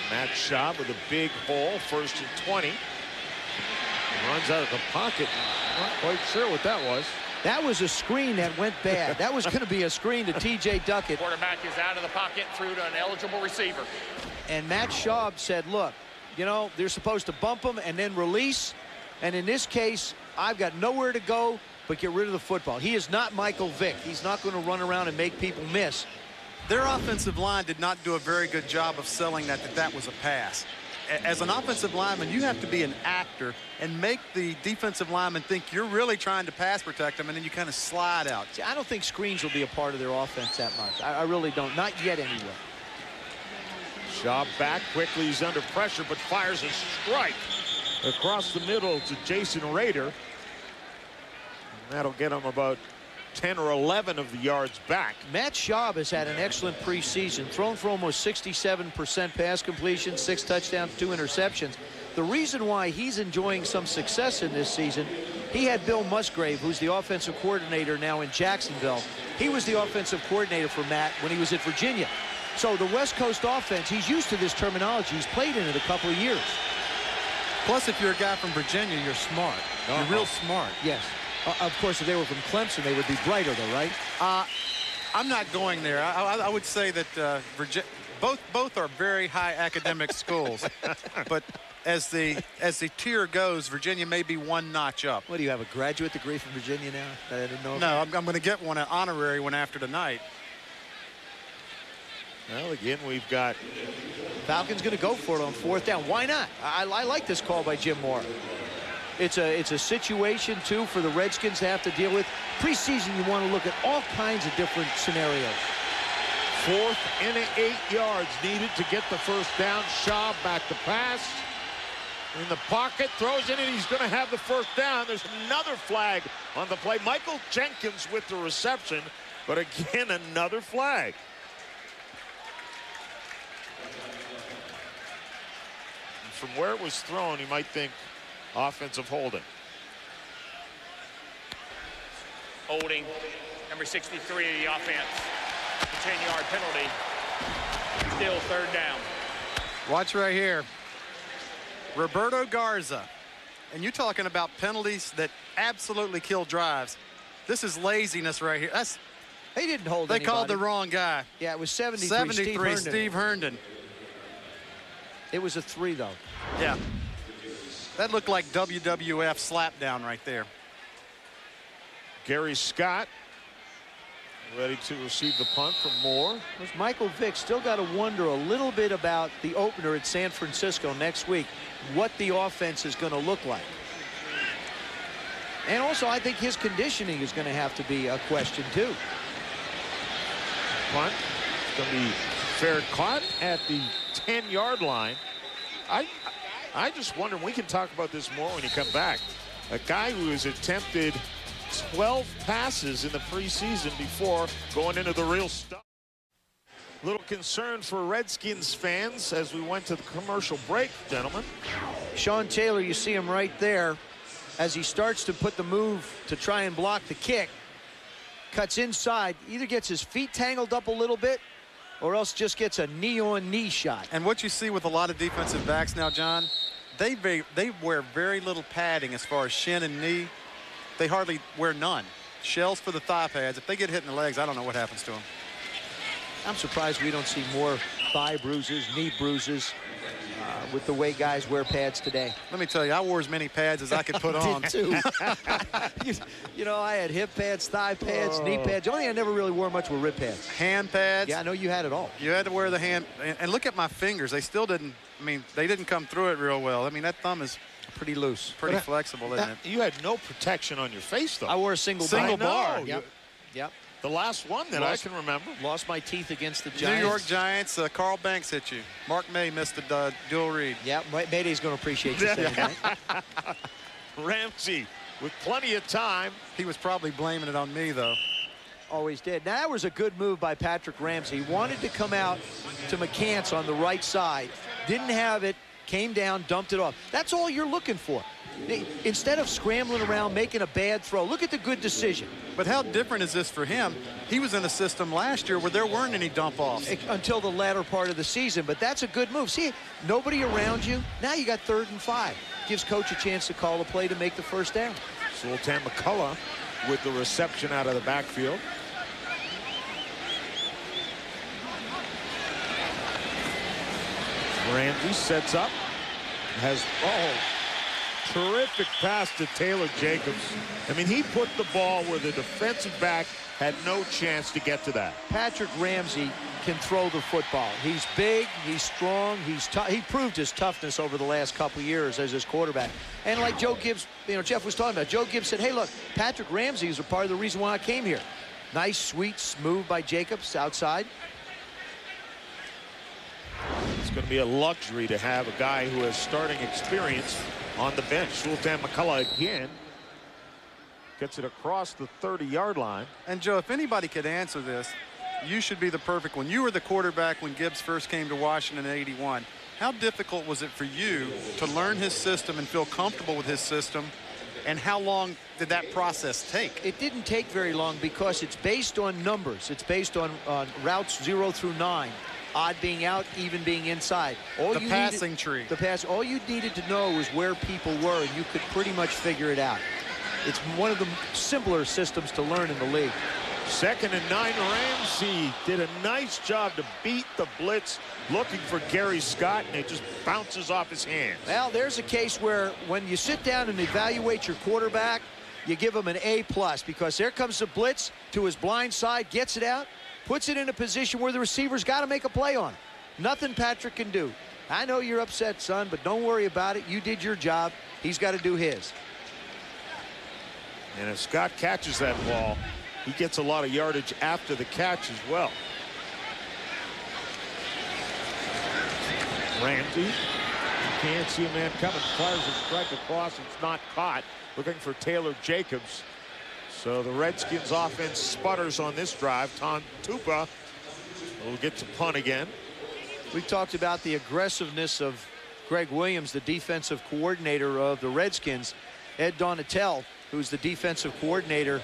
[SPEAKER 1] Matt Schaub with a big hole, 1st and 20. He runs out of the pocket. Not quite sure what that was.
[SPEAKER 2] That was a screen that went bad. That was going to be a screen to T.J. Duckett.
[SPEAKER 5] Quarterback is out of the pocket, through to an eligible receiver.
[SPEAKER 2] And Matt Schaub said, look, you know, they're supposed to bump him and then release. And in this case, I've got nowhere to go. but get rid of the football. He is not Michael Vick. He's not going to run around and make people miss.
[SPEAKER 4] Their offensive line did not do a very good job of selling that was a pass. As an offensive lineman, you have to be an actor and make the defensive lineman think you're really trying to pass protect them, and then you kind of slide out.
[SPEAKER 2] See, I don't think screens will be a part of their offense that much. I really don't. Not yet, anyway.
[SPEAKER 1] Shaw back quickly. He's under pressure, but fires a strike across the middle to Jason Rader. And that'll get him about 10 or 11 of the yards back.
[SPEAKER 2] Matt Schaub has had an excellent preseason, thrown for almost 67% pass completion, 6 touchdowns, 2 interceptions. The reason why he's enjoying some success in this season, he had Bill Musgrave, who's the offensive coordinator now in Jacksonville. He was the offensive coordinator for Matt when he was at Virginia. So the West Coast offense, he's used to this terminology. He's played in it a couple of years.
[SPEAKER 4] Plus, if you're a guy from Virginia, you're smart. You're real smart.
[SPEAKER 2] Yes. Of course, if they were from Clemson, they would be brighter, though, right?
[SPEAKER 4] I'm not going there. I would say that both are very high academic schools, but as the tier goes, Virginia may be one notch up.
[SPEAKER 2] What do you have, a graduate degree from Virginia now? I didn't know.
[SPEAKER 4] No, I'm going to get one, an honorary one after tonight.
[SPEAKER 1] Well, again, we've got
[SPEAKER 2] Falcons going to go for it on 4th down. Why not? I like this call by Jim Moore. It's a situation, too, for the Redskins to have to deal with. Preseason, you want to look at all kinds of different scenarios.
[SPEAKER 1] 4th and 8 yards needed to get the first down. Shaw back to pass. In the pocket, throws in, and he's going to have the first down. There's another flag on the play. Michael Jenkins with the reception, but again, another flag. And from where it was thrown, you might think offensive holding.
[SPEAKER 5] Holding, number 63 of the offense. A 10-yard penalty. Still 3rd down.
[SPEAKER 4] Watch right here. Roberto Garza. And you're talking about penalties that absolutely kill drives. This is laziness right here.
[SPEAKER 2] They didn't hold
[SPEAKER 4] anybody. They called the wrong guy.
[SPEAKER 2] Yeah, it was 73
[SPEAKER 4] Steve Herndon.
[SPEAKER 2] It was a 3, though.
[SPEAKER 4] Yeah. That looked like WWF slapdown right there.
[SPEAKER 1] Gary Scott ready to receive the punt from Moore.
[SPEAKER 2] Michael Vick still got to wonder a little bit about the opener at San Francisco next week, what the offense is going to look like. And also, I think his conditioning is going to have to be a question, too.
[SPEAKER 1] Punt. It's going to be fair caught at the 10-yard line. I just wonder, we can talk about this more when you come back. A guy who has attempted 12 passes in the preseason before going into the real stuff. Little concern for Redskins fans as we went to the commercial break, gentlemen.
[SPEAKER 2] Sean Taylor, you see him right there as he starts to put the move to try and block the kick. Cuts inside, either gets his feet tangled up a little bit or else just gets a knee-on-knee shot.
[SPEAKER 4] And what you see with a lot of defensive backs now, John, they wear very little padding as far as shin and knee. They hardly wear none. Shells for the thigh pads. If they get hit in the legs, I don't know what happens to them.
[SPEAKER 2] I'm surprised we don't see more thigh bruises, knee bruises with the way guys wear pads today.
[SPEAKER 4] Let me tell you, I wore as many pads as I could put on.
[SPEAKER 2] Did too. You know, I had hip pads, thigh pads, knee pads. The only thing I never really wore much were rib pads.
[SPEAKER 4] Hand pads.
[SPEAKER 2] Yeah, I know you had it all.
[SPEAKER 4] You had to wear the hand. And look at my fingers. They still didn't, I mean, they didn't come through it real well. I mean, that thumb is
[SPEAKER 2] pretty loose.
[SPEAKER 4] Pretty flexible, isn't it?
[SPEAKER 1] You had no protection on your face, though.
[SPEAKER 2] I wore a single
[SPEAKER 1] bar.
[SPEAKER 2] Yep.
[SPEAKER 1] The last one that I can remember.
[SPEAKER 2] Lost my teeth against the Giants.
[SPEAKER 4] New York Giants. Carl Banks hit you. Mark May missed the dual read.
[SPEAKER 2] Yeah, Mayday's going to appreciate you saying that.
[SPEAKER 1] Ramsey with plenty of time.
[SPEAKER 4] He was probably blaming it on me, though.
[SPEAKER 2] Always did. Now, that was a good move by Patrick Ramsey. He wanted to come out to McCants on the right side. Didn't have it. Came down, dumped it off. That's all you're looking for. Instead of scrambling around, making a bad throw, look at the good decision.
[SPEAKER 4] But how different is this for him? He was in a system last year where there weren't any dump-offs.
[SPEAKER 2] Until the latter part of the season, but that's a good move. See, nobody around you. Now you got 3rd and 5. Gives coach a chance to call a play to make the first down.
[SPEAKER 1] Sultan McCullough with the reception out of the backfield. Ramsey sets up. Terrific pass to Taylor Jacobs. I mean, he put the ball where the defensive back had no chance to get to that.
[SPEAKER 2] Patrick Ramsey can throw the football. He's big, he's strong, he's tough. He proved his toughness over the last couple of years as his quarterback. And like Joe Gibbs, Jeff was talking about, Joe Gibbs said, hey, look, Patrick Ramsey is a part of the reason why I came here. Nice, sweet move by Jacobs outside.
[SPEAKER 1] It's going to be a luxury to have a guy who has starting experience on the bench. Sultan McCullough again gets it across the 30-yard line.
[SPEAKER 4] And Joe, if anybody could answer this, you should be the perfect one. You were the quarterback when Gibbs first came to Washington in '81. How difficult was it for you to learn his system and feel comfortable with his system? And how long did that process take?
[SPEAKER 2] It didn't take very long because it's based on numbers. It's based on routes 0 through 9. Odd being out, even being inside.
[SPEAKER 4] The passing tree.
[SPEAKER 2] All you needed to know was where people were, and you could pretty much figure it out. It's one of the simpler systems to learn in the league.
[SPEAKER 1] 2nd and 9. Ramsey did a nice job to beat the blitz, looking for Gary Scott, and it just bounces off his hands.
[SPEAKER 2] Well, there's a case where when you sit down and evaluate your quarterback, you give him an A+, because there comes the blitz to his blind side, gets it out, puts it in a position where the receiver's got to make a play on it. Nothing Patrick can do. I know you're upset, son, but don't worry about it. You did your job. He's got to do his.
[SPEAKER 1] And if Scott catches that ball, he gets a lot of yardage after the catch as well. Ramsey, you can't see a man coming, fires a strike across. It's not caught. Looking for Taylor Jacobs. So the Redskins offense sputters on this drive. Tom Tupa will get to punt again.
[SPEAKER 2] We talked about the aggressiveness of Greg Williams, the defensive coordinator of the Redskins. Ed Donatel, who's the defensive coordinator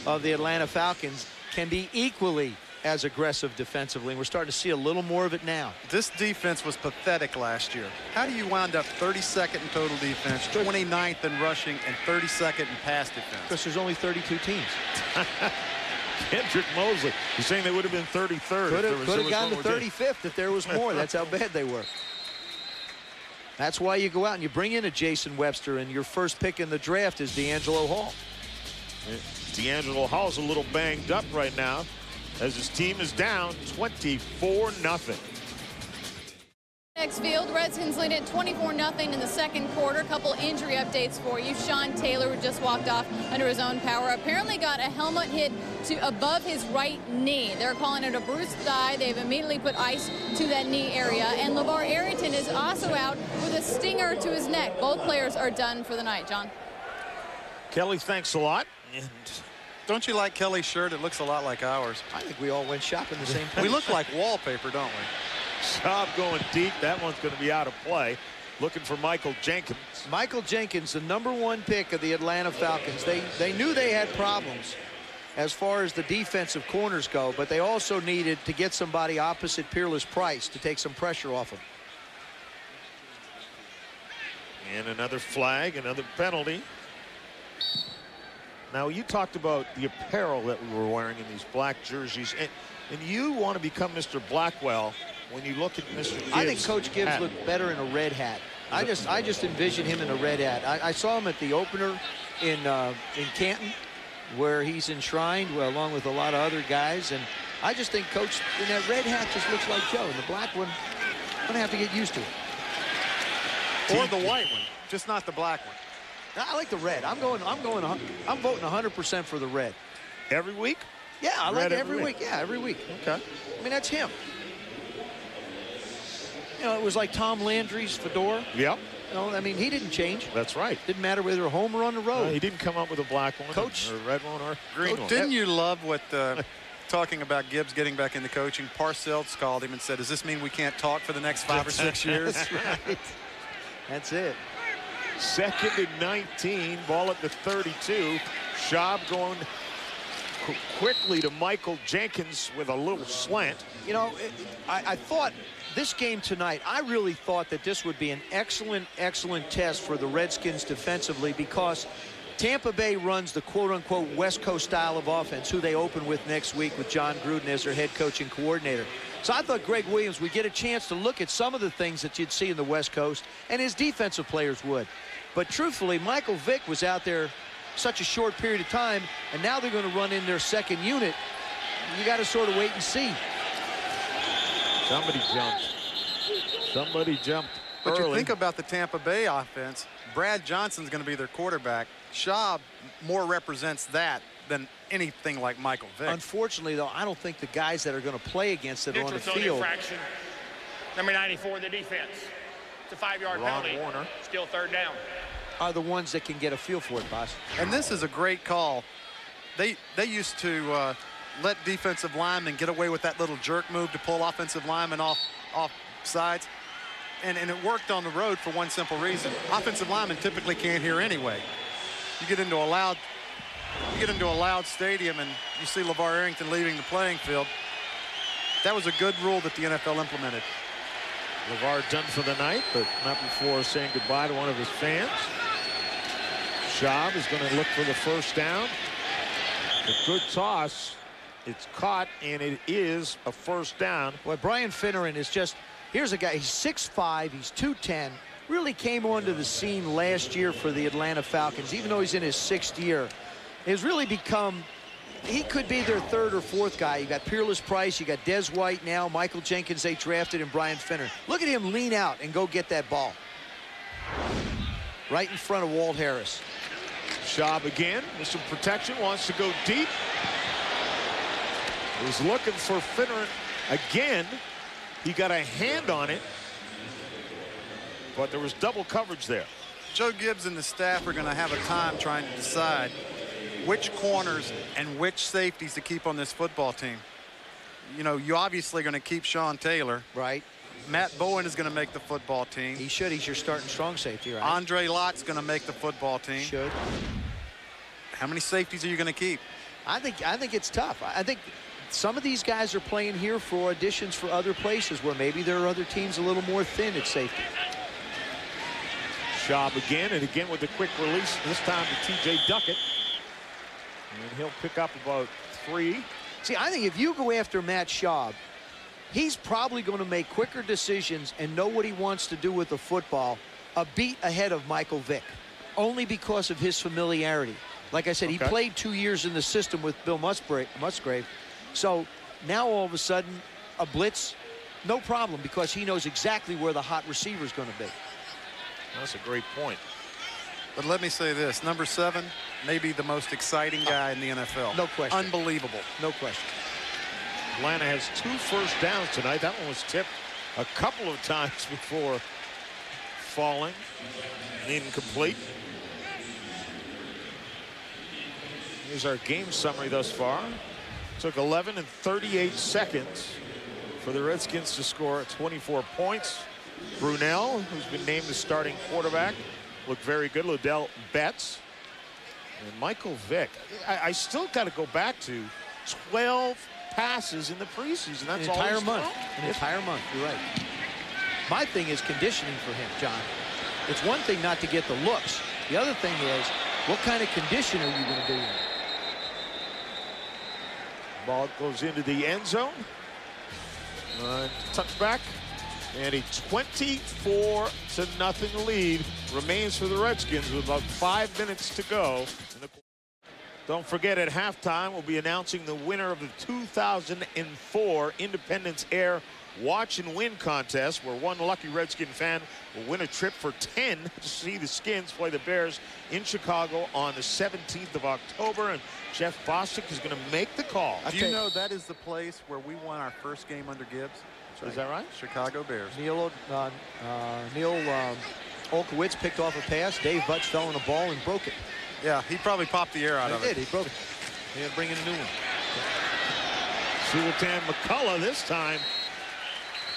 [SPEAKER 2] of the Atlanta Falcons, can be equally as aggressive defensively, and we're starting to see a little more of it now.
[SPEAKER 4] This defense was pathetic last year. How do you wind up 32nd in total defense, 29th in rushing, and 32nd in pass defense?
[SPEAKER 2] Because there's only 32 teams.
[SPEAKER 1] Kendrick Mosley, you're saying they would have been 33rd.
[SPEAKER 2] Could have gotten to 35th if there was more. That's how bad they were. That's why you go out and you bring in a Jason Webster, and your first pick in the draft is D'Angelo Hall.
[SPEAKER 1] D'Angelo Hall's a little banged up right now as his team is down 24-0.
[SPEAKER 6] Next field, Redskins lead at 24-0 in the second quarter. A couple injury updates for you. Sean Taylor, who just walked off under his own power, apparently got a helmet hit to above his right knee. They're calling it a bruised thigh. They've immediately put ice to that knee area. And LeVar Arrington is also out with a stinger to his neck. Both players are done for the night, John.
[SPEAKER 1] Kelly, thanks a lot. And
[SPEAKER 4] don't you like Kelly's shirt? It looks a lot like ours.
[SPEAKER 2] I think we all went shopping the same place.
[SPEAKER 4] We look like wallpaper, don't we?
[SPEAKER 1] Schaub going deep. That one's going to be out of play. Looking for Michael Jenkins.
[SPEAKER 2] Michael Jenkins, the #1 pick of the Atlanta Falcons. They knew they had problems as far as the defensive corners go, but they also needed to get somebody opposite Peerless Price to take some pressure off him.
[SPEAKER 1] And another flag, another penalty. Now, you talked about the apparel that we were wearing in these black jerseys, and you want to become Mr. Blackwell when you look at Mr. Gibbs.
[SPEAKER 2] I think Coach Gibbs
[SPEAKER 1] hat.
[SPEAKER 2] looked better in a red hat. I just envision him in a red hat. I saw him at the opener in Canton, where he's enshrined along with a lot of other guys, and I just think Coach in that red hat just looks like Joe. And the black one, I'm gonna have to get used to it.
[SPEAKER 4] Or the white one, just not the black one.
[SPEAKER 2] I like the red. I'm voting 100% for the red.
[SPEAKER 1] Every week?
[SPEAKER 2] Yeah, I like
[SPEAKER 1] Red
[SPEAKER 2] it every week. Yeah, every week.
[SPEAKER 1] Okay.
[SPEAKER 2] I mean, that's him. You know, it was like Tom Landry's fedora.
[SPEAKER 1] Yep.
[SPEAKER 2] You know, I mean, he didn't change.
[SPEAKER 1] That's right.
[SPEAKER 2] Didn't matter whether home or on the road.
[SPEAKER 1] He didn't come up with a black one,
[SPEAKER 2] Coach,
[SPEAKER 1] or a red one, or a green one.
[SPEAKER 4] Didn't you love what talking about Gibbs getting back into coaching? Parcells called him and said, "Does this mean we can't talk for the next 5 or 6 years?"
[SPEAKER 2] That's right. That's it.
[SPEAKER 1] 2nd and 19, ball at the 32. Schaub going quickly to Michael Jenkins with a little slant.
[SPEAKER 2] You know, I thought this game tonight, I really thought that this would be an excellent test for the Redskins defensively, because Tampa Bay runs the quote-unquote West Coast style of offense, who they open with next week with John Gruden as their head coach and coordinator. So I thought Greg Williams would get a chance to look at some of the things that you'd see in the West Coast, and his defensive players would. But truthfully, Michael Vick was out there such a short period of time, and now they're going to run in their second unit. You got to sort of wait and see.
[SPEAKER 1] Somebody jumped. Somebody jumped
[SPEAKER 4] But
[SPEAKER 1] early.
[SPEAKER 4] you think about the Tampa Bay offense, Brad Johnson's going to be their quarterback. Schaub more represents that than anything like Michael Vick.
[SPEAKER 2] Unfortunately, though, I don't think the guys that are going to play against it on the field.
[SPEAKER 5] Infraction. Number 94, the defense. It's a 5-yard penalty.
[SPEAKER 1] Warner.
[SPEAKER 5] Still third down.
[SPEAKER 2] Are the ones that can get a feel for it, boss.
[SPEAKER 4] And this is a great call. They used to let defensive linemen get away with that little jerk move to pull offensive linemen off sides. And it worked on the road for one simple reason. Offensive linemen typically can't hear anyway. You get into a loud stadium and you see LeVar Arrington leaving the playing field. That was a good rule that the NFL implemented.
[SPEAKER 1] LeVar done for the night, but not before saying goodbye to one of his fans. Schaub is going to look for the first down. A good toss. It's caught, and it is a first down.
[SPEAKER 2] Well, Brian Finneran is just, here's a guy, he's 6'5", he's 210, really came onto the scene last year for the Atlanta Falcons, even though he's in his 6th year. Has really become, he could be their 3rd or 4th guy. You got Peerless Price, you got Des White now, Michael Jenkins they drafted, and Brian Finneran. Look at him lean out and go get that ball. Right in front of Walt Harris.
[SPEAKER 1] Schaub again with some protection, wants to go deep. He's looking for Finneran again. He got a hand on it, but there was double coverage there.
[SPEAKER 4] Joe Gibbs and the staff are going to have a time trying to decide which corners and which safeties to keep on this football team. You know, you obviously are going to keep Sean Taylor.
[SPEAKER 2] Right.
[SPEAKER 4] Matt Bowen is going to make the football team.
[SPEAKER 2] He should. He's your starting strong safety, right?
[SPEAKER 4] Andre Lott's going to make the football team.
[SPEAKER 2] Should.
[SPEAKER 4] How many safeties are you going to keep?
[SPEAKER 2] I think it's tough. I think some of these guys are playing here for auditions for other places where maybe there are other teams a little more thin at safety.
[SPEAKER 1] Schaub again, and again with a quick release, this time to T.J. Duckett. And he'll pick up about 3.
[SPEAKER 2] See, I think if you go after Matt Schaub, he's probably going to make quicker decisions and know what he wants to do with the football a beat ahead of Michael Vick, only because of his familiarity. Like I said, he played 2 years in the system with Bill Musgrave. So now all of a sudden, a blitz, no problem, because he knows exactly where the hot receiver is going to be.
[SPEAKER 1] That's a great point.
[SPEAKER 4] But let me say this, number 7 may be the most exciting guy in the NFL.
[SPEAKER 2] No question.
[SPEAKER 4] Unbelievable.
[SPEAKER 2] No question.
[SPEAKER 1] Atlanta has 2 first downs tonight. That one was tipped a couple of times before falling and incomplete. Here's our game summary thus far. Took 11 and 38 seconds for the Redskins to score 24 points. Brunell, who's been named the starting quarterback, looked very good. Liddell Betts and Michael Vick. I still got to go back to 12 passes in the preseason. That's
[SPEAKER 2] an entire
[SPEAKER 1] all
[SPEAKER 2] month. An entire month. You're right. My thing is conditioning for him, John. It's one thing not to get the looks. The other thing is, what kind of condition are you going to be in?
[SPEAKER 1] Ball goes into the end zone. Touchback. And a 24-0 lead remains for the Redskins with about 5 minutes to go. Don't forget, at halftime, we'll be announcing the winner of the 2004 Independence Air Watch and Win contest, where one lucky Redskin fan will win a trip for 10 to see the Skins play the Bears in Chicago on the 17th of October. And Jeff Bostic is going to make the call.
[SPEAKER 4] Do you know that is the place where we won our first game under Gibbs?
[SPEAKER 1] Is that right?
[SPEAKER 4] Chicago Bears.
[SPEAKER 2] Neil Olkowitz picked off a pass. Dave Butch fell on a ball and broke it.
[SPEAKER 4] Yeah, he probably popped the air out of it.
[SPEAKER 2] He broke it. He had to bring in a new one.
[SPEAKER 1] Sultan McCullough this time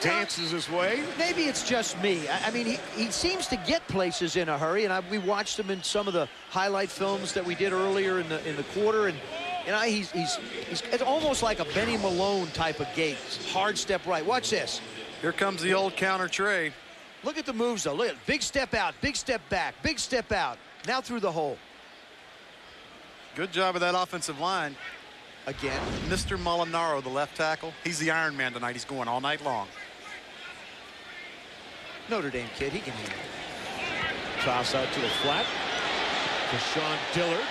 [SPEAKER 1] dances his way.
[SPEAKER 2] Maybe it's just me. I mean, he seems to get places in a hurry, and we watched him in some of the highlight films that we did earlier in the quarter, and you know, he's it's almost like a Benny Malone type of gait. Hard step right. Watch this.
[SPEAKER 4] Here comes the old counter Trey.
[SPEAKER 2] Look at the moves, though. Look at it. Big step out, big step back, big step out. Now through the hole.
[SPEAKER 4] Good job of that offensive line.
[SPEAKER 2] again.
[SPEAKER 4] Mr. Molinaro, the left tackle, he's the Iron Man tonight. He's going all night long.
[SPEAKER 2] Notre Dame kid, he can handle it.
[SPEAKER 1] Toss out to the flat. Deshaun Dillard.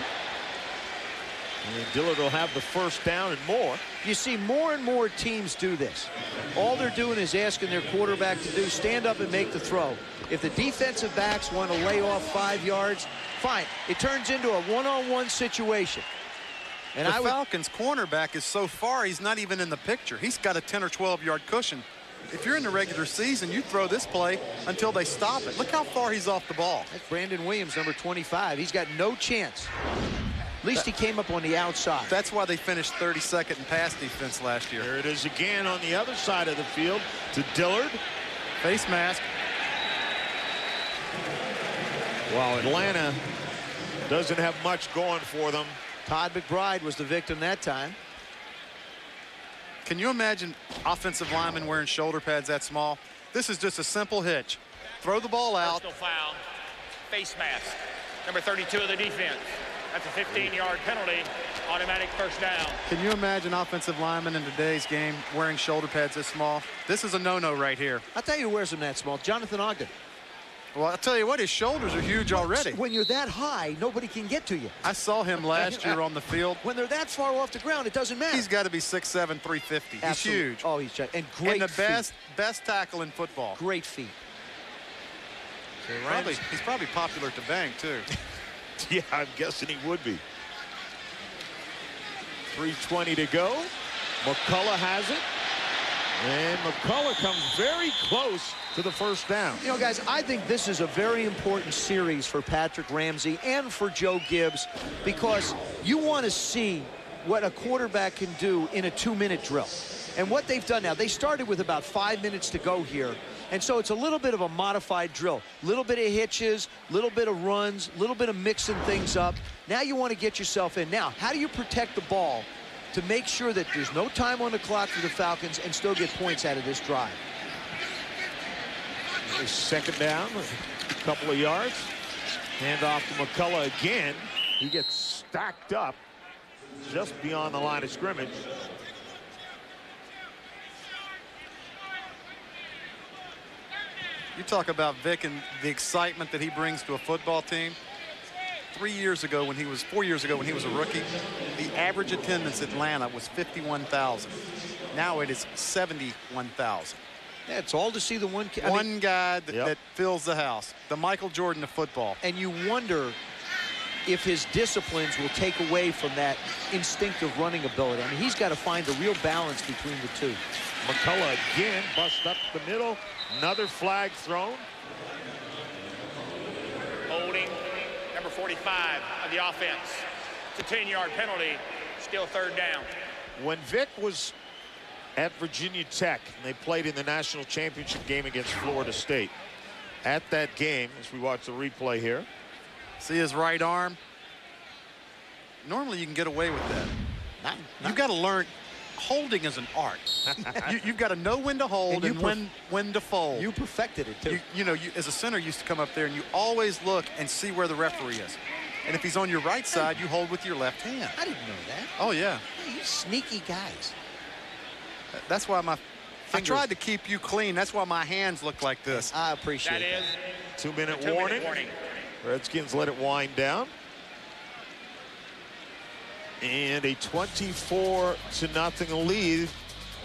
[SPEAKER 1] And Dillard will have the first down and more.
[SPEAKER 2] You see more and more teams do this. All they're doing is asking their quarterback to do stand up and make the throw. If the defensive backs want to lay off 5 yards, fine. It turns into a one-on-one situation. And
[SPEAKER 4] the Falcons cornerback is so far, he's not even in the picture. He's got a 10 or 12 yard cushion. If you're in the regular season, you throw this play until they stop it. Look how far he's off the ball.
[SPEAKER 2] That's Brandon Williams, number 25. He's got no chance. At least he came up on the outside.
[SPEAKER 4] That's why they finished 32nd in pass defense last year.
[SPEAKER 1] There it is again on the other side of the field to Dillard.
[SPEAKER 4] Face mask.
[SPEAKER 1] While Atlanta doesn't have much going for them.
[SPEAKER 2] Todd McBride was the victim that time.
[SPEAKER 4] Can you imagine offensive linemen wearing shoulder pads that small? This is just a simple hitch. Throw the ball out.
[SPEAKER 5] Personal foul. Face mask. Number 32 of the defense. That's a 15-yard penalty. Automatic first down.
[SPEAKER 4] Can you imagine offensive linemen in today's game wearing shoulder pads this small? This is a no-no right here.
[SPEAKER 2] I'll tell you who wears them that small. Jonathan Ogden.
[SPEAKER 4] Well, I'll tell you what, his shoulders are huge already.
[SPEAKER 2] When you're that high, nobody can get to you.
[SPEAKER 4] I saw him last year on the field.
[SPEAKER 2] When they're that far off the ground, it doesn't matter.
[SPEAKER 4] He's got to be 6'7", 350.
[SPEAKER 2] Absolutely.
[SPEAKER 4] He's huge.
[SPEAKER 2] Oh, he's giant. And great
[SPEAKER 4] and the
[SPEAKER 2] feet.
[SPEAKER 4] best tackle in football.
[SPEAKER 2] Great feet.
[SPEAKER 4] He's probably popular at the bank, too.
[SPEAKER 1] Yeah, I'm guessing he would be. 3:20 to go. McCullough has it. And McCullough comes very close to the first down.
[SPEAKER 2] You know, guys, I think this is a very important series for Patrick Ramsey and for Joe Gibbs, because you want to see what a quarterback can do in a 2-minute drill. And what they've done now, they started with about 5 minutes to go here. And so it's a little bit of a modified drill. Little bit of hitches, little bit of runs, little bit of mixing things up. Now you want to get yourself in. Now, how do you protect the ball to make sure that there's no time on the clock for the Falcons and still get points out of this drive?
[SPEAKER 1] Second down, a couple of yards. Hand off to McCullough again. He gets stacked up just beyond the line of scrimmage.
[SPEAKER 4] You talk about Vic and the excitement that he brings to a football team. 4 years ago when he was a rookie, the average attendance at Atlanta was 51,000. Now it is 71,000.
[SPEAKER 2] Yeah, it's all to see the one
[SPEAKER 4] guy that fills the house. The Michael Jordan of football.
[SPEAKER 2] And you wonder if his disciplines will take away from that instinctive running ability. I mean, he's got to find a real balance between the two.
[SPEAKER 1] McCullough again, bust up the middle. Another flag thrown.
[SPEAKER 5] Holding number 45 of the offense. It's a 10-yard penalty. Still third down.
[SPEAKER 1] When Vic was at Virginia Tech, and they played in the national championship game against Florida State. At that game, as we watch the replay here.
[SPEAKER 4] See his right arm? Normally you can get away with that. You've got to learn. Holding is an art. You've got to know when to hold and when to fold.
[SPEAKER 2] You perfected it, too.
[SPEAKER 4] You know, as a center, you used to come up there and you always look and see where the referee is. And if he's on your right side, you hold with your left hand.
[SPEAKER 2] I didn't know that.
[SPEAKER 4] Oh, yeah.
[SPEAKER 2] Hey, you sneaky guys.
[SPEAKER 4] That's why I tried to keep you clean. That's why my hands look like this.
[SPEAKER 2] I appreciate
[SPEAKER 5] that.
[SPEAKER 2] That
[SPEAKER 5] is
[SPEAKER 1] 2-minute warning. Redskins let it wind down. And a 24-0 lead.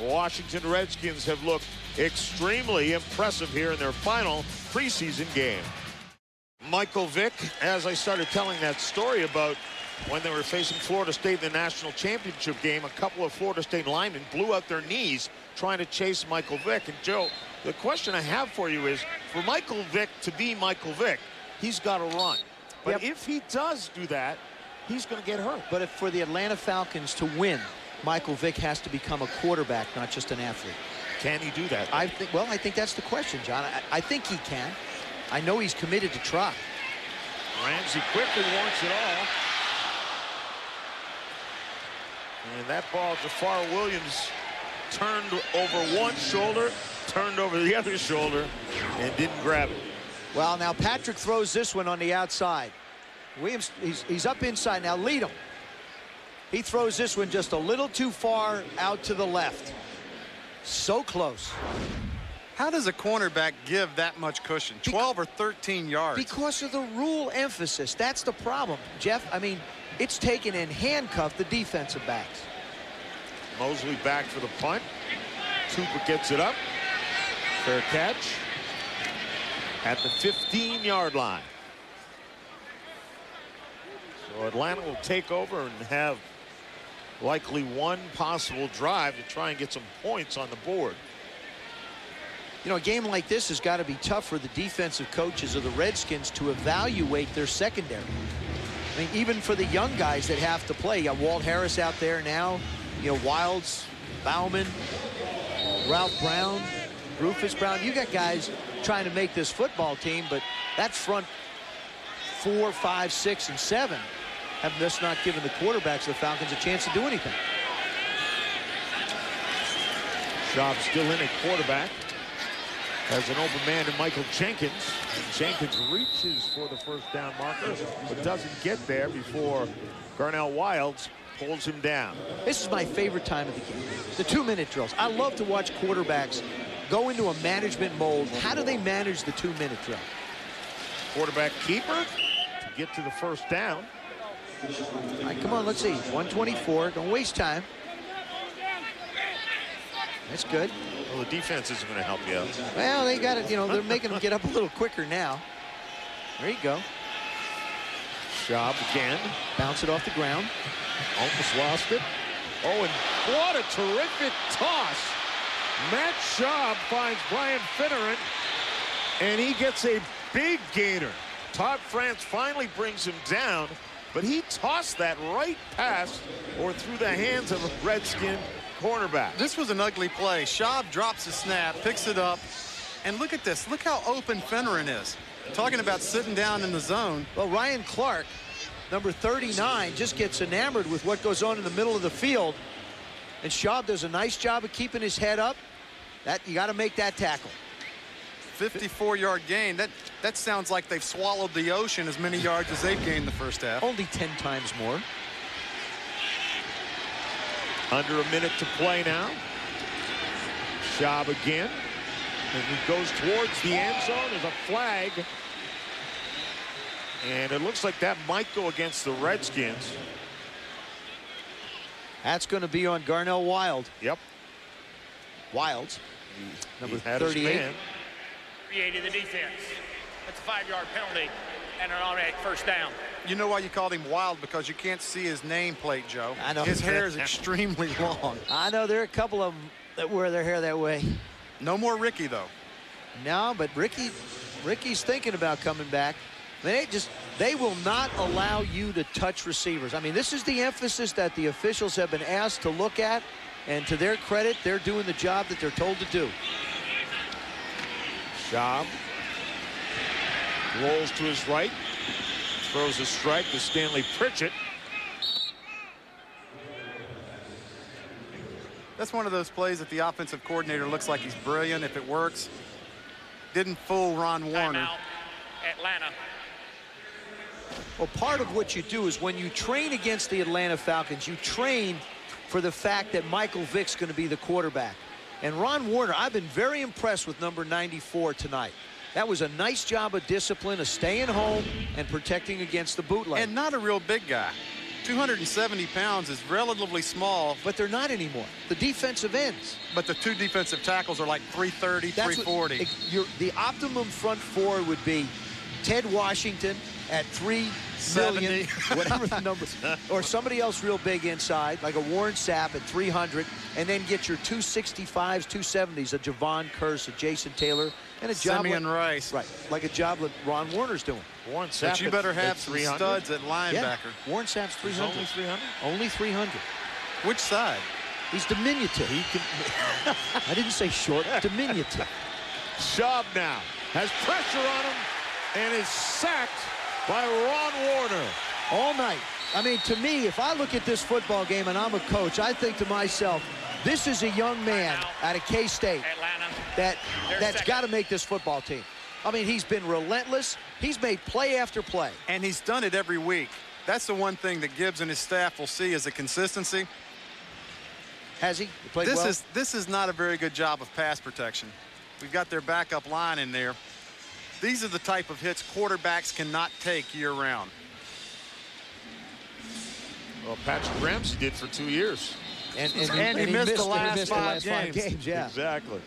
[SPEAKER 1] Washington Redskins have looked extremely impressive here in their final preseason game. Michael Vick, as I started telling that story about when they were facing Florida State in the national championship game, a couple of Florida State linemen blew out their knees trying to chase Michael Vick. And Joe, the question I have for you is, for Michael Vick to be Michael Vick, he's got to run. But if he does do that, he's going to get hurt.
[SPEAKER 2] But for the Atlanta Falcons to win, Michael Vick has to become a quarterback, not just an athlete.
[SPEAKER 1] Can he do that?
[SPEAKER 2] I think that's the question, John. I think he can. I know he's committed to try.
[SPEAKER 1] Ramsey quickly wants it all. And that ball, Jafar Williams turned over one shoulder, turned over the other shoulder, and didn't grab it.
[SPEAKER 2] Well, now Patrick throws this one on the outside. Williams, he's up inside now. Lead him. He throws this one just a little too far out to the left. So close.
[SPEAKER 4] How does a cornerback give that much cushion? 12 or 13 yards.
[SPEAKER 2] Because of the rule emphasis. That's the problem, Jeff. I mean, it's taken and handcuffed the defensive backs.
[SPEAKER 1] Mosley back for the punt. Tupa gets it up. Fair catch at the 15-yard line. So Atlanta will take over and have likely one possible drive to try and get some points on the board.
[SPEAKER 2] You know, a game like this has got to be tough for the defensive coaches of the Redskins to evaluate their secondary. I mean, even for the young guys that have to play. You got Walt Harris out there now. You know, Wilds, Bauman, Ralph Brown, Rufus Brown. You got guys trying to make this football team, but that front 4, 5, 6, and 7 have just not given the quarterbacks of the Falcons a chance to do anything.
[SPEAKER 1] Schaub still in at quarterback. Has an open man to Michael Jenkins. And Jenkins reaches for the first down marker, but doesn't get there before Garnell Wilds pulls him down.
[SPEAKER 2] This is my favorite time of the game, the 2-minute drills. I love to watch quarterbacks go into a management mold. How do they manage the 2-minute drill?
[SPEAKER 1] Quarterback keeper to get to the first down.
[SPEAKER 2] All right, come on, let's see. 124. Don't waste time. That's good.
[SPEAKER 1] Well, the defense isn't going to help you out.
[SPEAKER 2] Well, they got it. You know, they're making them get up a little quicker now. There you go.
[SPEAKER 1] Schaub again.
[SPEAKER 2] Bounce it off the ground.
[SPEAKER 1] Almost lost it. Oh, and what a terrific toss. Matt Schaub finds Brian Finneran, and he gets a big gainer. Todd France finally brings him down, but he tossed that right past or through the hands of a Redskin cornerback.
[SPEAKER 4] This was an ugly play. Schaub drops the snap, picks it up, and look at this. Look how open Finneran is. Talking about sitting down in the zone.
[SPEAKER 2] Well, Ryan Clark, number 39, just gets enamored with what goes on in the middle of the field. And Schaub does a nice job of keeping his head up. You got to make that tackle.
[SPEAKER 4] 54-yard gain. That sounds like they've swallowed the ocean as many yards as they've gained the first half.
[SPEAKER 2] Only 10 times more.
[SPEAKER 1] Under a minute to play now. Schaub again. And he goes towards the end zone. There's a flag. And it looks like that might go against the Redskins.
[SPEAKER 2] That's going to be on Garnell Wild.
[SPEAKER 1] Yep.
[SPEAKER 2] Wilds. Number
[SPEAKER 1] He had
[SPEAKER 2] 38.
[SPEAKER 5] Created the defense. That's a 5-yard penalty and an automatic first down.
[SPEAKER 4] You know why you called him Wild? Because you can't see his nameplate, Joe.
[SPEAKER 2] I know.
[SPEAKER 4] His hair is extremely long.
[SPEAKER 2] I know there are a couple of them that wear their hair that way.
[SPEAKER 4] No more Ricky, though.
[SPEAKER 2] No, but Ricky's thinking about coming back. They will not allow you to touch receivers. I mean, this is the emphasis that the officials have been asked to look at, and to their credit, they're doing the job that they're told to do.
[SPEAKER 1] Schaub rolls to his right, throws a strike to Stanley Pritchett.
[SPEAKER 4] That's one of those plays that the offensive coordinator looks like he's brilliant if it works. Didn't fool Ron Warner.
[SPEAKER 5] Timeout, Atlanta.
[SPEAKER 2] Well, part of what you do is when you train against the Atlanta Falcons, you train for the fact that Michael Vick's going to be the quarterback. And Ron Warner, I've been very impressed with number 94 tonight. That was a nice job of discipline, of staying home and protecting against the bootleg.
[SPEAKER 4] And not a real big guy. 270 pounds is relatively small.
[SPEAKER 2] But they're not anymore. The defensive ends.
[SPEAKER 4] But the two defensive tackles are like 330, 340.
[SPEAKER 2] The optimum front four would be Ted Washington at 370, whatever the number, or somebody else real big inside, like a Warren Sapp at 300, and then get your 265s, 270s, a Javon Curse, a Jason Taylor, and a job
[SPEAKER 4] Simeon Rice.
[SPEAKER 2] Right, like a job that Ron Warner's doing.
[SPEAKER 1] Warren Sapp,
[SPEAKER 4] but you better have some studs at linebacker.
[SPEAKER 2] Yeah. Warren Sapp's 300.
[SPEAKER 1] Only 300?
[SPEAKER 2] Only 300.
[SPEAKER 4] Which side?
[SPEAKER 2] He's diminutive. He can. I didn't say short. Diminutive.
[SPEAKER 1] Schaub now has pressure on him and is sacked by Ron Warner.
[SPEAKER 2] All night. I mean, to me, if I look at this football game and I'm a coach, I think to myself, this is a young man out of K-State that's got to make this football team. I mean, he's been relentless. He's made play after play.
[SPEAKER 4] And he's done it every week. That's the one thing that Gibbs and his staff will see is the consistency.
[SPEAKER 2] Has he? Played well?
[SPEAKER 4] This is not a very good job of pass protection. We've got their backup line in there. These are the type of hits quarterbacks cannot take year-round.
[SPEAKER 1] Well, Patrick Ramsey did for 2 years.
[SPEAKER 4] And he missed the last five games.
[SPEAKER 2] Yeah.
[SPEAKER 1] Exactly.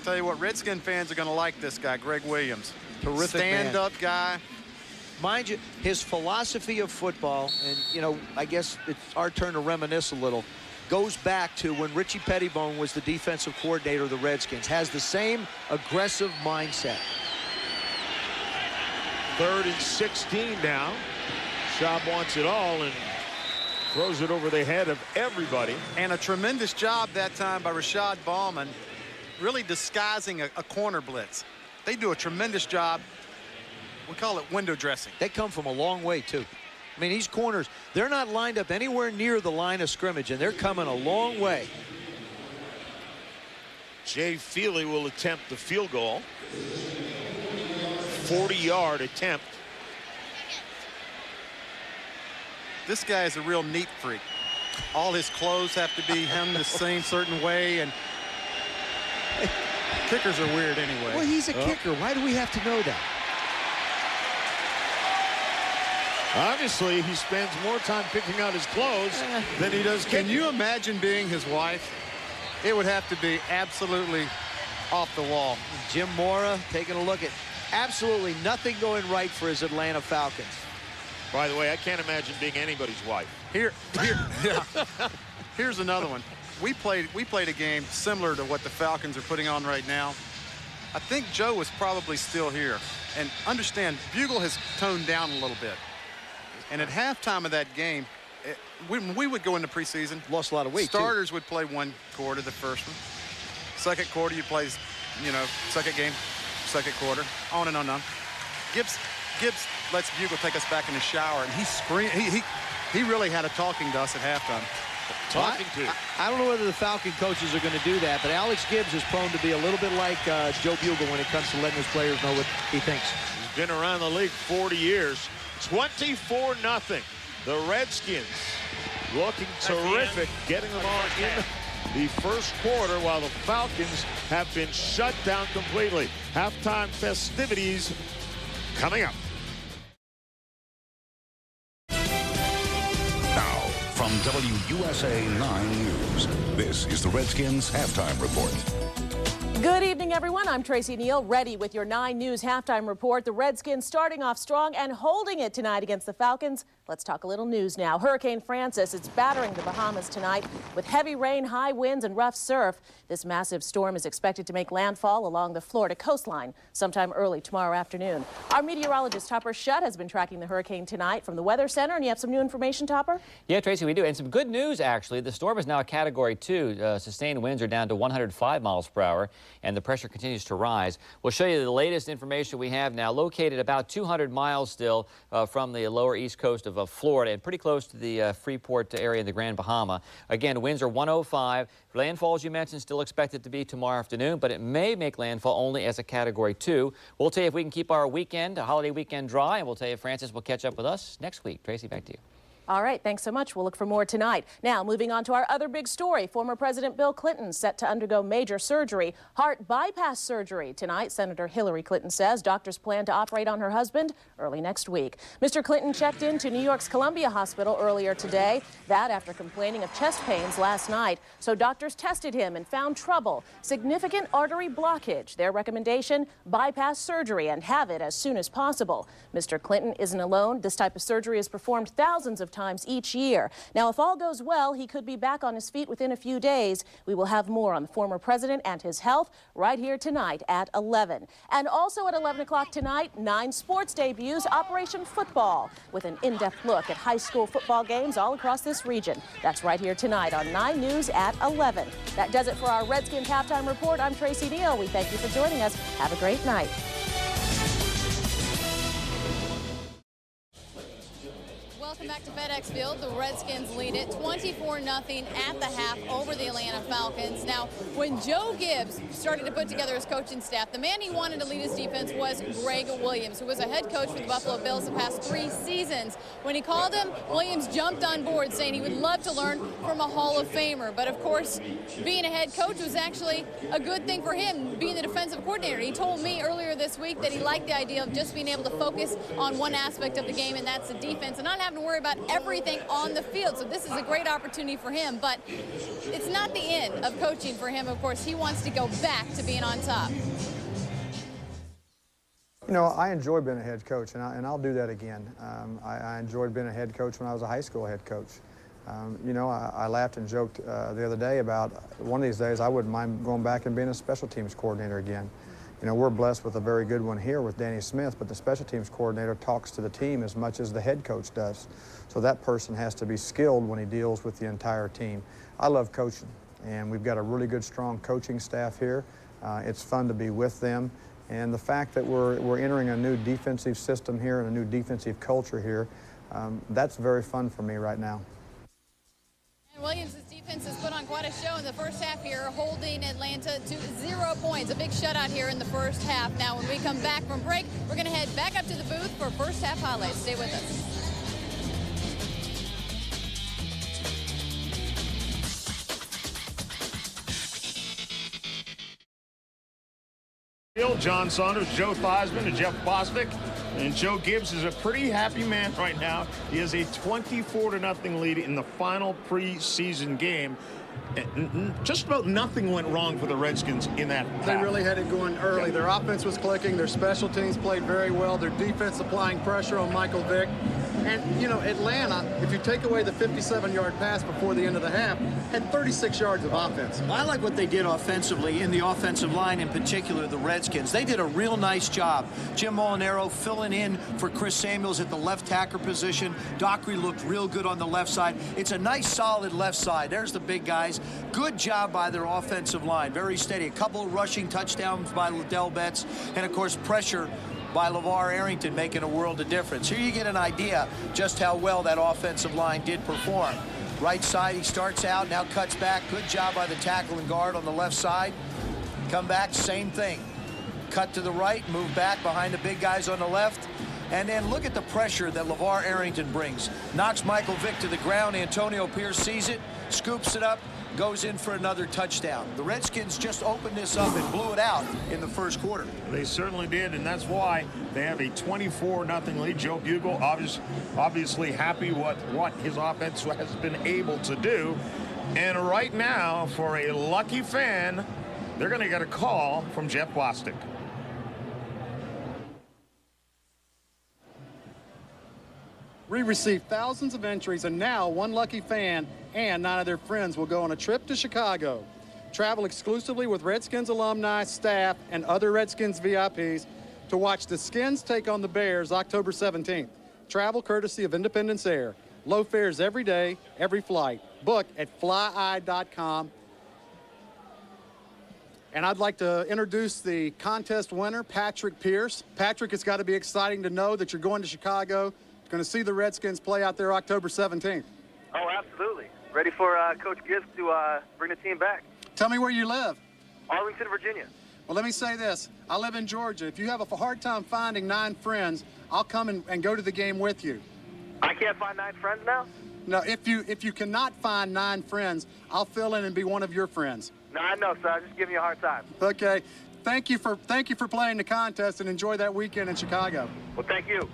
[SPEAKER 4] Tell you what, Redskin fans are going to like this guy, Greg Williams.
[SPEAKER 2] Terrific
[SPEAKER 4] stand-up guy.
[SPEAKER 2] Mind you, his philosophy of football, and, you know, I guess it's our turn to reminisce a little, goes back to when Richie Pettibone was the defensive coordinator of the Redskins. Has the same aggressive mindset.
[SPEAKER 1] 3rd and 16 now. Schaub wants it all and throws it over the head of everybody.
[SPEAKER 4] And a tremendous job that time by Rashad Ballman, really disguising a corner blitz. They do a tremendous job. We call it window dressing.
[SPEAKER 2] They come from a long way, too. I mean, these corners, they're not lined up anywhere near the line of scrimmage, and they're coming a long way.
[SPEAKER 1] Jay Feely will attempt the field goal. 40-yard attempt.
[SPEAKER 4] This guy is a real neat freak. All his clothes have to be hemmed the same certain way, and kickers are weird anyway.
[SPEAKER 2] Well, he's a kicker. Why do we have to know that?
[SPEAKER 1] Obviously, he spends more time picking out his clothes than he does kicking.
[SPEAKER 4] Can you imagine being his wife? It would have to be absolutely off the wall.
[SPEAKER 2] Jim Mora taking a look at absolutely nothing going right for his Atlanta Falcons.
[SPEAKER 1] By the way, I can't imagine being anybody's wife.
[SPEAKER 4] Here's another one. We played a game similar to what the Falcons are putting on right now. I think Joe was probably still here. And understand, Bugle has toned down a little bit. And at halftime of that game, when we would go into preseason,
[SPEAKER 2] lost a lot of weight.
[SPEAKER 4] Starters would play one quarter, the first one. Second quarter, you play, you know, second game, second quarter, on and on and on. Gibbs lets Bugle take us back in the shower, and he screamed. He really had a talking to us at halftime.
[SPEAKER 2] I don't know whether the Falcon coaches are going to do that, but Alex Gibbs is prone to be a little bit like Joe Bugle when it comes to letting his players know what he thinks.
[SPEAKER 1] He's been around the league 40 years. 24-0. The Redskins looking terrific, getting them on in the first quarter while the Falcons have been shut down completely. Halftime festivities coming up.
[SPEAKER 7] Now, from WUSA 9 News, this is the Redskins Halftime Report.
[SPEAKER 8] Good evening, everyone. I'm Tracy Neal, ready with your 9 News halftime report. The Redskins starting off strong and holding it tonight against the Falcons. Let's talk a little news now. Hurricane Francis is battering the Bahamas tonight with heavy rain, high winds, and rough surf. This massive storm is expected to make landfall along the Florida coastline sometime early tomorrow afternoon. Our meteorologist Topper Shutt has been tracking the hurricane tonight from the Weather Center, and you have some new information, Topper?
[SPEAKER 9] Yeah, Tracy, we do. And some good news, actually. The storm is now a Category 2. Sustained winds are down to 105 miles per hour, and the pressure continues to rise. We'll show you the latest information we have now. Located about 200 miles still from the lower east coast of Florida and pretty close to the Freeport area in the Grand Bahama. Again, winds are 105. Landfall, as you mentioned, still expected to be tomorrow afternoon, but it may make landfall only as a Category 2. We'll tell you if we can keep our weekend, a holiday weekend, dry, and we'll tell you if Francis will catch up with us next week. Tracy, back to you.
[SPEAKER 8] All right, thanks so much. We'll look for more tonight. Now, moving on to our other big story. Former President Bill Clinton set to undergo major surgery, heart bypass surgery. Tonight, Senator Hillary Clinton says doctors plan to operate on her husband early next week. Mr. Clinton checked into New York's Columbia Hospital earlier today, that after complaining of chest pains last night. So doctors tested him and found trouble, significant artery blockage. Their recommendation, bypass surgery and have it as soon as possible. Mr. Clinton isn't alone. This type of surgery is performed thousands of times each year. Now, if all goes well, he could be back on his feet within a few days. We will have more on the former president and his health right here tonight at 11. And also at 11 o'clock tonight, 9 sports debuts, Operation Football, with an in-depth look at high school football games all across this region. That's right here tonight on 9 News at 11. That does it for our Redskins halftime report. I'm Tracy Neal. We thank you for joining us. Have a great night. Welcome back to FedEx
[SPEAKER 6] FedEx Field. The Redskins lead it 24-0 at the half over the Atlanta Falcons. Now, when Joe Gibbs started to put together his coaching staff, the man he wanted to lead his defense was Greg Williams, who was a head coach for the Buffalo Bills the past 3 seasons. When he called him, Williams jumped on board, saying he would love to learn from a Hall of Famer. But of course, being a head coach was actually a good thing for him, being the defensive coordinator. He told me earlier this week that he liked the idea of just being able to focus on one aspect of the game, and that's the defense, and not having to worry about everything on the field. So this is a great opportunity for him, but it's not the end of coaching for him. Of course, he wants to go back to being on top.
[SPEAKER 10] You know, I enjoy being a head coach, and I'll do that again. I enjoyed being a head coach when I was a high school head coach. You know, I laughed and joked the other day about one of these days I wouldn't mind going back and being a special teams coordinator again. You know, we're blessed with a very good one here with Danny Smith, but the special teams coordinator talks to the team as much as the head coach does. So that person has to be skilled when he deals with the entire team. I love coaching, and we've got a really good, strong coaching staff here. It's fun to be with them. And the fact that we're entering a new defensive system here and a new defensive culture here, that's very fun for me right now.
[SPEAKER 6] And Williams' defense has put on quite a show in the first half here, holding Atlanta to 0 points. A big shutout here in the first half. Now, when we come back from break, we're going to head back up to the booth for first half highlights. Stay with us.
[SPEAKER 1] John Saunders, Joe Theismann, and Jeff Bostic. And Joe Gibbs is a pretty happy man right now. He has a 24-0 lead in the final preseason game. Just about nothing went wrong for the Redskins in that half.
[SPEAKER 4] They really had it going early. Their offense was clicking. Their special teams played very well. Their defense applying pressure on Michael Vick. And, you know, Atlanta, if you take away the 57-yard pass before the end of the half, had 36 yards of offense.
[SPEAKER 2] I like what they did offensively, in the offensive line in particular, the Redskins. They did a real nice job. Jim Molinaro filling in for Chris Samuels at the left tackle position. Dockery looked real good on the left side. It's a nice, solid left side. There's the big guys. Good job by their offensive line. Very steady. A couple of rushing touchdowns by Liddell Betts, and, of course, pressure by LeVar Arrington making a world of difference. Here you get an idea just how well that offensive line did perform. Right side, he starts out, now cuts back. Good job by the tackle and guard on the left side. Come back, same thing. Cut to the right, move back behind the big guys on the left. And then look at the pressure that LeVar Arrington brings. Knocks Michael Vick to the ground. Antonio Pierce sees it, scoops it up, goes in for another touchdown. The Redskins just opened this up and blew it out in the first quarter.
[SPEAKER 1] They certainly did, and that's why they have a 24-0 lead. Joe Bugel obviously happy with what his offense has been able to do. And right now, for a lucky fan, they're going to get a call from Jeff Bostic.
[SPEAKER 4] We received thousands of entries, and now one lucky fan and 9 of their friends will go on a trip to Chicago. Travel exclusively with Redskins alumni, staff, and other Redskins VIPs to watch the Skins take on the Bears October 17th. Travel courtesy of Independence Air. Low fares every day, every flight. Book at flyeye.com. And I'd like to introduce the contest winner, Patrick Pierce. Patrick, it's got to be exciting to know that you're going to Chicago. Going to see the Redskins play out there October 17th.
[SPEAKER 11] Oh, absolutely. Ready for Coach Gibbs to bring the team back.
[SPEAKER 4] Tell me where you live.
[SPEAKER 11] Arlington, Virginia.
[SPEAKER 4] Well, let me say this. I live in Georgia. If you have a hard time finding 9 friends, I'll come and go to the game with you.
[SPEAKER 11] I can't find 9 friends now?
[SPEAKER 4] No, if you cannot find 9 friends, I'll fill in and be one of your friends.
[SPEAKER 11] No, I know, sir. I'm just giving you a hard time.
[SPEAKER 4] Okay. Thank you for playing the contest, and enjoy that weekend in Chicago.
[SPEAKER 11] Well, thank you.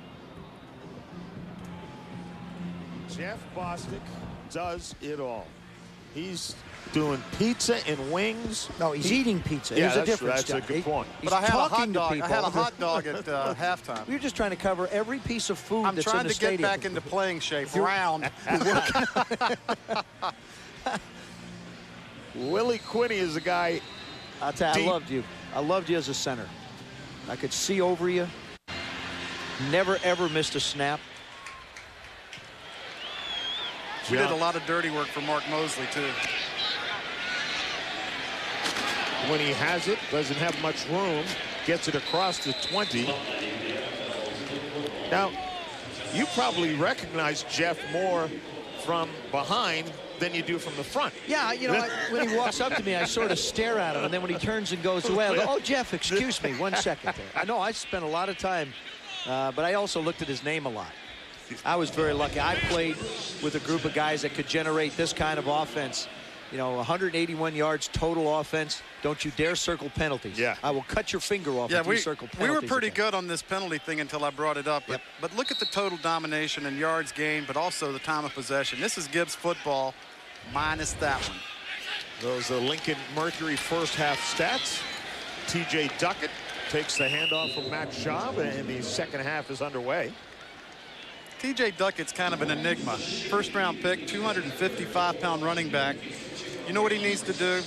[SPEAKER 1] Jeff Bostic does it all. He's doing pizza and wings.
[SPEAKER 2] No, he's eating pizza.
[SPEAKER 1] Yeah,
[SPEAKER 2] There's a difference.
[SPEAKER 1] That's a good point.
[SPEAKER 4] But I had a hot dog.
[SPEAKER 2] People.
[SPEAKER 4] I had a hot dog at halftime.
[SPEAKER 2] You're just trying to cover every piece of food
[SPEAKER 4] I'm
[SPEAKER 2] that's
[SPEAKER 4] trying
[SPEAKER 2] in the
[SPEAKER 4] to get
[SPEAKER 2] stadium.
[SPEAKER 4] back into playing shape. Round.
[SPEAKER 1] Willie Quinney is the guy.
[SPEAKER 2] I'll tell you, I loved you. I loved you as a center. I could see over you. Never, ever missed a snap.
[SPEAKER 4] We did a lot of dirty work for Mark Mosley, too.
[SPEAKER 1] When he has it, doesn't have much room, gets it across the 20. Now, You probably recognize Jeff more from behind than you do from the front.
[SPEAKER 2] Yeah, you know, when he walks up to me, I sort of stare at him, and then when he turns and goes away, I go, oh, Jeff, excuse me, 1 second there. I know I spent a lot of time, but I also looked at his name a lot. I was very lucky. I played with a group of guys that could generate this kind of offense. You know, 181 yards total offense. Don't you dare circle penalties.
[SPEAKER 1] Yeah.
[SPEAKER 2] I will cut your finger off if you circle penalties.
[SPEAKER 4] We were pretty
[SPEAKER 2] again.
[SPEAKER 4] good on this penalty thing until I brought it up. But look at the total domination and yards gained, but also the time of possession. This is Gibbs football minus that one.
[SPEAKER 1] Those are Lincoln Mercury first half stats. T.J. Duckett takes the handoff from Matt Schaub, and the second half is underway.
[SPEAKER 4] T.J. Duckett's kind of an enigma. First round pick, 255-pound running back. You know what he needs to do?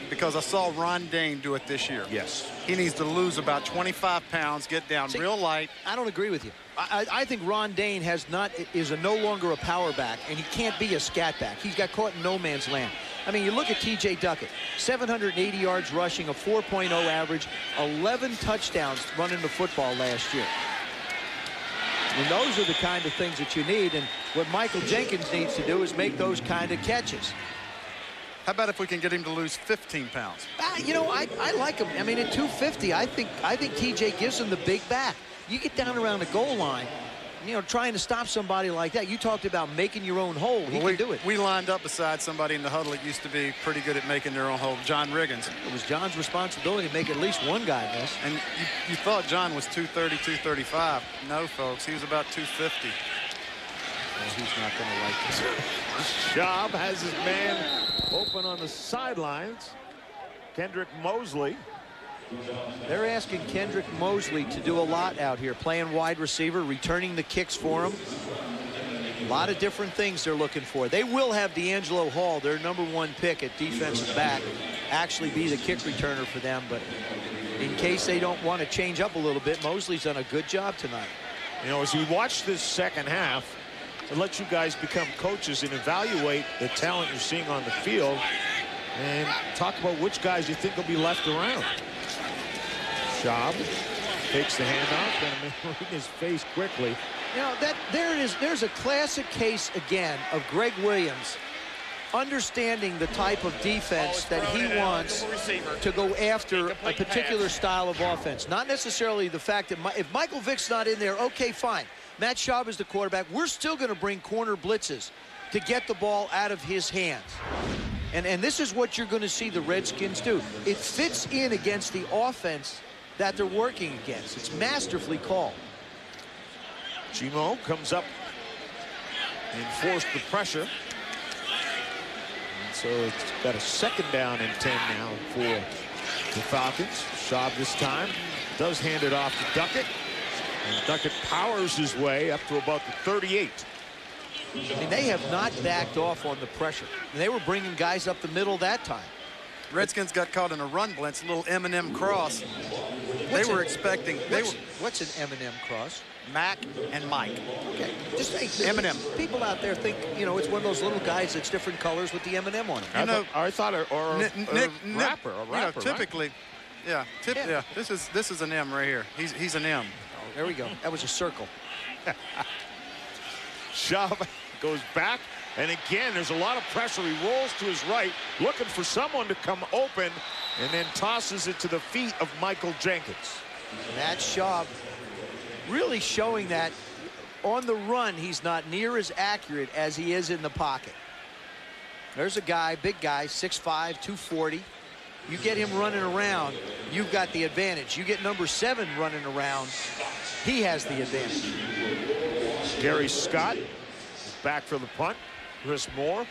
[SPEAKER 4] Because I saw Ron Dane do it this year.
[SPEAKER 1] Yes.
[SPEAKER 4] He needs to lose about 25 pounds, get down real light.
[SPEAKER 2] I don't agree with you. I think Ron Dane is no longer a power back, and he can't be a scat back. He's got caught in no man's land. I mean, you look at T.J. Duckett, 780 yards rushing, a 4.0 average, 11 touchdowns running the football last year. And those are the kind of things that you need, and what Michael Jenkins needs to do is make those kind of catches.
[SPEAKER 4] How about if we can get him to lose 15 pounds?
[SPEAKER 2] You know, I like him. I mean, at 250, I think T.J. gives him the big back. You get down around the goal line, you know, trying to stop somebody like that. You talked about making your own hole. He can do it.
[SPEAKER 4] We lined up beside somebody in the huddle that used to be pretty good at making their own hole, John Riggins.
[SPEAKER 2] It was John's responsibility to make at least one guy miss.
[SPEAKER 4] And you thought John was 230, 235. No, folks, he was about 250.
[SPEAKER 2] Well, he's not going to like this.
[SPEAKER 1] Schaub has his man open on the sidelines. Kendrick Mosley.
[SPEAKER 2] They're asking Kendrick Mosley to do a lot out here, playing wide receiver, returning the kicks for him. A lot of different things they're looking for. They will have D'Angelo Hall, their #1 pick at defensive back, actually be the kick returner for them. But in case they don't want to change up a little bit, Mosley's done a good job tonight.
[SPEAKER 1] You know, as we watch this second half, to let you guys become coaches and evaluate the talent you're seeing on the field and talk about which guys you think will be left around. Schaub takes the handoff, going to make his face quickly.
[SPEAKER 2] You know, there it is. There's a classic case again of Greg Williams understanding the type of defense that he wants to go after a particular style of offense. Not necessarily the fact that if Michael Vick's not in there, okay, fine. Matt Schaub is the quarterback. We're still going to bring corner blitzes to get the ball out of his hands. And this is what you're going to see the Redskins do. It fits in against the offense that they're working against. It's masterfully called.
[SPEAKER 1] Chimo comes up and forced the pressure. And so it's got a second down and 10 now for the Falcons. Schaub this time does hand it off to Duckett. And Duckett powers his way up to about the 38.
[SPEAKER 2] And they have not backed off on the pressure. And they were bringing guys up the middle that time.
[SPEAKER 4] Redskins got caught in a run blitz, a little M&M cross. What's an M&M cross? Mac and Mike.
[SPEAKER 2] Okay, just say
[SPEAKER 4] M&M.
[SPEAKER 2] People out there think, you know, it's one of those little guys that's different colors with the M&M on it.
[SPEAKER 1] I thought a rapper.
[SPEAKER 4] You know, typically, right? Yeah, this is an M right here. He's an M.
[SPEAKER 2] Oh, there we go. That was a circle.
[SPEAKER 1] Schaub goes back, and again, there's a lot of pressure. He rolls to his right, looking for someone to come open, and then tosses it to the feet of Michael Jenkins.
[SPEAKER 2] Matt Schaub really showing that on the run, he's not near as accurate as he is in the pocket. There's a guy, big guy, 6'5", 240. You get him running around, you've got the advantage. You get #7 running around, he has the advantage.
[SPEAKER 1] Gary Scott is back for the punt. Chris Moore.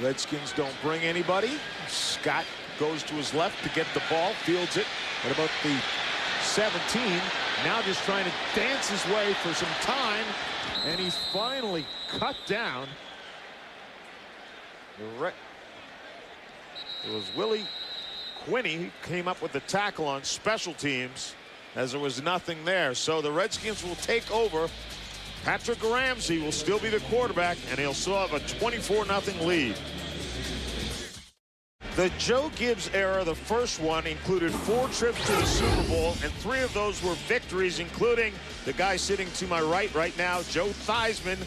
[SPEAKER 1] Redskins don't bring anybody. Scott goes to his left to get the ball, fields it at about the 17. Now just trying to dance his way for some time, and he's finally cut down. It was Willie Quinney who came up with the tackle on special teams, as there was nothing there. So the Redskins will take over. Patrick Ramsey will still be the quarterback, and he'll still have a 24-0 lead. The Joe Gibbs era, the first one, included 4 trips to the Super Bowl, and 3 of those were victories, including the guy sitting to my right now, Joe Theismann.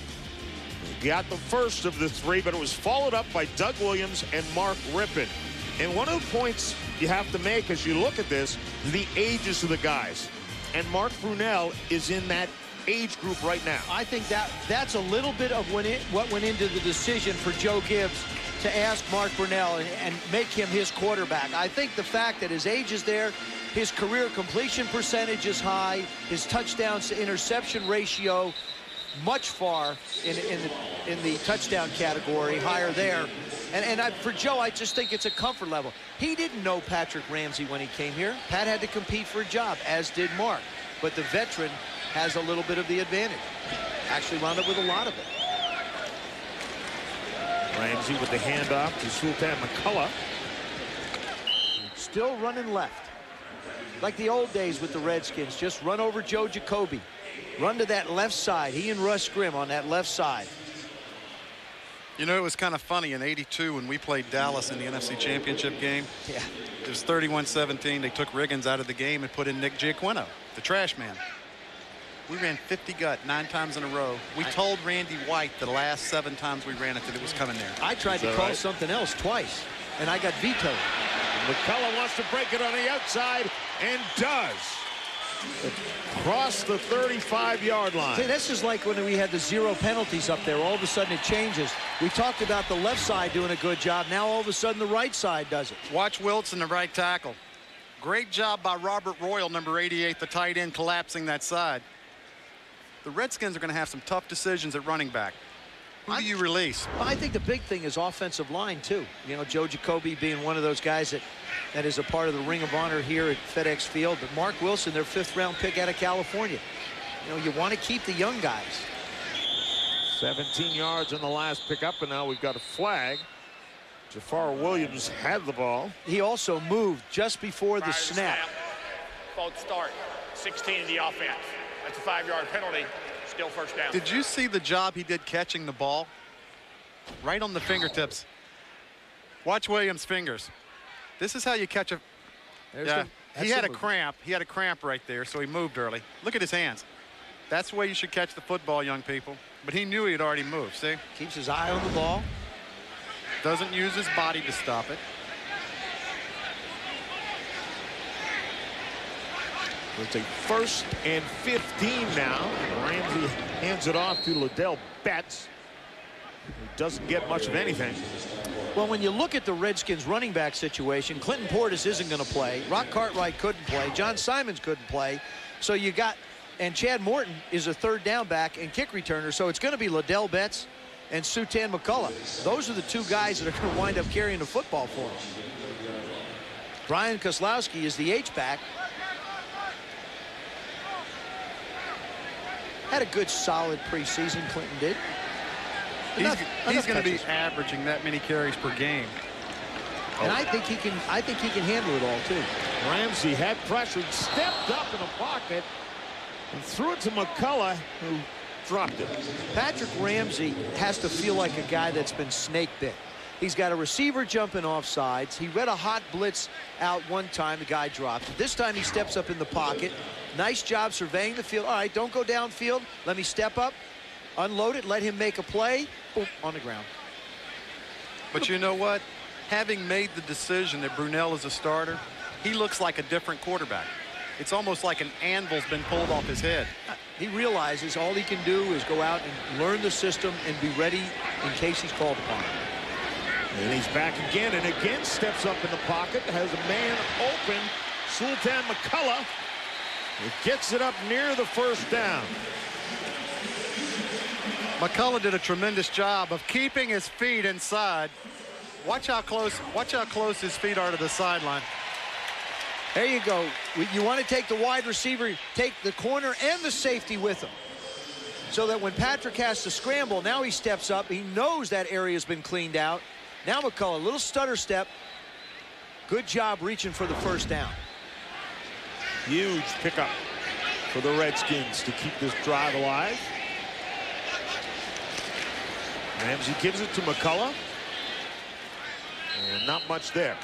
[SPEAKER 1] He got the first of the 3, but it was followed up by Doug Williams and Mark Rippon. And one of the points you have to make as you look at this is the ages of the guys. And Mark Brunell is in that age group right now.
[SPEAKER 2] I think that's a little bit of what went into the decision for Joe Gibbs to ask Mark Brunell and make him his quarterback. I think the fact that his age is there, his career completion percentage is high, his touchdowns to interception ratio much far in the touchdown category, higher there. And for Joe, I just think it's a comfort level. He didn't know Patrick Ramsey when he came here. Pat had to compete for a job, as did Mark. But the veteran has a little bit of the advantage. Actually wound up with a lot of it.
[SPEAKER 1] Ramsey with the handoff to Sultan McCullough.
[SPEAKER 2] Still running left. Like the old days with the Redskins. Just run over Joe Jacoby. Run to that left side. He and Russ Grimm on that left side.
[SPEAKER 4] You know, it was kind of funny in '82 when we played Dallas in the NFC Championship game.
[SPEAKER 2] Yeah.
[SPEAKER 4] It was 31-17. They took Riggins out of the game and put in Nick Giacquino, the trash man. We ran 50 gut 9 times in a row. We told Randy White the last 7 times we ran it that it was coming there.
[SPEAKER 2] I tried to call something else twice, and I got vetoed.
[SPEAKER 1] McCullough wants to break it on the outside and does. Across the 35-yard line.
[SPEAKER 2] See, this is like when we had the 0 penalties up there. All of a sudden it changes. We talked about the left side doing a good job. Now all of a sudden the right side does it.
[SPEAKER 4] Watch Wilson, the right tackle. Great job by Robert Royal, number 88, the tight end, collapsing that side. The Redskins are going to have some tough decisions at running back. Who do you release?
[SPEAKER 2] I think the big thing is offensive line, too. You know, Joe Jacoby being one of those guys that is a part of the Ring of Honor here at FedEx Field. But Mark Wilson, their 5th-round pick out of California. You know, you want to keep the young guys.
[SPEAKER 1] 17 yards in the last pickup, and now we've got a flag. Jafar Williams had the ball.
[SPEAKER 2] He also moved just before the snap.
[SPEAKER 5] False start. 16 in the offense. That's a 5-yard penalty. Still first down.
[SPEAKER 4] Did you see the job he did catching the ball? Right on the fingertips. Watch Williams' fingers. This is how you catch a... Yeah, he had a cramp. He had a cramp right there, so he moved early. Look at his hands. That's the way you should catch the football, young people. But he knew he had already moved, see?
[SPEAKER 2] Keeps his eye on the ball.
[SPEAKER 4] Doesn't use his body to stop it.
[SPEAKER 1] It's a 1st and 15 now. Ramsey hands it off to Liddell Betts, who doesn't get much of anything.
[SPEAKER 2] Well, when you look at the Redskins running back situation, Clinton Portis isn't going to play. Rock Cartwright couldn't play. John Simons couldn't play. So you got, and Chad Morton is a 3rd down back and kick returner. So it's going to be Liddell Betts and Sultan McCullough. Those are the 2 guys that are going to wind up carrying the football for him. Brian Kozlowski is the H-back. Had a good, solid preseason, Clinton did.
[SPEAKER 4] He's going to be averaging that many carries per game.
[SPEAKER 2] And I think he can handle it all, too.
[SPEAKER 1] Ramsey had pressure, stepped up in the pocket, and threw it to McCullough, who dropped it.
[SPEAKER 2] Patrick Ramsey has to feel like a guy that's been snake bit. He's got a receiver jumping off sides. He read a hot blitz out one time. The guy dropped it. This time he steps up in the pocket. Nice job surveying the field. All right, don't go downfield. Let me step up, unload it, let him make a play. Boom, on the ground.
[SPEAKER 4] But you know what? Having made the decision that Brunell is a starter, he looks like a different quarterback. It's almost like an anvil's been pulled off his head.
[SPEAKER 2] He realizes all he can do is go out and learn the system and be ready in case he's called upon.
[SPEAKER 1] And he's back again and again, steps up in the pocket, has a man open, Sultan McCullough. It gets it up near the 1st down.
[SPEAKER 4] McCullough did a tremendous job of keeping his feet inside. Watch how close his feet are to the sideline.
[SPEAKER 2] There you go. You want to take the wide receiver, take the corner and the safety with him. So that when Patrick has to scramble, now he steps up. He knows that area's been cleaned out. Now McCullough, a little stutter step. Good job reaching for the 1st down.
[SPEAKER 1] Huge pickup for the Redskins to keep this drive alive. Ramsey gives it to McCullough. And not much there.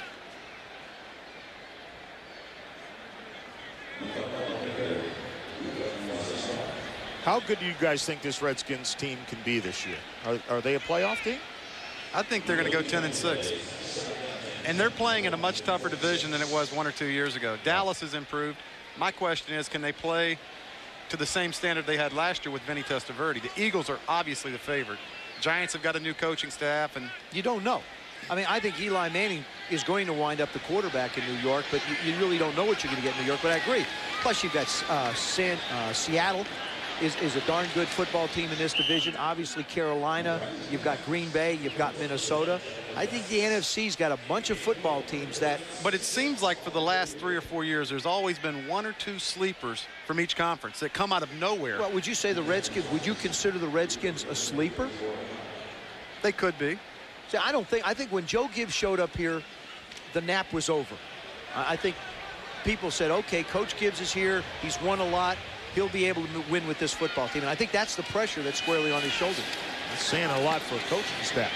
[SPEAKER 1] How good do you guys think this Redskins team can be this year? Are they a playoff team?
[SPEAKER 4] I think they're going to go 10-6. And they're playing in a much tougher division than it was 1 or 2 years ago. Dallas has improved. My question is, can they play to the same standard they had last year with Vinny Testaverde? The Eagles are obviously the favorite. Giants have got a new coaching staff, and
[SPEAKER 2] you don't know. I mean, I think Eli Manning is going to wind up the quarterback in New York, but you really don't know what you're going to get in New York. But I agree. Plus, you've got Seattle is a darn good football team in this division. Obviously, Carolina. You've got Green Bay. You've got Minnesota. I think the NFC's got a bunch of football teams that.
[SPEAKER 4] But it seems like for the last 3 or 4 years, there's always been 1 or 2 sleepers from each conference that come out of nowhere.
[SPEAKER 2] Well, would you say the Redskins? Would you consider the Redskins a sleeper?
[SPEAKER 4] They could be.
[SPEAKER 2] See, I think when Joe Gibbs showed up here, the nap was over. I think people said, okay, Coach Gibbs is here. He's won a lot. He'll be able to win with this football team. And I think that's the pressure that's squarely on his shoulders.
[SPEAKER 1] That's saying a lot for a coaching staff.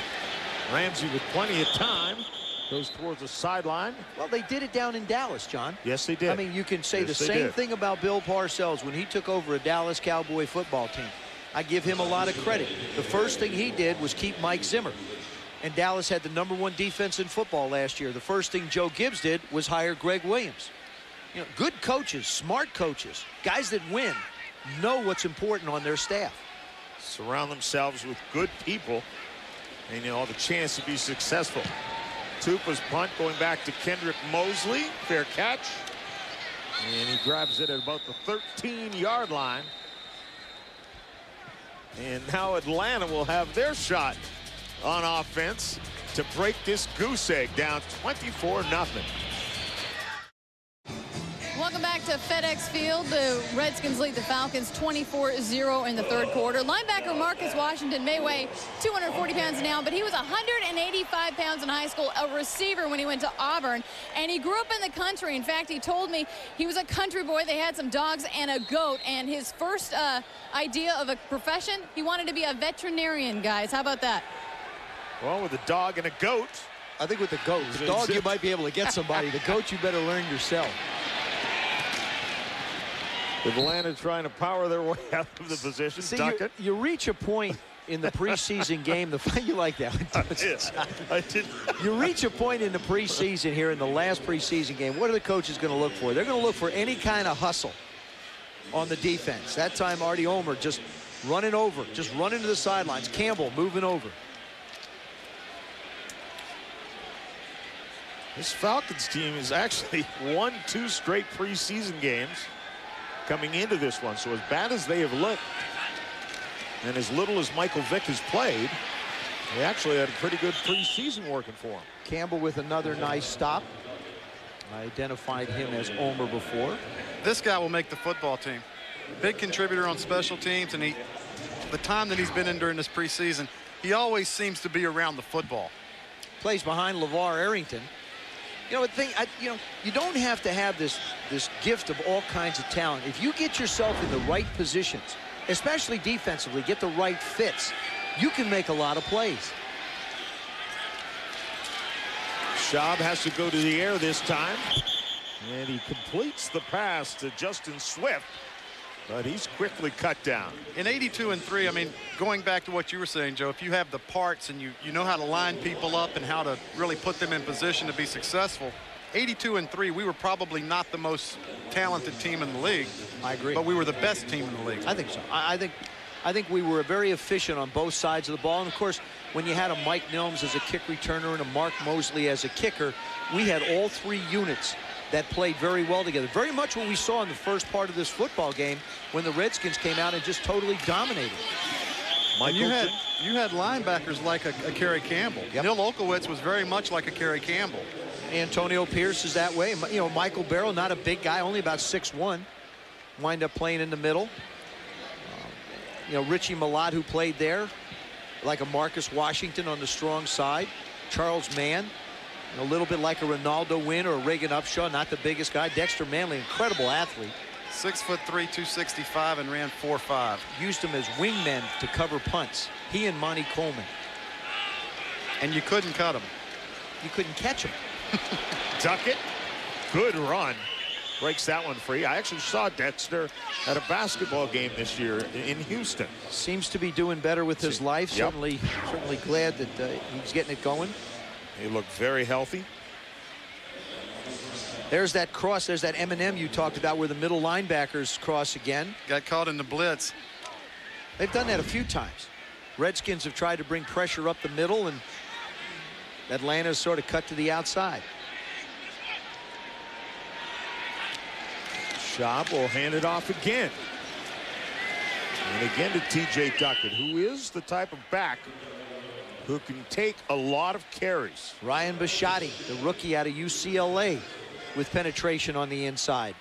[SPEAKER 1] Ramsey with plenty of time goes towards the sideline.
[SPEAKER 2] Well, they did it down in Dallas, John.
[SPEAKER 1] Yes, they did.
[SPEAKER 2] I mean, you can say the same thing about Bill Parcells when he took over a Dallas Cowboy football team. I give him a lot of credit. The first thing he did was keep Mike Zimmer. And Dallas had the #1 defense in football last year. The first thing Joe Gibbs did was hire Greg Williams. You know, good coaches, smart coaches, guys that win, know what's important on their staff.
[SPEAKER 1] Surround themselves with good people and, you know, the chance to be successful. Tupa's punt going back to Kendrick Mosley. Fair catch. And he grabs it at about the 13-yard line. And now Atlanta will have their shot on offense to break this goose egg, down 24-0.
[SPEAKER 6] Welcome back to FedEx Field. The Redskins lead the Falcons 24-0 in the third quarter. Linebacker Marcus Washington may weigh 240 pounds now, but he was 185 pounds in high school, a receiver when he went to Auburn, and he grew up in the country. In fact, he told me he was a country boy. They had some dogs and a goat, and his first idea of a profession, he wanted to be a veterinarian, guys. How about that?
[SPEAKER 1] Well, with a dog and a goat.
[SPEAKER 2] I think with the goat. The dog, you might be able to get somebody. The goat, you better learn yourself.
[SPEAKER 1] Atlanta trying to power their way out of the position.
[SPEAKER 2] See, you reach a point in the preseason game. You like that one?
[SPEAKER 1] I did.
[SPEAKER 2] You reach a point in the preseason here in the last preseason game. What are the coaches going to look for? They're going to look for any kind of hustle on the defense. That time, Artie Omer just running over, just running to the sidelines. Campbell moving over.
[SPEAKER 1] This Falcons team has actually won 2 straight preseason games coming into this one. So as bad as they have looked and as little as Michael Vick has played, they actually had a pretty good preseason working for him.
[SPEAKER 2] Campbell with another nice stop. I identified him as Omer before.
[SPEAKER 4] This guy will make the football team. Big contributor on special teams, and the time that he's been in during this preseason, he always seems to be around the football.
[SPEAKER 2] Plays behind LeVar Arrington. You know, you don't have to have this gift of all kinds of talent. If you get yourself in the right positions, especially defensively, get the right fits, you can make a lot of plays.
[SPEAKER 1] Schaub has to go to the air this time, and he completes the pass to Justin Swift, but he's quickly cut down.
[SPEAKER 4] In 82-3, I mean, going back to what you were saying, Joe, if you have the parts and you know how to line people up and how to really put them in position to be successful, 82-3, we were probably not the most talented team in the league.
[SPEAKER 2] I agree.
[SPEAKER 4] But we were the best team in the league.
[SPEAKER 2] I think so. I think we were very efficient on both sides of the ball. And, of course, when you had a Mike Nelms as a kick returner and a Mark Mosley as a kicker, we had all 3 units that played very well together. Very much what we saw in the first part of this football game when the Redskins came out and just totally dominated.
[SPEAKER 4] You had linebackers like a Kerry Campbell.
[SPEAKER 2] Yep.
[SPEAKER 4] Neil Olkowitz was very much like a Kerry Campbell.
[SPEAKER 2] Antonio Pierce is that way. You know, Michael Barrow, not a big guy, only about 6'1", wind up playing in the middle. You know, Richie Malott, who played there, like a Marcus Washington on the strong side. Charles Mann, a little bit like a Ronaldo Wynn or a Reagan Upshaw, not the biggest guy. Dexter Manley, incredible athlete.
[SPEAKER 4] 6'3", 265, and ran 4.5.
[SPEAKER 2] Used him as wingmen to cover punts. He and Monty Coleman.
[SPEAKER 4] And you couldn't cut him.
[SPEAKER 2] you couldn't catch him.
[SPEAKER 1] Duckett, good run. Breaks that one free. I actually saw Dexter at a basketball game this year in Houston.
[SPEAKER 2] Seems to be doing better with his life.
[SPEAKER 1] Yep.
[SPEAKER 2] Certainly glad that he's getting it going.
[SPEAKER 1] He looked very healthy.
[SPEAKER 2] There's that cross. There's that M&M you talked about where the middle linebackers cross again.
[SPEAKER 4] Got caught in the blitz.
[SPEAKER 2] They've done that a few times. Redskins have tried to bring pressure up the middle, and Atlanta's sort of cut to the outside.
[SPEAKER 1] Schaub will hand it off again. And again to T.J. Duckett, who is the type of back who can take a lot of carries.
[SPEAKER 2] Ryan Bisciotti, the rookie out of UCLA, with penetration on the inside.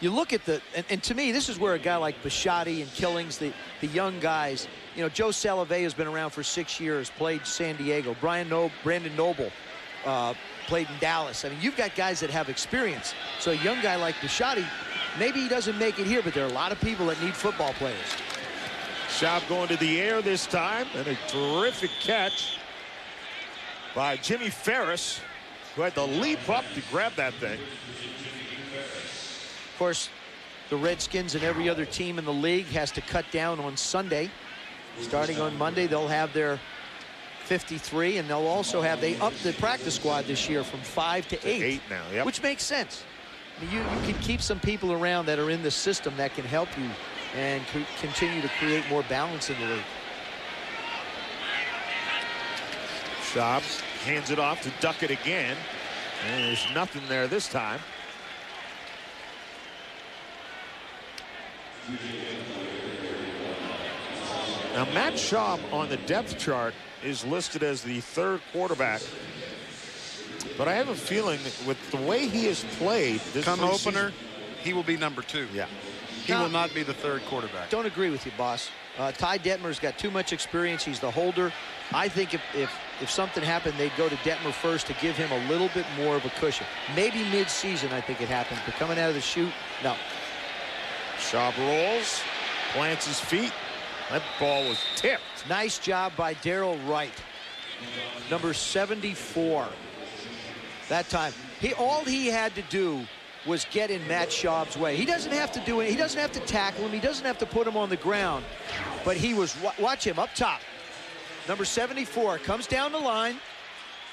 [SPEAKER 2] You look at the, and to me, this is where a guy like Bisciotti and Killings, the young guys, you know, Joe Salovey has been around for 6 years, played San Diego. Brandon Noble played in Dallas. I mean, you've got guys that have experience. So a young guy like Bisciotti, maybe he doesn't make it here, but there are a lot of people that need football players.
[SPEAKER 1] Schaub going to the air this time, and a terrific catch by Jimmy Ferris, who had to leap up to grab that thing.
[SPEAKER 2] Of course, the Redskins and every other team in the league has to cut down on Sunday. Starting on Monday, they'll have their 53, and they'll also have, they upped the practice squad this year from 5 to 8
[SPEAKER 1] now, yep.
[SPEAKER 2] Which makes sense. I mean, you can keep some people around that are in the system that can help you and continue to create more balance in the league.
[SPEAKER 1] Schaub hands it off to Duckett again, and there's nothing there this time. Now, Matt Schaub on the depth chart is listed as the third quarterback, but I have a feeling that with the way he has played this
[SPEAKER 4] come
[SPEAKER 1] opener,
[SPEAKER 4] opener, he will be number 2.
[SPEAKER 1] Yeah,
[SPEAKER 4] he will not be the third quarterback.
[SPEAKER 2] Don't agree with you, boss. Ty Detmer's got too much experience. He's the holder. I think if something happened, they'd go to Detmer first to give him a little bit more of a cushion. Maybe mid-season, I think it happens, but coming out of the chute, no.
[SPEAKER 1] Schaub rolls, plants his feet. That ball was tipped.
[SPEAKER 2] Nice job by Darrell Wright, number 74. That time, all he had to do was get in Matt Schaub's way. He doesn't have to do it. He doesn't have to tackle him. He doesn't have to put him on the ground. But he was, watch him up top. Number 74 comes down the line,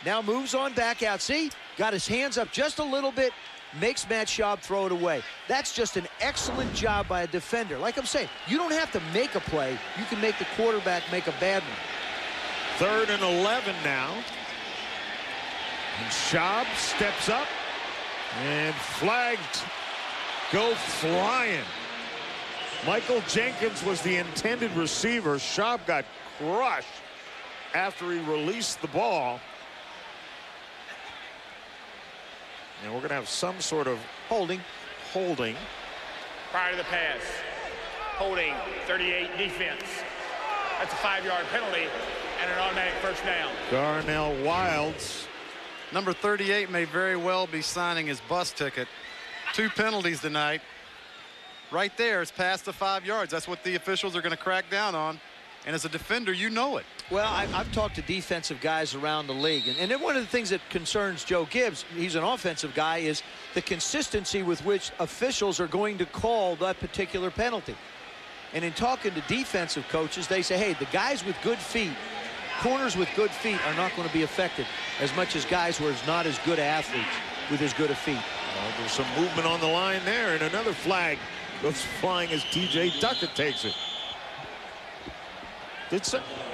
[SPEAKER 2] now moves on back out. See, got his hands up just a little bit, makes Matt Schaub throw it away. That's just an excellent job by a defender. Like I'm saying, you don't have to make a play. You can make the quarterback make a bad one.
[SPEAKER 1] 3rd and 11 now. And Schaub steps up and flags go flying. Michael Jenkins was the intended receiver. Schaub got crushed after he released the ball. And we're going to have some sort of holding.
[SPEAKER 5] Prior to the pass, holding 38 defense. That's a 5-yard penalty and an automatic first down.
[SPEAKER 1] Darnell Wilds.
[SPEAKER 4] Number 38 may very well be signing his bus ticket. 2 penalties tonight. Right there, it's past the 5 yards. That's what the officials are going to crack down on. And as a defender, you know it.
[SPEAKER 2] Well, I've talked to defensive guys around the league, and then one of the things that concerns Joe Gibbs, he's an offensive guy, is the consistency with which officials are going to call that particular penalty. And in talking to defensive coaches, they say, hey, the guys with good feet, corners with good feet, are not going to be affected as much as guys who are not as good athletes with as good a feet.
[SPEAKER 1] Well, there's some movement on the line there, and another flag goes flying as T.J. Duckett takes it.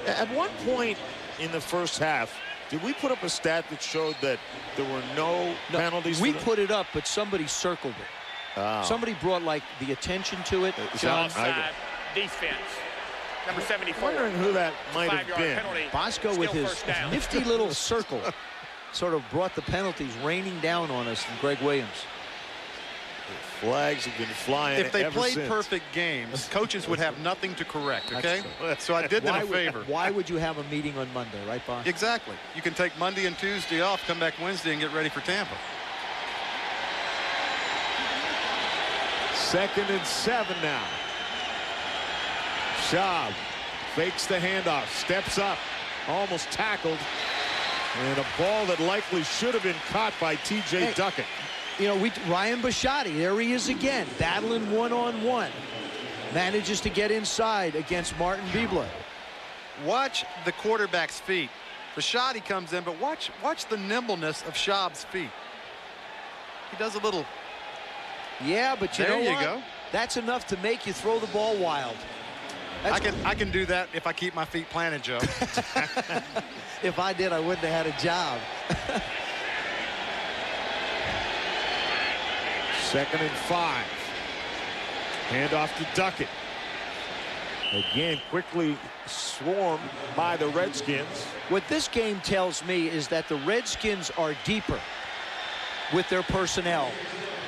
[SPEAKER 1] At one point in the first half, did we put up a stat that showed that there were no penalties?
[SPEAKER 2] We put it up, but somebody circled it.
[SPEAKER 1] Oh.
[SPEAKER 2] Somebody brought like the attention to it.
[SPEAKER 5] Offside defense. Number 74.
[SPEAKER 1] I'm wondering who that might have been.
[SPEAKER 5] Penalty.
[SPEAKER 2] Bosco with his nifty little circle sort of brought the penalties raining down on us from Greg Williams.
[SPEAKER 1] Flags have been flying.
[SPEAKER 4] If they
[SPEAKER 1] ever
[SPEAKER 4] played
[SPEAKER 1] since.
[SPEAKER 4] perfect games, coaches would have nothing to correct, okay? So I did them a favor.
[SPEAKER 2] Why would you have a meeting on Monday, right, Boss?
[SPEAKER 4] Exactly. You can take Monday and Tuesday off, come back Wednesday, and get ready for Tampa.
[SPEAKER 1] 2nd and 7 now. Schaub fakes the handoff, steps up, almost tackled. And a ball that likely should have been caught by T.J. Duckett.
[SPEAKER 2] You know, Ryan Bisciotti, there he is again, battling one-on-one. Manages to get inside against Martin Bibla.
[SPEAKER 4] Watch the quarterback's feet. Bisciotti comes in, but watch the nimbleness of Schaub's feet. He does a little.
[SPEAKER 2] Yeah, but you know what?
[SPEAKER 4] There you go.
[SPEAKER 2] That's enough to make you throw the ball wild.
[SPEAKER 4] I can do that if I keep my feet planted, Joe.
[SPEAKER 2] If I did, I wouldn't have had a job.
[SPEAKER 1] 2nd and 5. Handoff to Duckett. Again, quickly swarmed by the Redskins.
[SPEAKER 2] What this game tells me is that the Redskins are deeper with their personnel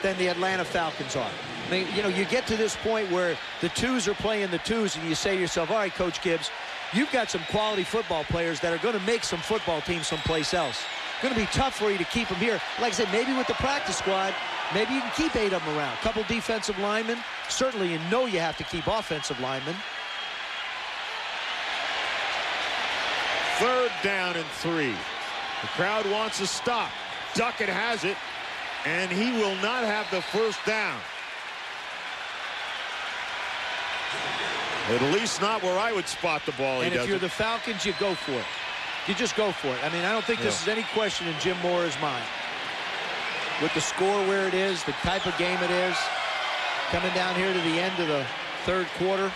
[SPEAKER 2] than the Atlanta Falcons are. I mean, you know, you get to this point where the twos are playing the twos, and you say to yourself, all right, Coach Gibbs, you've got some quality football players that are going to make some football teams someplace else. Going to be tough for you to keep them here. Like I said, maybe with the practice squad, maybe you can keep 8 of them around. A couple defensive linemen. Certainly you know you have to keep offensive linemen.
[SPEAKER 1] 3rd down and 3. The crowd wants a stop. Duckett has it, and he will not have the 1st down. At least not where I would spot the ball.
[SPEAKER 2] And if you're the Falcons, you go for it. You just go for it. I mean, I don't think this is any question in Jim Mora's mind. With the score where it is, the type of game it is, coming down here to the end of the 3rd quarter.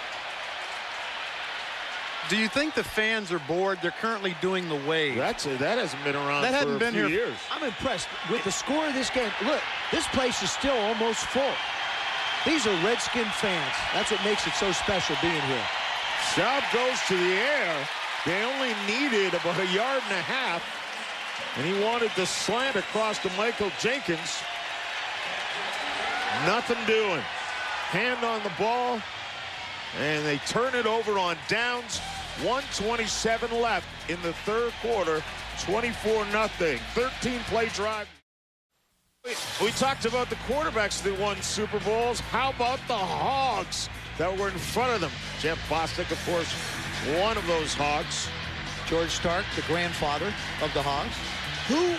[SPEAKER 4] Do you think the fans are bored? They're currently doing the wave.
[SPEAKER 1] That hasn't been around for a few years.
[SPEAKER 2] I'm impressed with the score of this game. Look, this place is still almost full. These are Redskin fans. That's what makes it so special being here.
[SPEAKER 1] Schaub goes to the air. They only needed about 1.5 yards, and he wanted to slant across to Michael Jenkins. Nothing doing. Hand on the ball, and they turn it over on downs. 1:27 left in the 3rd quarter. 24-0. 13-play drive. We talked about the quarterbacks that won Super Bowls. How about the Hogs that were in front of them? Jeff Bostic, of course, one of those Hogs.
[SPEAKER 2] George Stark, the grandfather of the Hogs.
[SPEAKER 1] Who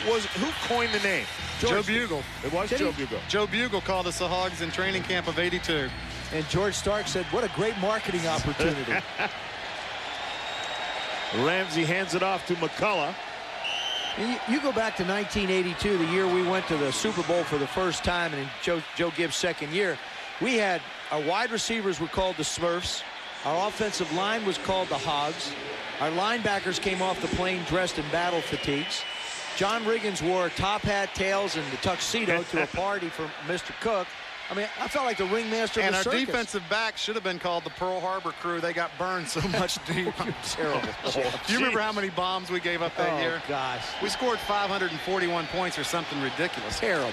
[SPEAKER 1] coined the name?
[SPEAKER 4] Joe Bugle.
[SPEAKER 1] It was Joe Bugle.
[SPEAKER 4] Joe Bugle called us the Hogs in training camp of '82.
[SPEAKER 2] And George Stark said, what a great marketing opportunity.
[SPEAKER 1] Ramsey hands it off to McCullough.
[SPEAKER 2] You go back to 1982, the year we went to the Super Bowl for the first time, and in Joe Gibbs' 2nd year, we had our wide receivers were called the Smurfs. Our offensive line was called the Hogs. Our linebackers came off the plane dressed in battle fatigues. John Riggins wore a top hat, tails, and the tuxedo to a party for Mr. Cook. I mean, I felt like the ringmaster of the circus.
[SPEAKER 4] And our defensive backs should have been called the Pearl Harbor crew. They got burned so much deep.
[SPEAKER 2] Terrible.
[SPEAKER 4] Do you remember how many bombs we gave up that year?
[SPEAKER 2] Oh, gosh.
[SPEAKER 4] We scored 541 points or something ridiculous.
[SPEAKER 2] Terrible.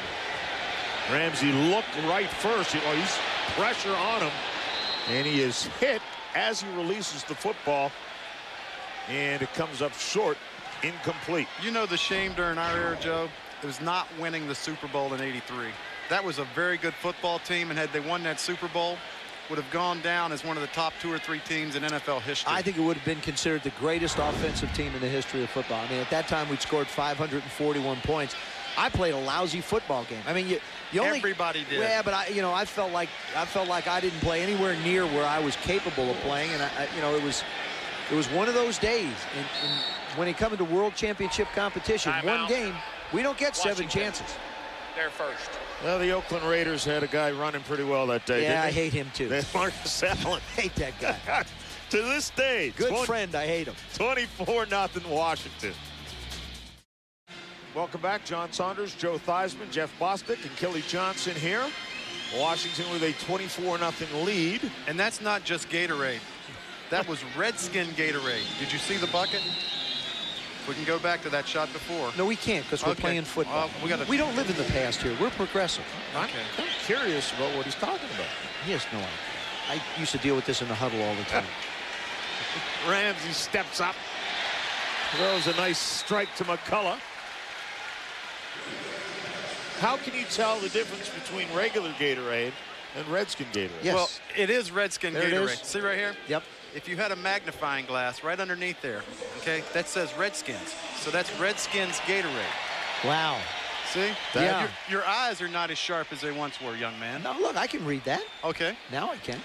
[SPEAKER 1] Ramsey looked right first. He's pressure on him, and he is hit as he releases the football, and it comes up short, incomplete.
[SPEAKER 4] You know the shame during our era, Joe? It was not winning the Super Bowl in '83. That was a very good football team, and had they won that Super Bowl, would have gone down as one of the top 2 or 3 teams in NFL history.
[SPEAKER 2] I think it would have been considered the greatest offensive team in the history of football. I mean, at that time, we'd scored 541 points. I played a lousy football game. I mean, you only
[SPEAKER 4] everybody did.
[SPEAKER 2] Yeah, but I felt like I didn't play anywhere near where I was capable of playing, and it was one of those days. And when it comes to World Championship competition, one game, we don't get 7 chances.
[SPEAKER 5] They're first.
[SPEAKER 1] Well, the Oakland Raiders had a guy running pretty well that day.
[SPEAKER 2] Yeah,
[SPEAKER 1] didn't
[SPEAKER 2] I hate him too.
[SPEAKER 1] Marcus Allen.
[SPEAKER 2] Hate that guy.
[SPEAKER 1] To this day,
[SPEAKER 2] good friend, I hate him.
[SPEAKER 1] 24-0 Washington. Welcome back, John Saunders, Joe Theismann, Jeff Bostic, and Kelly Johnson here. Washington with a 24-0 lead.
[SPEAKER 4] And that's not just Gatorade. That was Redskin Gatorade. Did you see the bucket? We can go back to that shot before.
[SPEAKER 2] No, we can't, because we're playing football. We don't live in the past here. We're progressive.
[SPEAKER 1] I'm kind of curious about what he's talking about.
[SPEAKER 2] He has no idea. I used to deal with this in the huddle all the time.
[SPEAKER 1] Ramsey steps up. Throws a nice strike to McCullough. How can you tell the difference between regular Gatorade and Redskin Gatorade.
[SPEAKER 2] Yes.
[SPEAKER 4] Well, it is Redskin
[SPEAKER 2] There it
[SPEAKER 4] Gatorade.
[SPEAKER 2] is.
[SPEAKER 4] See right here?
[SPEAKER 2] Yep.
[SPEAKER 4] If you had a magnifying glass right underneath there, okay, that says Redskins. So that's Redskins Gatorade.
[SPEAKER 2] Wow.
[SPEAKER 4] See?
[SPEAKER 2] Yeah.
[SPEAKER 4] Your eyes are not as sharp as they once were, young man.
[SPEAKER 2] Now, look, I can read that.
[SPEAKER 4] Okay.
[SPEAKER 2] Now I can.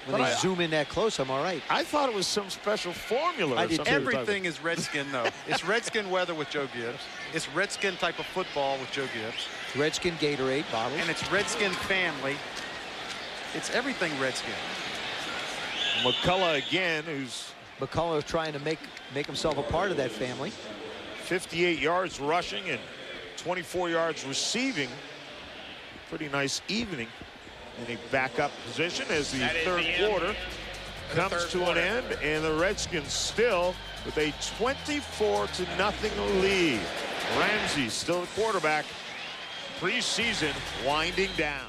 [SPEAKER 2] When
[SPEAKER 1] But
[SPEAKER 2] they zoom in that close, I'm all right.
[SPEAKER 1] I thought it was some special formula.
[SPEAKER 2] I
[SPEAKER 1] or
[SPEAKER 2] did.
[SPEAKER 1] something.
[SPEAKER 4] Everything is Redskin, though. It's Redskin weather with Joe Gibbs. It's Redskin type of football with Joe Gibbs.
[SPEAKER 2] Redskin Gatorade bottles.
[SPEAKER 4] And it's Redskin family. It's everything Redskin.
[SPEAKER 1] McCullough again, who's
[SPEAKER 2] McCullough trying to make himself a part of that family.
[SPEAKER 1] 58 yards rushing and 24 yards receiving. Pretty nice evening in a backup position as the third quarter comes to an end, and the Redskins still with a 24-0 lead. Ramsey still the quarterback. Preseason winding down.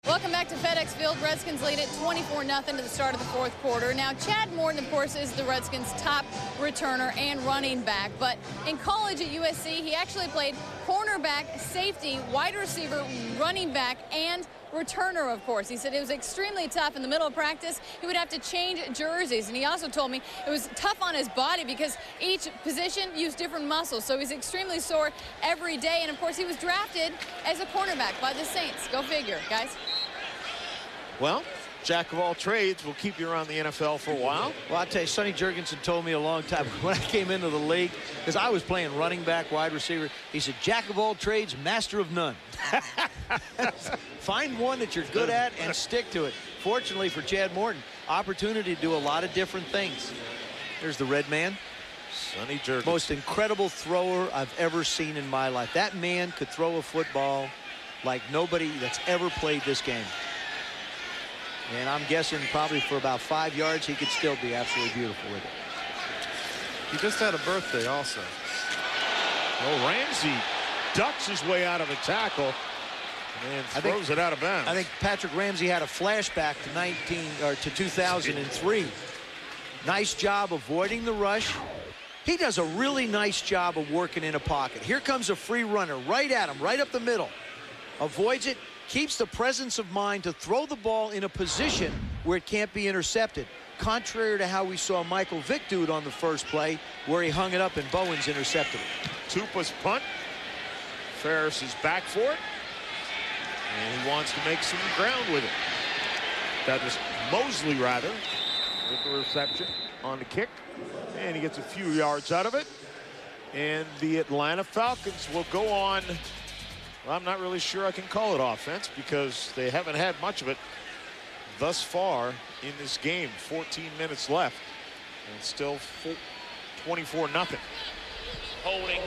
[SPEAKER 6] Welcome back to FedEx Field. Redskins lead it 24-0 to the start of the fourth quarter. Now, Chad Morton, of course, is the Redskins' top returner and running back. But in college at USC, he actually played cornerback, safety, wide receiver, running back, and returner, of course. He said it was extremely tough. In the middle of practice, he would have to change jerseys. And he also told me it was tough on his body because each position used different muscles. So he's extremely sore every day. And, of course, he was drafted as a cornerback by the Saints. Go figure, guys.
[SPEAKER 1] Well, jack of all trades will keep you around the NFL for a while.
[SPEAKER 2] Well, I'll tell you, Sonny Jurgensen told me a long time when I came into the league, because I was playing running back, wide receiver. He said, jack of all trades, master of none. Find one that you're good at and stick to it. Fortunately for Chad Morton, opportunity to do a lot of different things. There's the red man.
[SPEAKER 1] Sonny Jurgensen.
[SPEAKER 2] Most incredible thrower I've ever seen in my life. That man could throw a football like nobody that's ever played this game. And I'm guessing probably for about 5 yards, he could still be absolutely beautiful with it.
[SPEAKER 4] He just had a birthday also.
[SPEAKER 1] Well, Ramsey ducks his way out of a tackle and throws it out of bounds.
[SPEAKER 2] I think Patrick Ramsey had a flashback to 2003. Nice job avoiding the rush. He does a really nice job of working in a pocket. Here comes a free runner right at him, right up the middle. Avoids it. Keeps the presence of mind to throw the ball in a position where it can't be intercepted, contrary to how we saw Michael Vick do it on the first play, where he hung it up and Bowens intercepted it.
[SPEAKER 1] Tupa's punt. Ferris is back for it, and he wants to make some ground with it. That was Mosley, rather, with the reception on the kick, and he gets a few yards out of it. And the Atlanta Falcons will go on. Well, I'm not really sure I can call it offense because they haven't had much of it thus far in this game. 14 minutes left and still 24-0.
[SPEAKER 5] Holding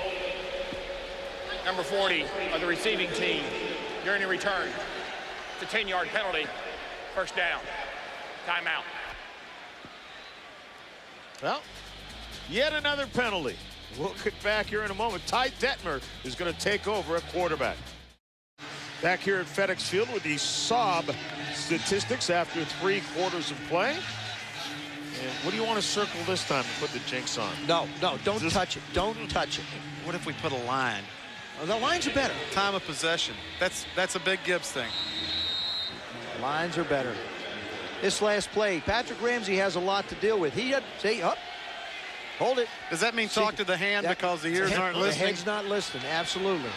[SPEAKER 5] number 40 of the receiving team during the return. It's a 10-yard penalty. First down. Timeout.
[SPEAKER 1] Well, yet another penalty. We'll get back here in a moment. Ty Detmer is going to take over at quarterback. Back here at FedEx Field with the Saab statistics after 3 quarters of play. And what do you want to circle this time to put the jinx on?
[SPEAKER 2] No, don't touch it. Don't touch it.
[SPEAKER 4] What if we put a line?
[SPEAKER 2] Well, the lines are better.
[SPEAKER 4] Time of possession. That's a big Gibbs thing.
[SPEAKER 2] Lines are better. This last play, Patrick Ramsey has a lot to deal with. He had, say, up. Hold it.
[SPEAKER 4] Does that mean talk to the hand because the ears aren't listening?
[SPEAKER 2] The head's not listening, absolutely.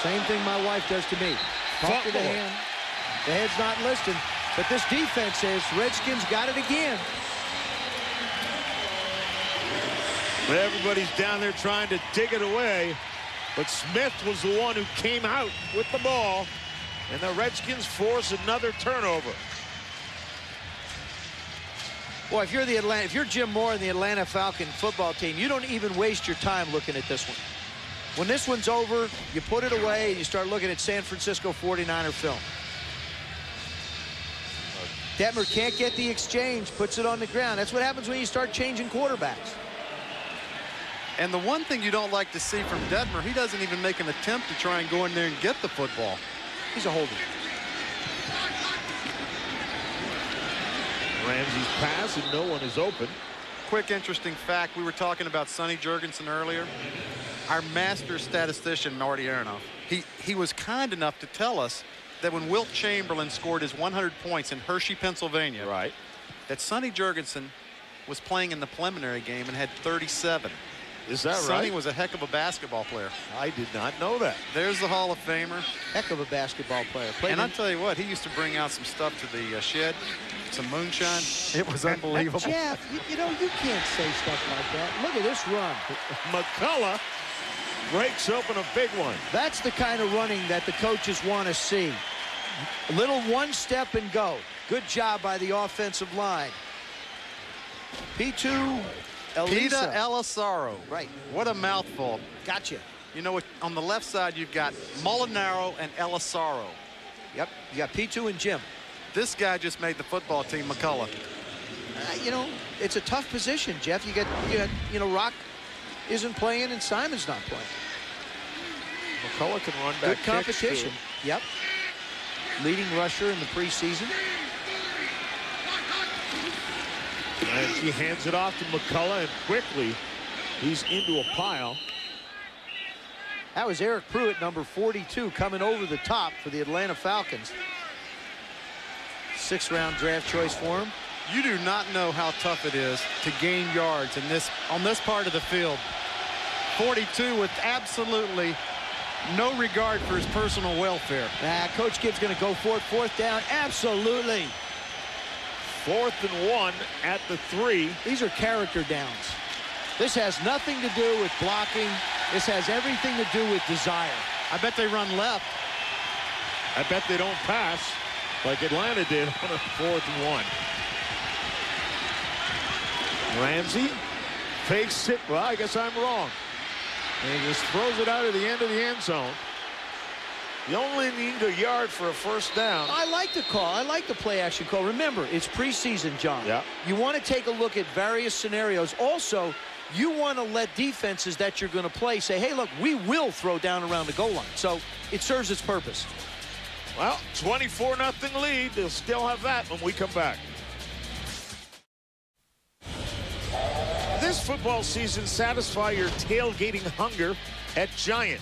[SPEAKER 2] Same thing my wife does to me. Talk to the hand. The head's not listening. But this defense says Redskins got it again.
[SPEAKER 1] Everybody's down there trying to dig it away. But Smith was the one who came out with the ball. And the Redskins force another turnover.
[SPEAKER 2] Boy, if you're Jim Moore and the Atlanta Falcon football team, you don't even waste your time looking at this one. When this one's over, you put it away and you start looking at San Francisco 49er film. Detmer can't get the exchange, puts it on the ground. That's what happens when you start changing quarterbacks.
[SPEAKER 4] And the one thing you don't like to see from Detmer, he doesn't even make an attempt to try and go in there and get the football.
[SPEAKER 2] He's a holder.
[SPEAKER 1] Ramsey's pass and no one is open.
[SPEAKER 4] Quick interesting fact, we were talking about Sonny Jurgensen earlier. Our master statistician, Marty Aronoff, he was kind enough to tell us that when Wilt Chamberlain scored his 100 points in Hershey, Pennsylvania,
[SPEAKER 1] right,
[SPEAKER 4] that Sonny Jurgensen was playing in the preliminary game and had 37.
[SPEAKER 1] Is that right?
[SPEAKER 4] Sonny was a heck of a basketball player.
[SPEAKER 1] I did not know that.
[SPEAKER 4] There's the Hall of Famer.
[SPEAKER 2] Heck of a basketball player.
[SPEAKER 4] And I'll tell you what, he used to bring out some stuff to the shed, some moonshine. It was unbelievable.
[SPEAKER 2] Jeff, you know, you can't say stuff like that. Look at this run.
[SPEAKER 1] McCullough breaks open a big one.
[SPEAKER 2] That's the kind of running that the coaches want to see. A little one step and go. Good job by the offensive line. P2
[SPEAKER 4] Peter Elisaro.
[SPEAKER 2] Right.
[SPEAKER 4] What a mouthful.
[SPEAKER 2] Gotcha.
[SPEAKER 4] You know what? On the left side, you've got Molinaro and Elisaro.
[SPEAKER 2] Yep. You got P2 and Jim.
[SPEAKER 4] This guy just made the football team, McCullough.
[SPEAKER 2] You know, it's a tough position, Jeff. You know, Rock isn't playing and Simon's not playing.
[SPEAKER 1] McCullough can run back.
[SPEAKER 2] Good competition. Yep. Leading rusher in the preseason.
[SPEAKER 1] And he hands it off to McCullough, and quickly he's into a pile.
[SPEAKER 2] That was Eric Pruitt, number 42, coming over the top for the Atlanta Falcons. 6th-round draft choice for him.
[SPEAKER 4] You do not know how tough it is to gain yards on this part of the field. 42 with absolutely no regard for his personal welfare.
[SPEAKER 2] Coach Gibbs going to go for it. 4th down. Absolutely.
[SPEAKER 1] 4th and 1 at the 3.
[SPEAKER 2] These are character downs. This has nothing to do with blocking. This has everything to do with desire.
[SPEAKER 4] I bet they run left.
[SPEAKER 1] I bet they don't pass like Atlanta did on a 4th and 1. Ramsey fakes it. Well, I guess I'm wrong. And just throws it out of the end of the end zone. You only need a yard for a 1st down.
[SPEAKER 2] I like the call. I like the play action call. Remember, it's preseason, John.
[SPEAKER 1] Yeah.
[SPEAKER 2] You want to take a look at various scenarios. Also, you want to let defenses that you're going to play say, hey, look, we will throw down around the goal line. So it serves its purpose.
[SPEAKER 1] Well, 24-0 lead. They'll still have that when we come back. This football season, satisfy your tailgating hunger at Giant.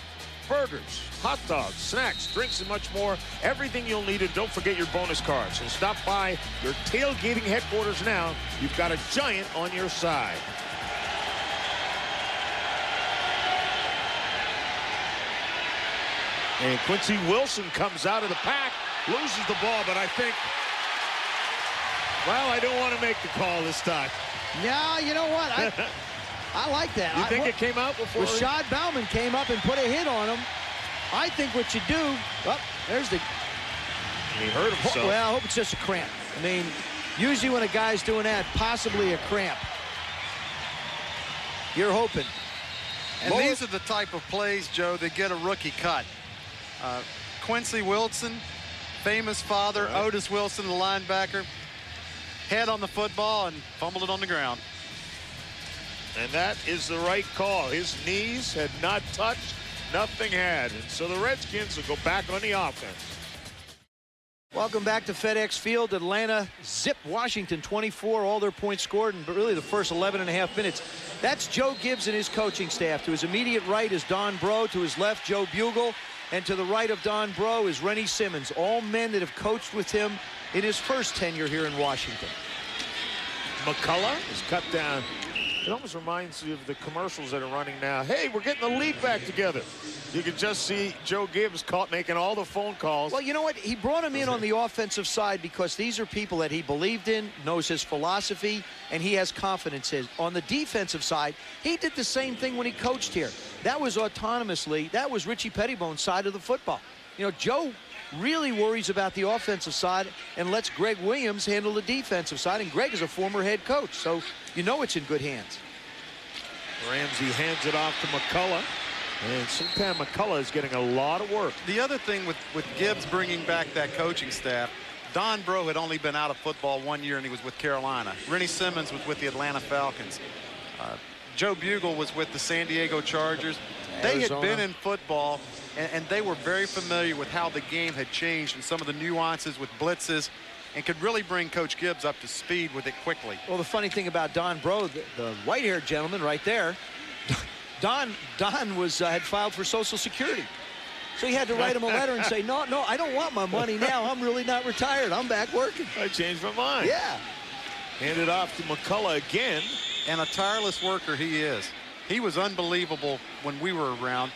[SPEAKER 1] Burgers, hot dogs, snacks, drinks, and much more. Everything you'll need, and don't forget your bonus cards. So stop by your tailgating headquarters now. You've got a Giant on your side. And Quincy Wilson comes out of the pack, loses the ball, but I think, well, I don't want to make the call this time.
[SPEAKER 2] Yeah, you know what? I like that.
[SPEAKER 1] You think it came out before?
[SPEAKER 2] Rashad Bauman came up and put a hit on him. I think what you do, there's the...
[SPEAKER 1] He hurt himself.
[SPEAKER 2] Well, I hope it's just a cramp. I mean, usually when a guy's doing that, possibly a cramp. You're hoping.
[SPEAKER 4] And these are the type of plays, Joe, that get a rookie cut. Quincy Wilson, famous father, right. Otis Wilson, the linebacker, head on the football and fumbled it on the ground.
[SPEAKER 1] And that is the right call. His knees had not touched, nothing had. And so the Redskins will go back on the offense.
[SPEAKER 2] Welcome back to FedEx Field. Atlanta zipped Washington 24, all their points scored in really the first 11.5 minutes. That's Joe Gibbs and his coaching staff. To his immediate right is Don Bro. To his left, Joe Bugle. And to the right of Don Bro is Rennie Simmons. All men that have coached with him in his first tenure here in Washington.
[SPEAKER 1] McCullough is cut down. It almost reminds you of the commercials that are running now. Hey, we're getting the league back together. You can just see Joe Gibbs making all the phone calls.
[SPEAKER 2] Well, you know what? He brought him in on the offensive side because these are people that he believed in, knows his philosophy, and he has confidence in. On the defensive side, he did the same thing when he coached here. That was autonomously. That was Richie Pettibone's side of the football. You know, Joe really worries about the offensive side and lets Greg Williams handle the defensive side, and Greg is a former head coach, so you know it's in good hands.
[SPEAKER 1] Ramsey hands it off to McCullough, and sometimes McCullough is getting a lot of work.
[SPEAKER 4] The other thing with Gibbs bringing back that coaching staff, Don Bro had only been out of football 1 year, and he was with Carolina. Rennie Simmons was with the Atlanta Falcons. Joe Bugle was with the San Diego Chargers. They had been in football, and they were very familiar with how the game had changed and some of the nuances with blitzes, and could really bring Coach Gibbs up to speed with it quickly.
[SPEAKER 2] Well, the funny thing about Don Bro, the white-haired gentleman right there, Don was had filed for Social Security. So he had to write him a letter and say, no, I don't want my money now. I'm really not retired. I'm back working.
[SPEAKER 1] I changed my mind.
[SPEAKER 2] Yeah.
[SPEAKER 1] Hand it off to McCullough again.
[SPEAKER 4] And a tireless worker he is. He was unbelievable when we were around,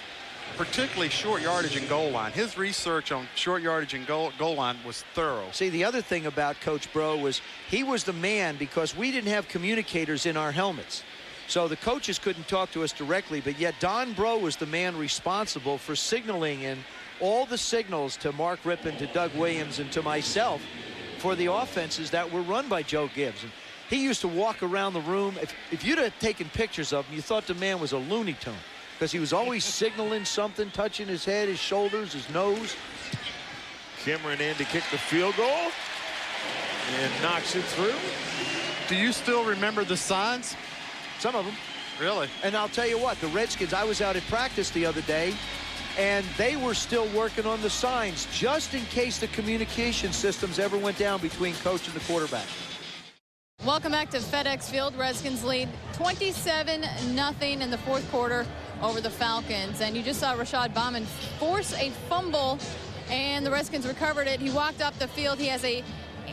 [SPEAKER 4] particularly short yardage and goal line. His research on short yardage and goal line was thorough.
[SPEAKER 2] See, the other thing about Coach Bro was he was the man because we didn't have communicators in our helmets. So the coaches couldn't talk to us directly, but yet Don Bro was the man responsible for signaling in all the signals to Mark Rippon, to Doug Williams, and to myself for the offenses that were run by Joe Gibbs. And he used to walk around the room. If you'd have taken pictures of him, you thought the man was a Looney Tune because he was always signaling something, touching his head, his shoulders, his nose.
[SPEAKER 1] Cameron in to kick the field goal and knocks it through.
[SPEAKER 4] Do you still remember the signs?
[SPEAKER 2] Some of them.
[SPEAKER 4] Really?
[SPEAKER 2] And I'll tell you what, the Redskins, I was out at practice the other day, and they were still working on the signs just in case the communication systems ever went down between coach and the quarterback.
[SPEAKER 6] Welcome back to FedEx Field. Redskins lead 27-0 in the fourth quarter over the Falcons. And you just saw Rashad Bauman force a fumble, and the Redskins recovered it. He walked off the field. He has a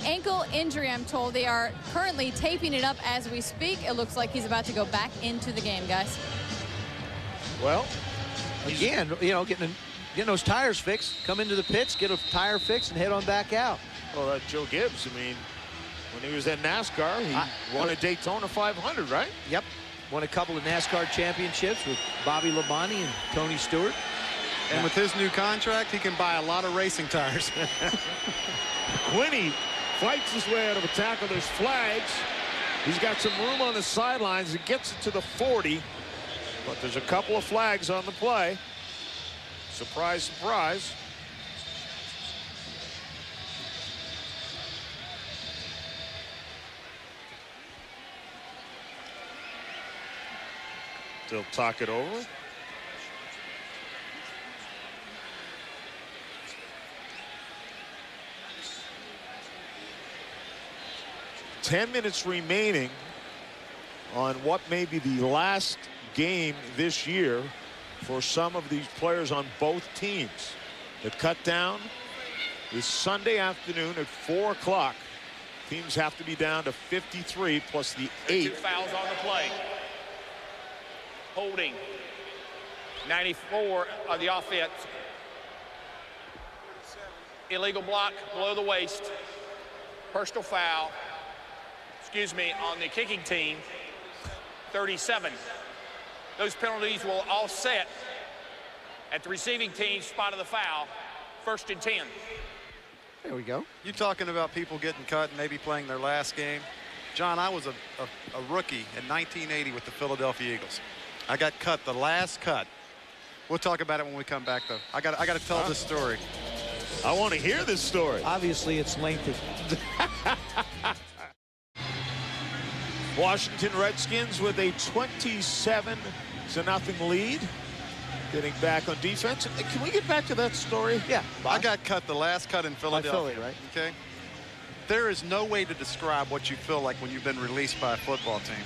[SPEAKER 6] ankle injury, I'm told. They are currently taping it up as we speak. It looks like he's about to go back into the game, guys.
[SPEAKER 2] Well, again, you know, getting those tires fixed, come into the pits, get a tire fixed, and head on back out.
[SPEAKER 1] Well, Joe Gibbs, I mean, when he was at NASCAR, he won a Daytona 500, right?
[SPEAKER 2] Yep. Won a couple of NASCAR championships with Bobby Labonte and Tony Stewart.
[SPEAKER 4] And with his new contract, he can buy a lot of racing tires.
[SPEAKER 1] Quinney fights his way out of a tackle. There's flags. He's got some room on the sidelines. He gets it to the 40. But there's a couple of flags on the play. Surprise, surprise. They'll talk it over. Ten minutes remaining on what may be the last game this year for some of these players on both teams. The cut down is Sunday afternoon at 4 o'clock. Teams have to be down to 53 plus the 8.
[SPEAKER 5] 2 fouls on the play. Holding 94 of the offense. Illegal block below the waist. Personal foul. Excuse me, on the kicking team. 37. Those penalties will offset at the receiving team's spot of the foul. 1st and 10.
[SPEAKER 2] There we go.
[SPEAKER 4] You talking about people getting cut and maybe playing their last game? John, I was a rookie in 1980 with the Philadelphia Eagles. I got cut, the last cut. We'll talk about it when we come back, though. I got to tell this story.
[SPEAKER 1] I want to hear this story.
[SPEAKER 2] Obviously, it's lengthy.
[SPEAKER 1] Washington Redskins with a 27-0 lead. Getting back on defense. Can we get back to that story?
[SPEAKER 2] Yeah.
[SPEAKER 4] I got cut, the last cut in Philadelphia.
[SPEAKER 2] Philly, right?
[SPEAKER 4] Okay. There is no way to describe what you feel like when you've been released by a football team.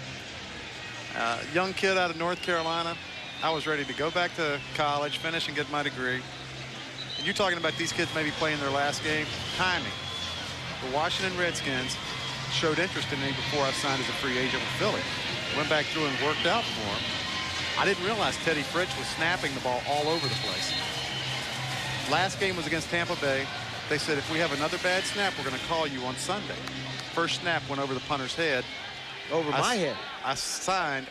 [SPEAKER 4] Young kid out of North Carolina. I was ready to go back to college, finish and get my degree. And you're talking about these kids maybe playing their last game. Timing. The Washington Redskins showed interest in me before I signed as a free agent with Philly. Went back through and worked out for him. I didn't realize Teddy Fritsch was snapping the ball all over the place. Last game was against Tampa Bay. They said, if we have another bad snap, we're going to call you on Sunday. First snap went over the punter's head.
[SPEAKER 2] Over my head.
[SPEAKER 4] I signed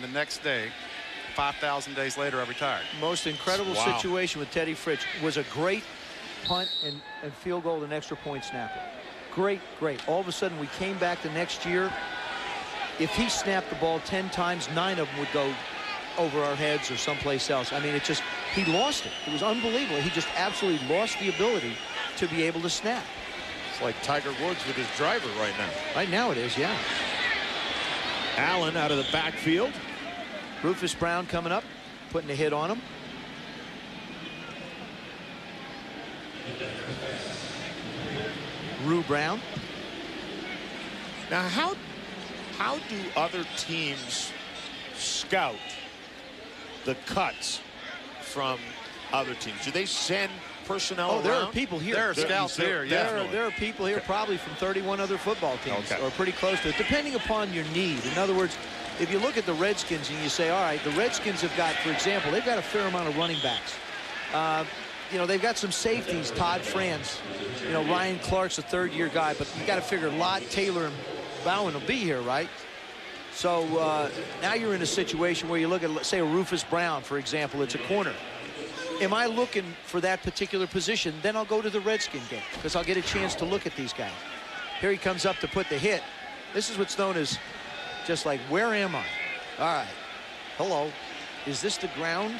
[SPEAKER 4] the next day. 5,000 days later, I retired.
[SPEAKER 2] Most incredible situation with Teddy Fritsch. Was a great punt and field goal and extra point snapper. Great. All of a sudden, we came back the next year. If he snapped the ball 10 times, 9 of them would go over our heads or someplace else. I mean, he lost it. It was unbelievable. He just absolutely lost the ability to be able to snap.
[SPEAKER 1] It's like Tiger Woods with his driver right now.
[SPEAKER 2] Right now it is, yeah.
[SPEAKER 1] Allen out of the backfield.
[SPEAKER 2] Rufus Brown coming up, putting a hit on him. Rue Brown.
[SPEAKER 1] Now, how do other teams scout the cuts from other teams? Do they send personnel
[SPEAKER 2] Oh, there
[SPEAKER 1] around?
[SPEAKER 2] are people here.
[SPEAKER 4] There are scouts here, yeah.
[SPEAKER 2] There are people here probably from 31 other football teams,
[SPEAKER 1] Okay.
[SPEAKER 2] or pretty close to it, depending upon your need. In other words, if you look at the Redskins and you say, all right, the Redskins have got, for example, they've got a fair amount of running backs. You know, they've got some safeties, Todd Franz. You know, Ryan Clark's a third-year guy, but you got to figure Lott, Taylor, and Bowen will be here, right? So now you're in a situation where you look at, let's say, a Rufus Brown, for example. It's a corner. Am I looking for that particular position? Then I'll go to the Redskin game because I'll get a chance to look at these guys. Here he comes up to put the hit. This is what's known as just like, where am I? All right. Hello. Is this the ground?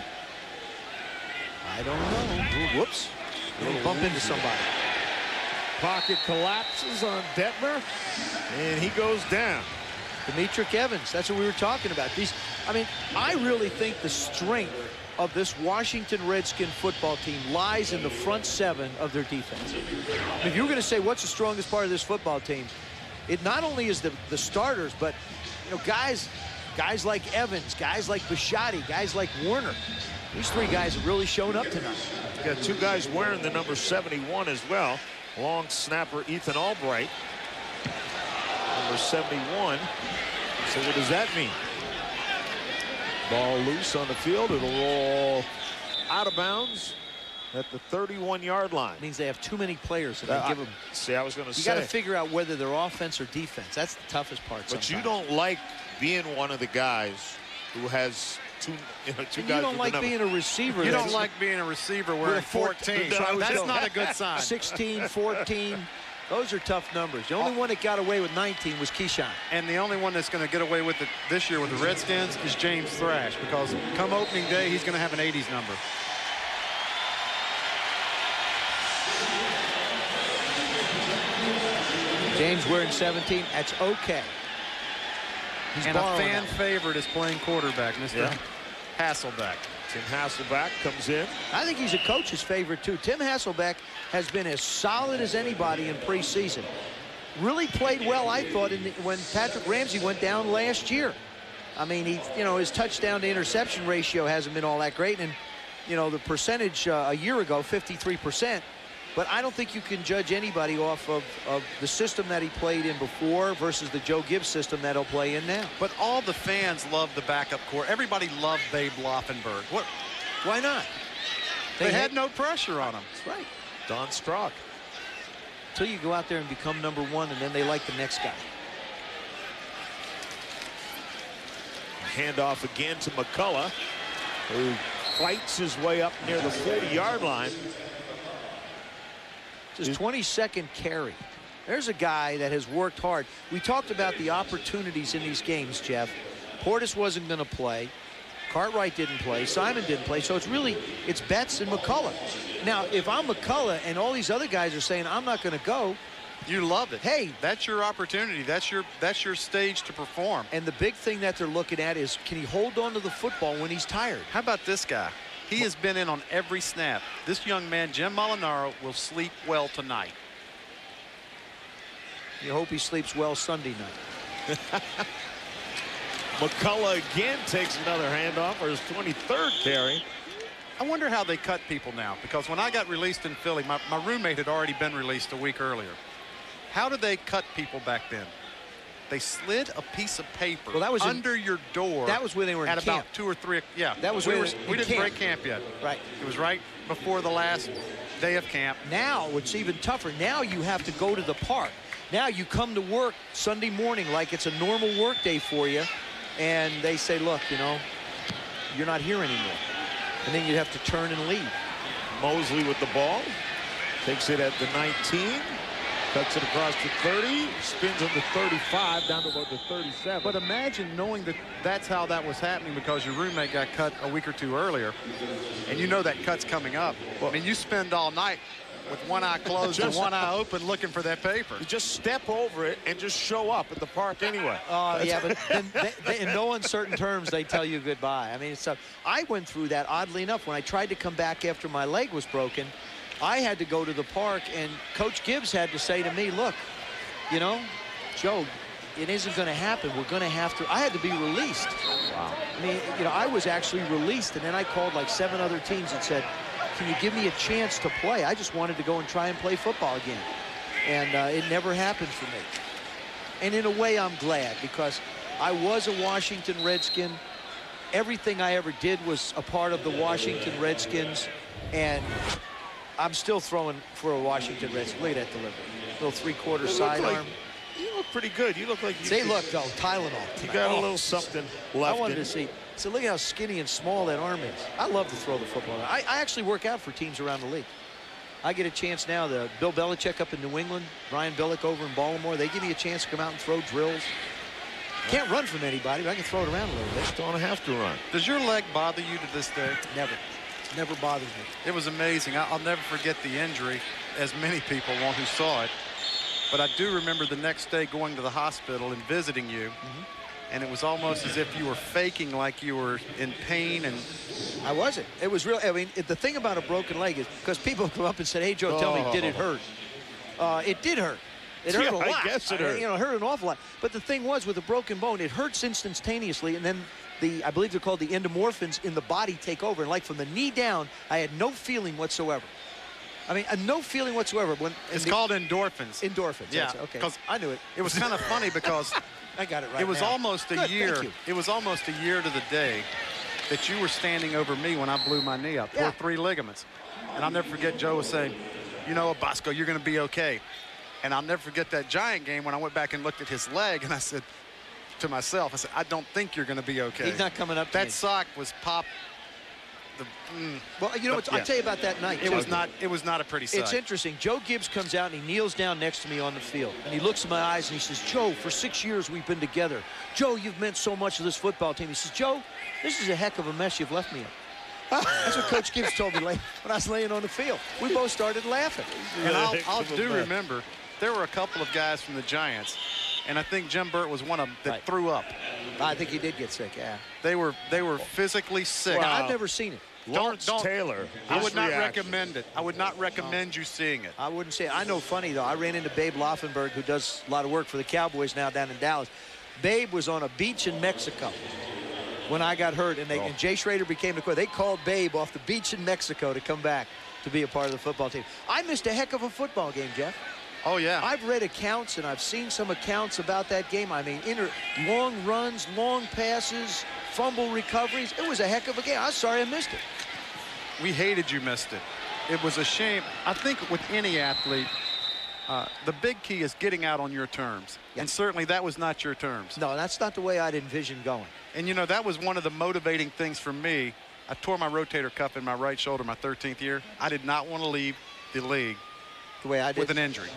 [SPEAKER 2] I don't know. Ooh, whoops. We'll bump into somebody.
[SPEAKER 1] Pocket collapses on Detmer, and he goes down.
[SPEAKER 2] Demetric Evans, that's what we were talking about. I mean, I really think the strength of this Washington Redskin football team lies in the front seven of their defense. If you were going to say what's the strongest part of this football team, it not only is the starters, but you know, guys like Evans, guys like Bisciotti, guys like Warner. These three guys have really shown up tonight.
[SPEAKER 1] Got two guys wearing the number 71 as well. Long snapper Ethan Albright, number 71. So what does that mean? Ball loose on the field. It'll roll out of bounds at the 31-yard line.
[SPEAKER 2] It means they have too many players. And they give them.
[SPEAKER 1] See, I was going to say.
[SPEAKER 2] You got to figure out whether they're offense or defense. That's the toughest part.
[SPEAKER 1] But
[SPEAKER 2] sometimes.
[SPEAKER 1] you don't like being one of the guys who has two guys.
[SPEAKER 2] You don't like being a receiver.
[SPEAKER 4] You don't like being a receiver wearing 14. So that's not a good sign.
[SPEAKER 2] 16, 14. Those are tough numbers. The only one that got away with 19 was Keyshawn.
[SPEAKER 4] And the only one that's going to get away with it this year with the Redskins is James Thrash, because come opening day, he's going to have an 80s number.
[SPEAKER 2] James wearing 17. That's okay. He's
[SPEAKER 4] and a
[SPEAKER 2] borrowing
[SPEAKER 4] fan
[SPEAKER 2] that.
[SPEAKER 4] favorite is playing quarterback, Mr. Hasselbeck.
[SPEAKER 1] Tim Hasselbeck comes in.
[SPEAKER 2] I think he's a coach's favorite, too. Tim Hasselbeck has been as solid as anybody in preseason. Really played well, I thought, when Patrick Ramsey went down last year. I mean, his touchdown to interception ratio hasn't been all that great. And, you know, the percentage a year ago, 53%. But I don't think you can judge anybody off of the system that he played in before versus the Joe Gibbs system that he'll play in now.
[SPEAKER 4] But all the fans love the backup core. Everybody loved Babe Loffenberg. What?
[SPEAKER 2] Why not?
[SPEAKER 4] They had no pressure on him.
[SPEAKER 2] That's right.
[SPEAKER 1] Don Strock.
[SPEAKER 2] Until you go out there and become number one, and then they like the next guy.
[SPEAKER 1] Handoff again to McCullough, who fights his way up near the 40-yard line.
[SPEAKER 2] Just 22nd carry. There's a guy that has worked hard. We talked about the opportunities in these games, Jeff. Portis wasn't going to play. Cartwright didn't play. Simon didn't play. So it's Betts and McCullough. Now, if I'm McCullough and all these other guys are saying I'm not going to go,
[SPEAKER 4] you love it.
[SPEAKER 2] Hey,
[SPEAKER 4] that's your opportunity. That's your stage to perform.
[SPEAKER 2] And the big thing that they're looking at is, can he hold on to the football when he's tired?
[SPEAKER 4] How about this guy? He has been in on every snap. This young man, Jim Molinaro, will sleep well tonight.
[SPEAKER 2] You hope he sleeps well Sunday night.
[SPEAKER 1] McCullough again takes another handoff for his 23rd carry.
[SPEAKER 4] I wonder how they cut people now, because when I got released in Philly, my roommate had already been released a week earlier. How did they cut people back then? They slid a piece of paper under your door.
[SPEAKER 2] That was when they were in
[SPEAKER 4] at
[SPEAKER 2] camp.
[SPEAKER 4] about 2 or 3. Yeah,
[SPEAKER 2] that was
[SPEAKER 4] we
[SPEAKER 2] didn't
[SPEAKER 4] camp. break camp yet.
[SPEAKER 2] Right.
[SPEAKER 4] It was right before the last day of camp.
[SPEAKER 2] Now it's even tougher. Now you have to go to the park. Now you come to work Sunday morning like it's a normal work day for you, and they say, look, you know, you're not here anymore. And then you have to turn and leave.
[SPEAKER 1] Mosley with the ball. Takes it at the 19. Cuts it across the 30. Spins on the 35 down to about the 37.
[SPEAKER 4] But imagine knowing that that's how that was happening because your roommate got cut a week or two earlier. And you know that cut's coming up. Well, I mean, you spend all night with one eye closed and one eye open looking for that paper.
[SPEAKER 1] You just step over it and just show up at the park anyway.
[SPEAKER 2] Yeah, but then in no uncertain terms, they tell you goodbye. I mean, I went through that, oddly enough, when I tried to come back after my leg was broken. I had to go to the park, and Coach Gibbs had to say to me, look, you know, Joe, it isn't going to happen. We're going to have to. I had to be released. Wow. I mean, you know, I was actually released, and then I called like 7 other teams and said, can you give me a chance to play? I just wanted to go and try and play football again. And it never happened for me. And in a way, I'm glad, because I was a Washington Redskin. Everything I ever did was a part of the Washington Redskins. And I'm still throwing for a Washington Redskin. Look at that delivery. Little three-quarter sidearm.
[SPEAKER 1] You look pretty good. You look like you...
[SPEAKER 2] Say, look, though, Tylenol.
[SPEAKER 1] You got a little something left.
[SPEAKER 2] I wanted to see. So look at how skinny and small that arm is. I love to throw the football. I actually work out for teams around the league. I get a chance now. The Bill Belichick up in New England, Brian Billick over in Baltimore, they give me a chance to come out and throw drills. Can't run from anybody, but I can throw it around a little bit.
[SPEAKER 1] Don't have to run.
[SPEAKER 4] Does your leg bother you to this day?
[SPEAKER 2] Never. Never bothers me.
[SPEAKER 4] It was amazing. I'll never forget the injury, as many people won't who saw it. But I do remember the next day going to the hospital and visiting you. And it was almost as if you were faking like you were in pain. And
[SPEAKER 2] I wasn't. It was real. I mean, the thing about a broken leg is, because people come up and said, hey, Joe, tell me, did it hurt? It did hurt. It hurt a lot.
[SPEAKER 1] I guess it hurt.
[SPEAKER 2] You know, it hurt an awful lot. But the thing was, with a broken bone, it hurts instantaneously, and then I believe they're called the endomorphins in the body take over. And like from the knee down, I had no feeling whatsoever. I mean, no feeling whatsoever.
[SPEAKER 4] It's called endorphins.
[SPEAKER 2] Endorphins.
[SPEAKER 4] Yeah.
[SPEAKER 2] Okay.
[SPEAKER 4] Because
[SPEAKER 2] I knew it.
[SPEAKER 4] It was kind of funny because
[SPEAKER 2] I got it right.
[SPEAKER 4] It was
[SPEAKER 2] now.
[SPEAKER 4] almost a year. It was almost a year to the day that you were standing over me when I blew my knee up. Tore 3 ligaments. And I'll never forget Joe was saying, you know, Bosco, you're going to be okay. And I'll never forget that Giant game when I went back and looked at his leg, and I said to myself, I said, I don't think you're going to be okay.
[SPEAKER 2] He's not coming up to
[SPEAKER 4] that
[SPEAKER 2] me.
[SPEAKER 4] sock was popped.
[SPEAKER 2] Well, you know, I'll tell you about that night.
[SPEAKER 4] It was not a pretty sight.
[SPEAKER 2] It's interesting. Joe Gibbs comes out and he kneels down next to me on the field, and he looks in my eyes and he says, Joe, for 6 years we've been together. Joe, you've meant so much to this football team. He says, Joe, this is a heck of a mess you've left me in. That's what Coach Gibbs told me when I was laying on the field. We both started laughing.
[SPEAKER 4] And I'll remember there were a couple of guys from the Giants, and I think Jim Burt was one of them that threw up.
[SPEAKER 2] I think he did get sick, yeah.
[SPEAKER 4] They were physically sick.
[SPEAKER 2] Wow. I've never seen it.
[SPEAKER 1] Lawrence Taylor.
[SPEAKER 4] I would not recommend it. I would not recommend you seeing it.
[SPEAKER 2] I wouldn't say it. I know funny, though. I ran into Babe Laufenberg, who does a lot of work for the Cowboys now down in Dallas. Babe was on a beach in Mexico when I got hurt, and Jay Schrader became the coach. They called Babe off the beach in Mexico to come back to be a part of the football team. I missed a heck of a football game, Jeff.
[SPEAKER 4] Oh, yeah.
[SPEAKER 2] I've read accounts, and I've seen some accounts about that game. I mean, long runs, long passes, fumble recoveries. It was a heck of a game. I'm sorry I missed it.
[SPEAKER 4] We hated you missed it. It was a shame. I think with any athlete, the big key is getting out on your terms. Yeah. And certainly that was not your terms.
[SPEAKER 2] No, that's not the way I'd envision going.
[SPEAKER 4] And, you know, that was one of the motivating things for me. I tore my rotator cuff in my right shoulder my 13th year. I did not want to leave the league
[SPEAKER 2] the way I did.
[SPEAKER 4] With an injury.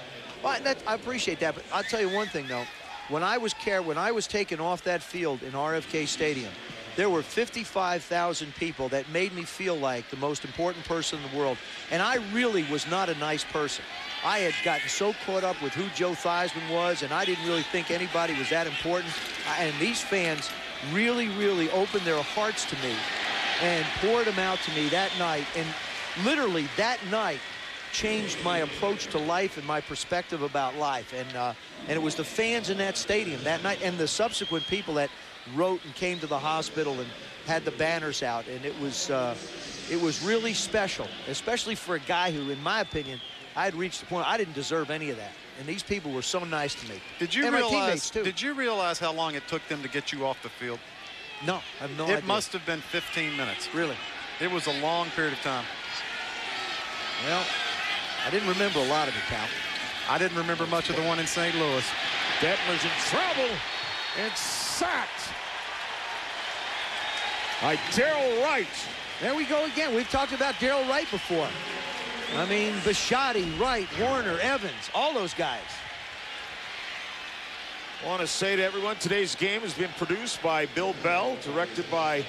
[SPEAKER 2] Well, I appreciate that, but I'll tell you one thing, though. When I was taken off that field in RFK Stadium, there were 55,000 people that made me feel like the most important person in the world. And I really was not a nice person. I had gotten so caught up with who Joe Theismann was, and I didn't really think anybody was that important. And these fans really, really opened their hearts to me and poured them out to me that night. And literally that night changed my approach to life and my perspective about life. And it was the fans in that stadium that night and the subsequent people that wrote and came to the hospital and had the banners out, and it was really special, especially for a guy who, in my opinion, I had reached the point I didn't deserve any of that, and these people were so nice to me.
[SPEAKER 4] Did you realize how long it took them to get you off the field?
[SPEAKER 2] No, I have no idea.
[SPEAKER 4] It must have been 15 minutes.
[SPEAKER 2] Really?
[SPEAKER 4] It was a long period of time.
[SPEAKER 2] Well, I didn't remember a lot of it, Cal.
[SPEAKER 4] I didn't remember much of the one in St. Louis.
[SPEAKER 1] Detmer's in trouble and sacked by Darryl Wright.
[SPEAKER 2] There we go again. We've talked about Darryl Wright before. I mean, Bisciotti, Wright, Warner, Evans, all those guys.
[SPEAKER 1] I want to say to everyone, today's game has been produced by Bill Bell, directed by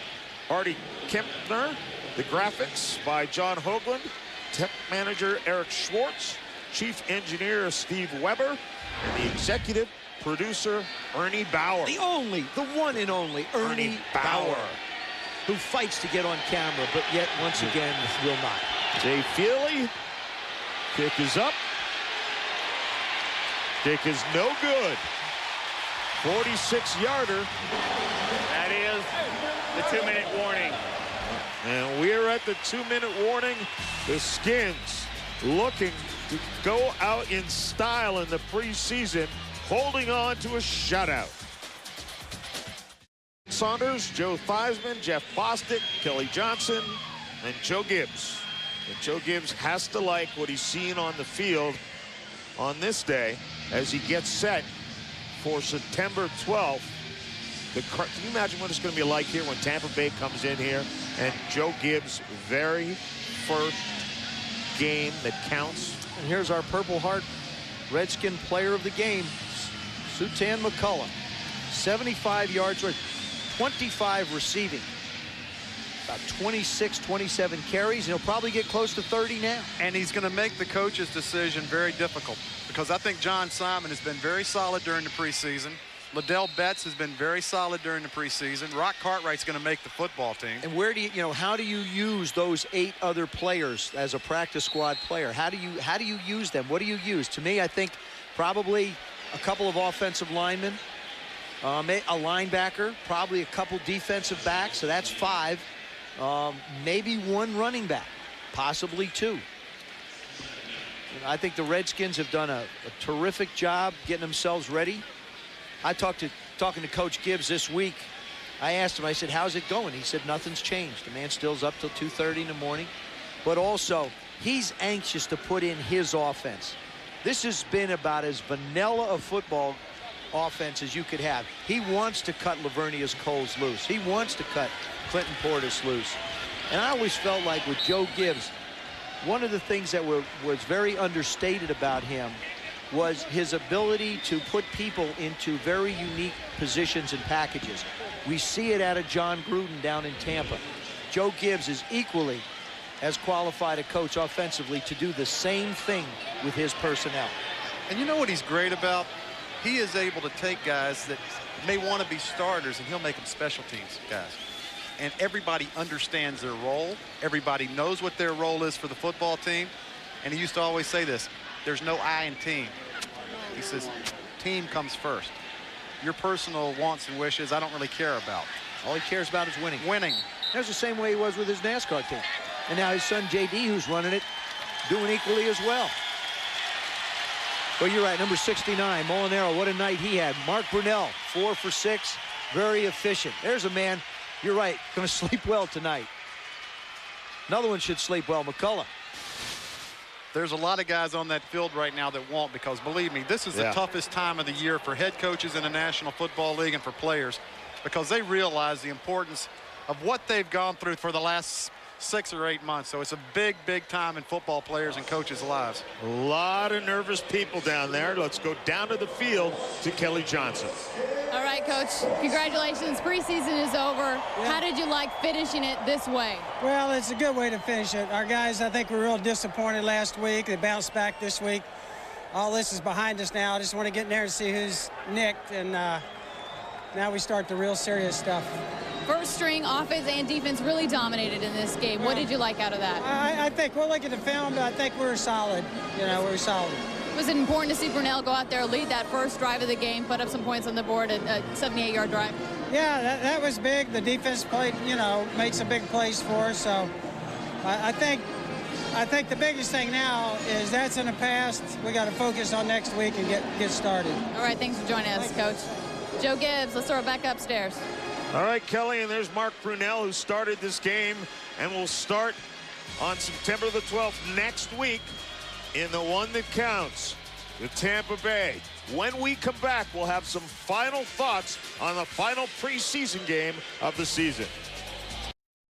[SPEAKER 1] Artie Kempner, the graphics by John Hoagland, tech manager Eric Schwartz, chief engineer Steve Weber, and the executive producer Ernie Bauer.
[SPEAKER 2] The one and only Ernie Bauer, who fights to get on camera, but yet once again will not.
[SPEAKER 1] Jay Feely, kick is up. Kick is no good. 46-yarder.
[SPEAKER 5] That is the 2-minute warning.
[SPEAKER 1] And we're at the 2-minute warning. The Skins looking to go out in style in the preseason, holding on to a shutout. Saunders, Joe Theismann, Jeff Bostic, Kelly Johnson, and Joe Gibbs. And Joe Gibbs has to like what he's seen on the field on this day as he gets set for September 12th. Can you imagine what it's going to be like here when Tampa Bay comes in here and Joe Gibbs' very first game that counts?
[SPEAKER 2] And here's our Purple Heart Redskin player of the game, Sutan McCullough. 75 yards, 25 receiving. About 26, 27 carries. He'll probably get close to 30 now.
[SPEAKER 12] And he's going to make the coach's decision very difficult, because I think John Simon has been very solid during the preseason. Liddell Betts has been very solid during the preseason. Rock Cartwright's going to make the football team.
[SPEAKER 2] And where do you, how do you use those 8 other players as a practice squad player? How do you use them? What do you use? To me, I think probably a couple of offensive linemen, a linebacker, probably a couple defensive backs, so that's 5. Maybe 1 running back, possibly 2. I think the Redskins have done a terrific job getting themselves ready. I talking to Coach Gibbs this week. I asked him, I said, how's it going? He said, nothing's changed. The man still's up till 2:30 in the morning. But also, he's anxious to put in his offense. This has been about as vanilla a football offense as you could have. He wants to cut Lavernius Coles loose. He wants to cut Clinton Portis loose. And I always felt like with Joe Gibbs, one of the things that was very understated about him was his ability to put people into very unique positions and packages. We see it out of John Gruden down in Tampa. Joe Gibbs is equally as qualified a coach offensively to do the same thing with his personnel.
[SPEAKER 12] And you know what he's great about? He is able to take guys that may want to be starters, and he'll make them special teams guys. And everybody understands their role. Everybody knows what their role is for the football team. And he used to always say this, there's no I in team. He says, team comes first. Your personal wants and wishes, I don't really care about.
[SPEAKER 2] All he cares about is winning.
[SPEAKER 12] Winning.
[SPEAKER 2] That's the same way he was with his NASCAR team. And now his son, J.D., who's running it, doing equally as well. Well, you're right, number 69, Molinaro, what a night he had. Mark Brunell, 4 for 6, very efficient. There's a man, you're right, going to sleep well tonight. Another one should sleep well, McCullough.
[SPEAKER 12] There's a lot of guys on that field right now that won't, because believe me, this is the toughest time of the year for head coaches in the National Football League and for players, because they realize the importance of what they've gone through for the last 6 or 8 months. So it's a big, big time in football players and coaches' lives.
[SPEAKER 1] A lot of nervous people down there. Let's go down to the field to Kelly Johnson.
[SPEAKER 6] All right, Coach, congratulations. Preseason is over.
[SPEAKER 3] Yeah.
[SPEAKER 6] How did you like finishing it this way?
[SPEAKER 3] Well, it's a good way to finish it. Our guys, I think, were real disappointed last week. They bounced back this week. All this is behind us now. I just want to get in there and see who's nicked, and now we start the real serious stuff.
[SPEAKER 6] First string offense and defense really dominated in this game. What did you like out of that?
[SPEAKER 3] I think we'll look at the film, but I think we're solid. We're solid.
[SPEAKER 6] Was it important to see Brunell go out there, lead that first drive of the game, put up some points on the board at a 78-yard drive?
[SPEAKER 3] Yeah, that was big. The defense played, made some big plays for us. So I think the biggest thing now is that's in the past. We got to focus on next week and get started.
[SPEAKER 6] All right, thanks for joining us, Coach. Joe Gibbs, let's throw it back upstairs.
[SPEAKER 1] All right, Kelly, and there's Mark Brunell, who started this game and will start on September the 12th next week in the one that counts, the Tampa Bay. When we come back, we'll have some final thoughts on the final preseason game of the season.